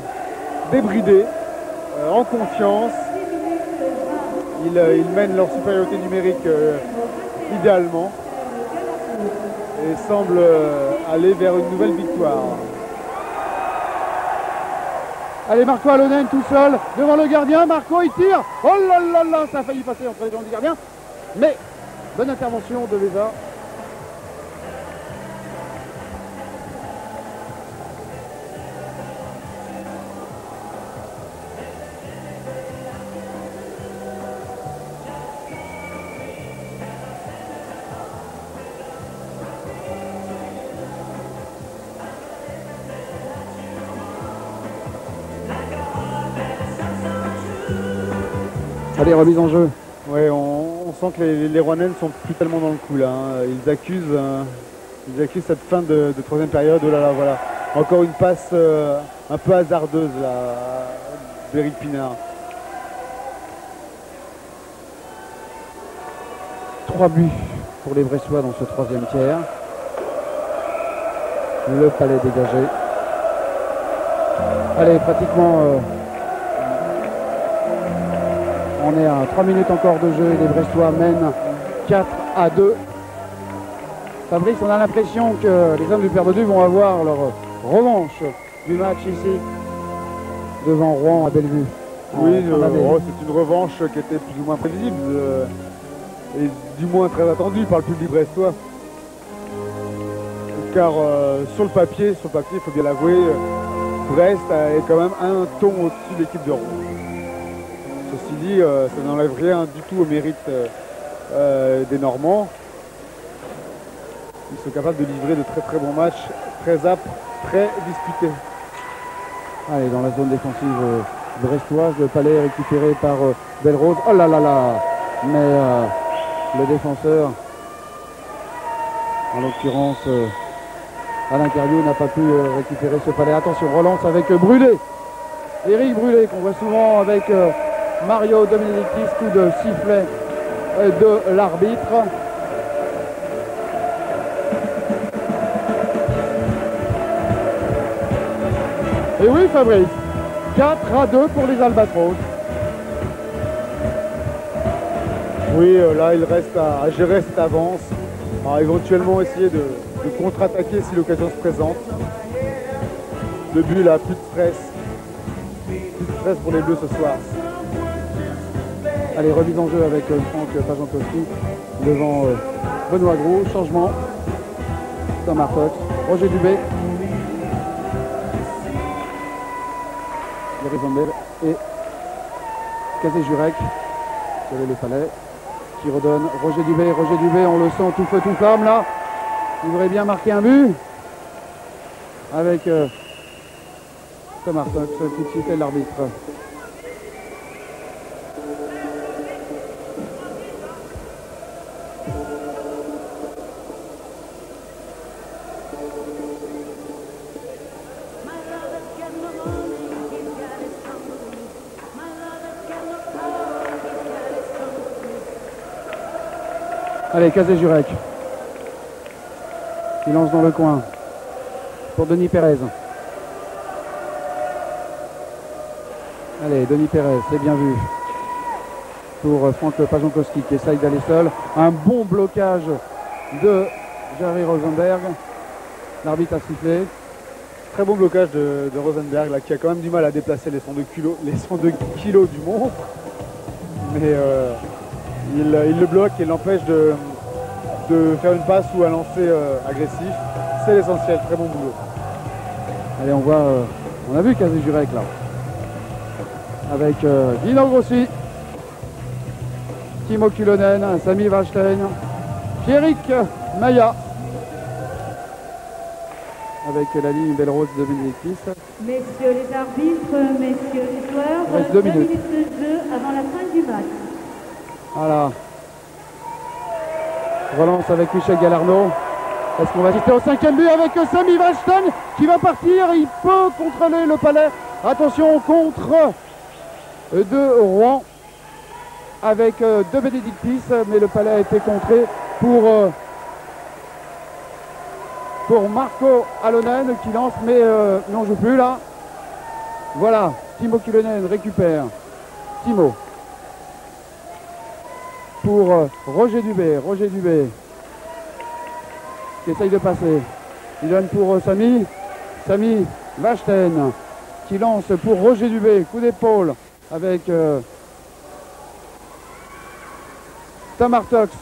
débridés, en confiance. Ils mènent leur supériorité numérique idéalement et semblent aller vers une nouvelle victoire. Allez, Marco Alonen tout seul devant le gardien. Marco il tire. Oh là là là, ça a failli passer entre les jambes du gardien. Mais bonne intervention de Vesa. Allez, remise en jeu. Ouais, on sent que les Rouennais ne sont plus tellement dans le coup là. Ils accusent cette fin de troisième période. Oh là là, voilà. Encore une passe un peu hasardeuse là, d'Éric Pinard. 3 buts pour les Brestois dans ce troisième tiers. Le palais dégagé. Allez, pratiquement... on est à 3 minutes encore de jeu et les Brestois mènent 4-2. Fabrice, on a l'impression que les hommes du Père Dodu vont avoir leur revanche du match ici devant Rouen à Bellevue. Oui, c'est une revanche qui était plus ou moins prévisible et du moins très attendue par le public brestois. Car sur le papier, il faut bien l'avouer, Brest est quand même un ton au-dessus de l'équipe de Rouen. Ceci dit, ça n'enlève rien du tout au mérite des Normands. Ils sont capables de livrer de très très bons matchs, très âpres, très disputés. Allez, dans la zone défensive brestoise, le palais récupéré par Belrose. Oh là là là. Mais le défenseur, en l'occurrence Alain Carriou, n'a pas pu récupérer ce palais. Attention, relance avec Brûlé. Éric Brûlé, qu'on voit souvent avec Mario Dominicis, coup de sifflet de l'arbitre. Et oui, Fabrice, 4-2 pour les Albatros. Oui, là il reste à gérer cette avance. Alors, éventuellement essayer de contre-attaquer si l'occasion se présente. Le but là, plus de stress. Plus de stress pour les Bleus ce soir. Allez, remise en jeu avec Franck Pajankowski devant Benoît Gros. Changement. Thomas Fox, Roger Dubé. Zambel et Kazé-Jurek. Sur le palais. Qui redonne Roger Dubé. Roger Dubé, on le sent tout feu tout flamme là. Il voudrait bien marquer un but. Avec Thomas Fox, tout de suite et l'arbitre. Allez, Kazé-Jurek qui lance dans le coin pour Denis Pérez. Allez, Denis Pérez, c'est bien vu pour Franck Pajankowski qui essaye d'aller seul. Un bon blocage de Jerry Rosenberg. L'arbitre a sifflé. Très bon blocage de Rosenberg là, qui a quand même du mal à déplacer les 102 kilos du monstre. Mais il le bloque et l'empêche de faire une passe ou un lancer agressif. C'est l'essentiel, très bon boulot. Allez, on voit, on a vu Kazé-Jurek là. Avec Dino Grossi, Timo Kyllönen, Sami Vashten, Pierrick Maya. Avec la ligne Belrose de Benedictis. Messieurs les arbitres, messieurs les joueurs, Il reste 2 minutes de jeu avant la fin du match. Voilà. Relance avec Michel Galarno. Est-ce qu'on va assister au 5e but avec Sami Vashten qui va partir. Il peut contrôler le palais. Attention, contre de Rouen avec de Benedictis, mais le palais a été contré pour Marco Alonen qui lance, mais n'en joue plus là. Voilà, Timo Kyllönen récupère. Timo pour Roger Dubé. Roger Dubé qui essaye de passer. Il donne pour Sami. Sami Vashten qui lance pour Roger Dubé. Coup d'épaule avec Tamar Tox.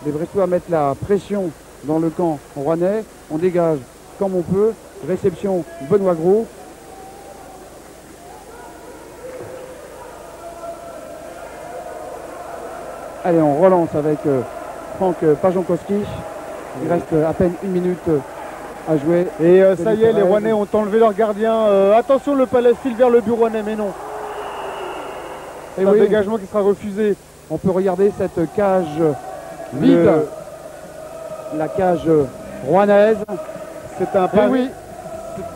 Les Brestois mettent la pression dans le camp rouennais. On dégage comme on peut. Réception Benoît Gros. Allez, on relance avec Franck Pajankowski. Il reste à peine 1 minute à jouer. Et ça y est, les Rouennais ont enlevé leur gardien. Attention, le palais file vers le but rouennais, mais non. C'est un dégagement qui sera refusé. On peut regarder cette cage vide. La cage rouennaise. C'est un pari.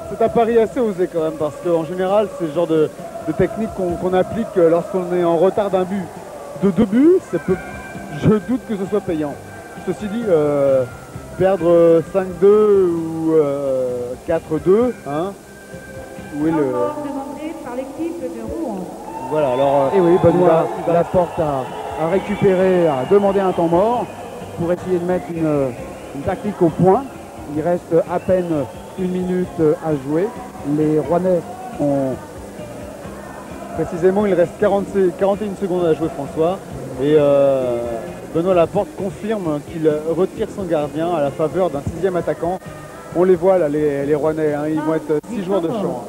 C'est un pari assez osé quand même, parce qu'en général, c'est le genre de technique qu'on applique lorsqu'on est en retard d'un but. De 2 buts, je doute que ce soit payant. Ceci dit, perdre 5-2 ou 4-2, hein, où est le... demandé par l'équipe de Rouen. Voilà, alors... Et oui, Benoît Laporte a récupéré, a demandé un temps mort pour essayer de mettre une tactique au point. Il reste à peine 1 minute à jouer. Les Rouennais ont... Précisément, il reste 41 secondes à jouer, François. Et Benoît Laporte confirme qu'il retire son gardien à la faveur d'un 6e attaquant. On les voit là, les Rouennais, hein, ils vont être 6 joueurs de champ.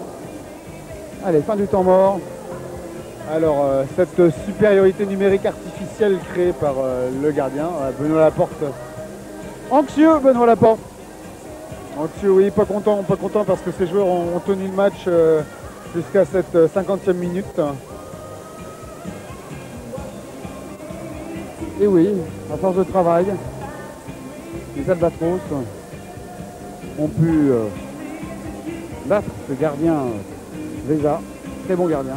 Allez, fin du temps mort. Alors, cette supériorité numérique artificielle créée par le gardien, Benoît Laporte. Anxieux, Benoît Laporte. Oui, pas content parce que ces joueurs ont tenu le match jusqu'à cette 50e minute. Et oui, à force de travail, les Albatros ont pu battre le gardien Vesa, très bon gardien.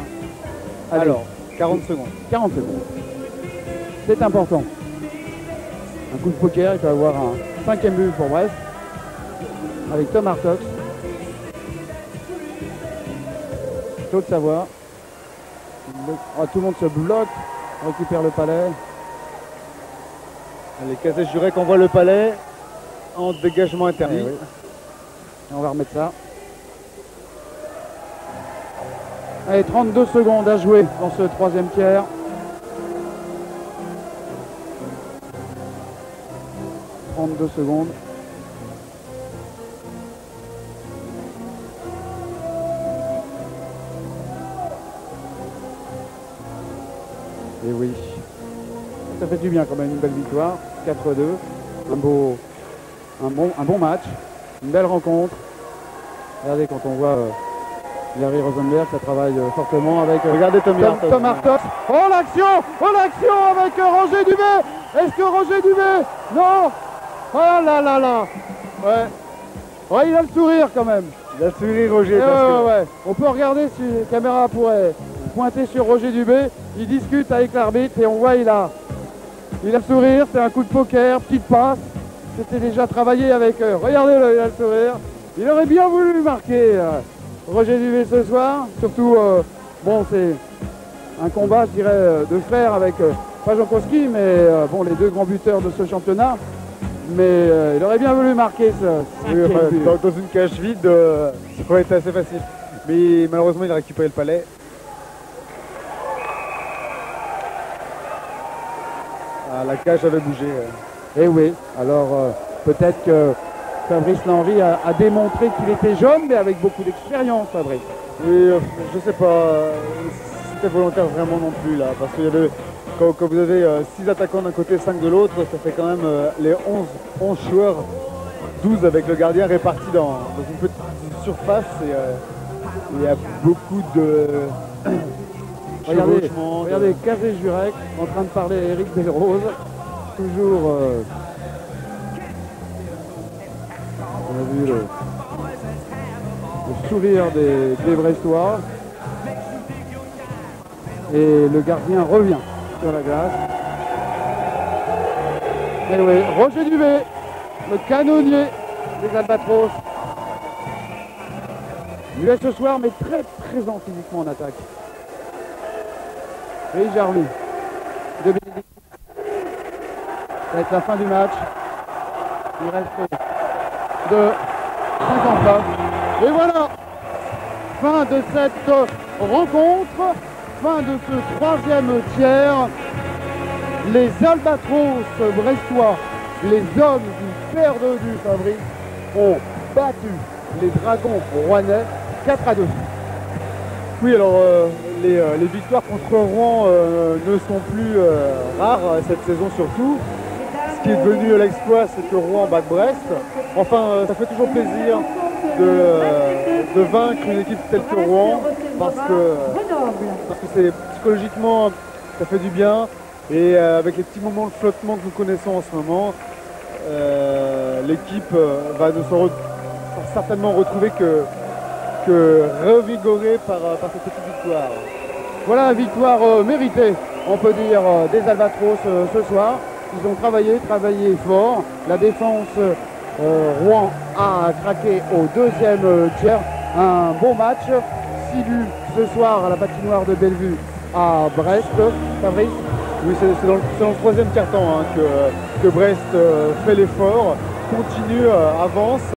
Allez, Alors, 40 secondes. 40 secondes. C'est important. Un coup de poker, il peut avoir un 5e but pour Brest avec Tom Hartox. Claude Savoie. Tout le monde se bloque, récupère le palais. Allez, Cazet-Jurek envoie le palais en dégagement interdit. Oui. Et on va remettre ça. Allez, 32 secondes à jouer dans ce 3e tiers. « 32 secondes. Et oui. Ça fait du bien quand même, une belle victoire. 4-2. Un bon match. Une belle rencontre. Regardez quand on voit Larry Rosenberg, ça travaille fortement avec regardez Tom Hartox. Oh l'action avec Roger Dubé. Est-ce que Roger Dubé? Non. Oh là là là. Ouais, il a le sourire quand même. Il a le sourire Roger. Ouais. On peut regarder si la caméra pourrait pointer sur Roger Dubé. Il discute avec l'arbitre et on voit il a le sourire. C'est un coup de poker, petite passe. C'était déjà travaillé avec eux. Regardez-le, il a le sourire. Il aurait bien voulu marquer Roger Dubé ce soir. Surtout, bon, c'est un combat, je dirais, de frères avec pas Jankowski, mais bon, les deux grands buteurs de ce championnat. Mais il aurait bien voulu marquer ça. Dans une cage vide, ça aurait été assez facile. Mais malheureusement, il a récupéré le palais. Ah, la cage avait bougé. Eh oui, alors peut-être que Fabrice Lenry a démontré qu'il était jeune, mais avec beaucoup d'expérience, Fabrice. Oui, je sais pas si c'était volontaire vraiment non plus là, parce qu'il y avait, quand vous avez 6 attaquants d'un côté, 5 de l'autre, ça fait quand même les 11 joueurs, 12 avec le gardien répartis dans une petite surface et il y a beaucoup de regardez Cazet-Jurek en train de parler à Eric Belrose, toujours on a vu le sourire des Brestois. Et le gardien revient sur la glace. Et oui, Roger Dubé, le canonnier des Albatros. Muet ce soir, mais très présent physiquement en attaque. Et Jarly. Ça va être la fin du match. Il reste de 59. Et voilà, fin de cette rencontre, fin de ce 3e tiers. Les Albatros brestois, les hommes du père du Fabrice, ont battu les Dragons rouennais 4-2. Oui, alors les victoires contre Rouen ne sont plus rares cette saison surtout. Ce qui est devenu l'exploit, c'est que Rouen batte Brest. Enfin, ça fait toujours plaisir de vaincre une équipe telle que Rouen parce que c'est psychologiquement, ça fait du bien. Et avec les petits moments de flottement que nous connaissons en ce moment, l'équipe va certainement retrouver que revigorée par cette petite victoire. Voilà, victoire méritée, on peut dire, des Albatros ce soir. Ils ont travaillé fort. La défense Rouen a craqué au 2e tiers. Un bon match. 6 buts ce soir à la patinoire de Bellevue à Brest. Fabrice? Oui, c'est dans le 3e quart-temps que Brest fait l'effort, continue, avance.